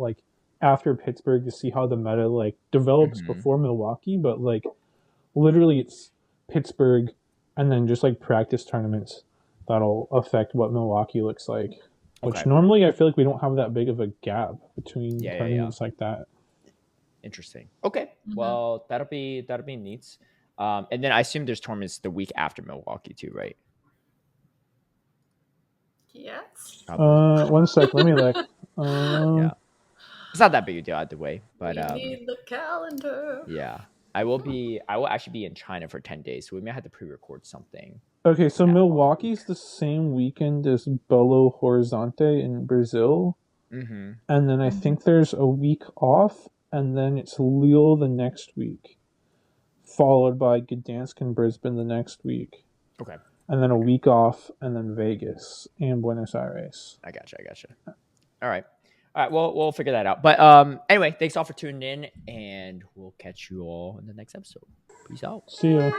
after Pittsburgh to see how the meta develops before Milwaukee, but literally it's Pittsburgh and then just practice tournaments that'll affect what Milwaukee looks like. Which normally I feel we don't have that big of a gap between tournaments like that. Interesting. Okay. Well, that'll be neat. And then I assume there's tournaments the week after Milwaukee too, right? Yes. 1 sec, let me look. Yeah. It's not that big a deal either way, but we need the calendar. Yeah. I will actually be in China for 10 days, so we may have to pre-record something. Okay, so Milwaukee's the same weekend as Belo Horizonte in Brazil. And then I think there's a week off, and then it's Lille the next week, followed by Gdansk and Brisbane the next week. Okay. and then a week off, and then Vegas and Buenos Aires. I gotcha. All right. Well, we'll figure that out. But anyway, thanks all for tuning in, and we'll catch you all in the next episode. Peace out. See ya.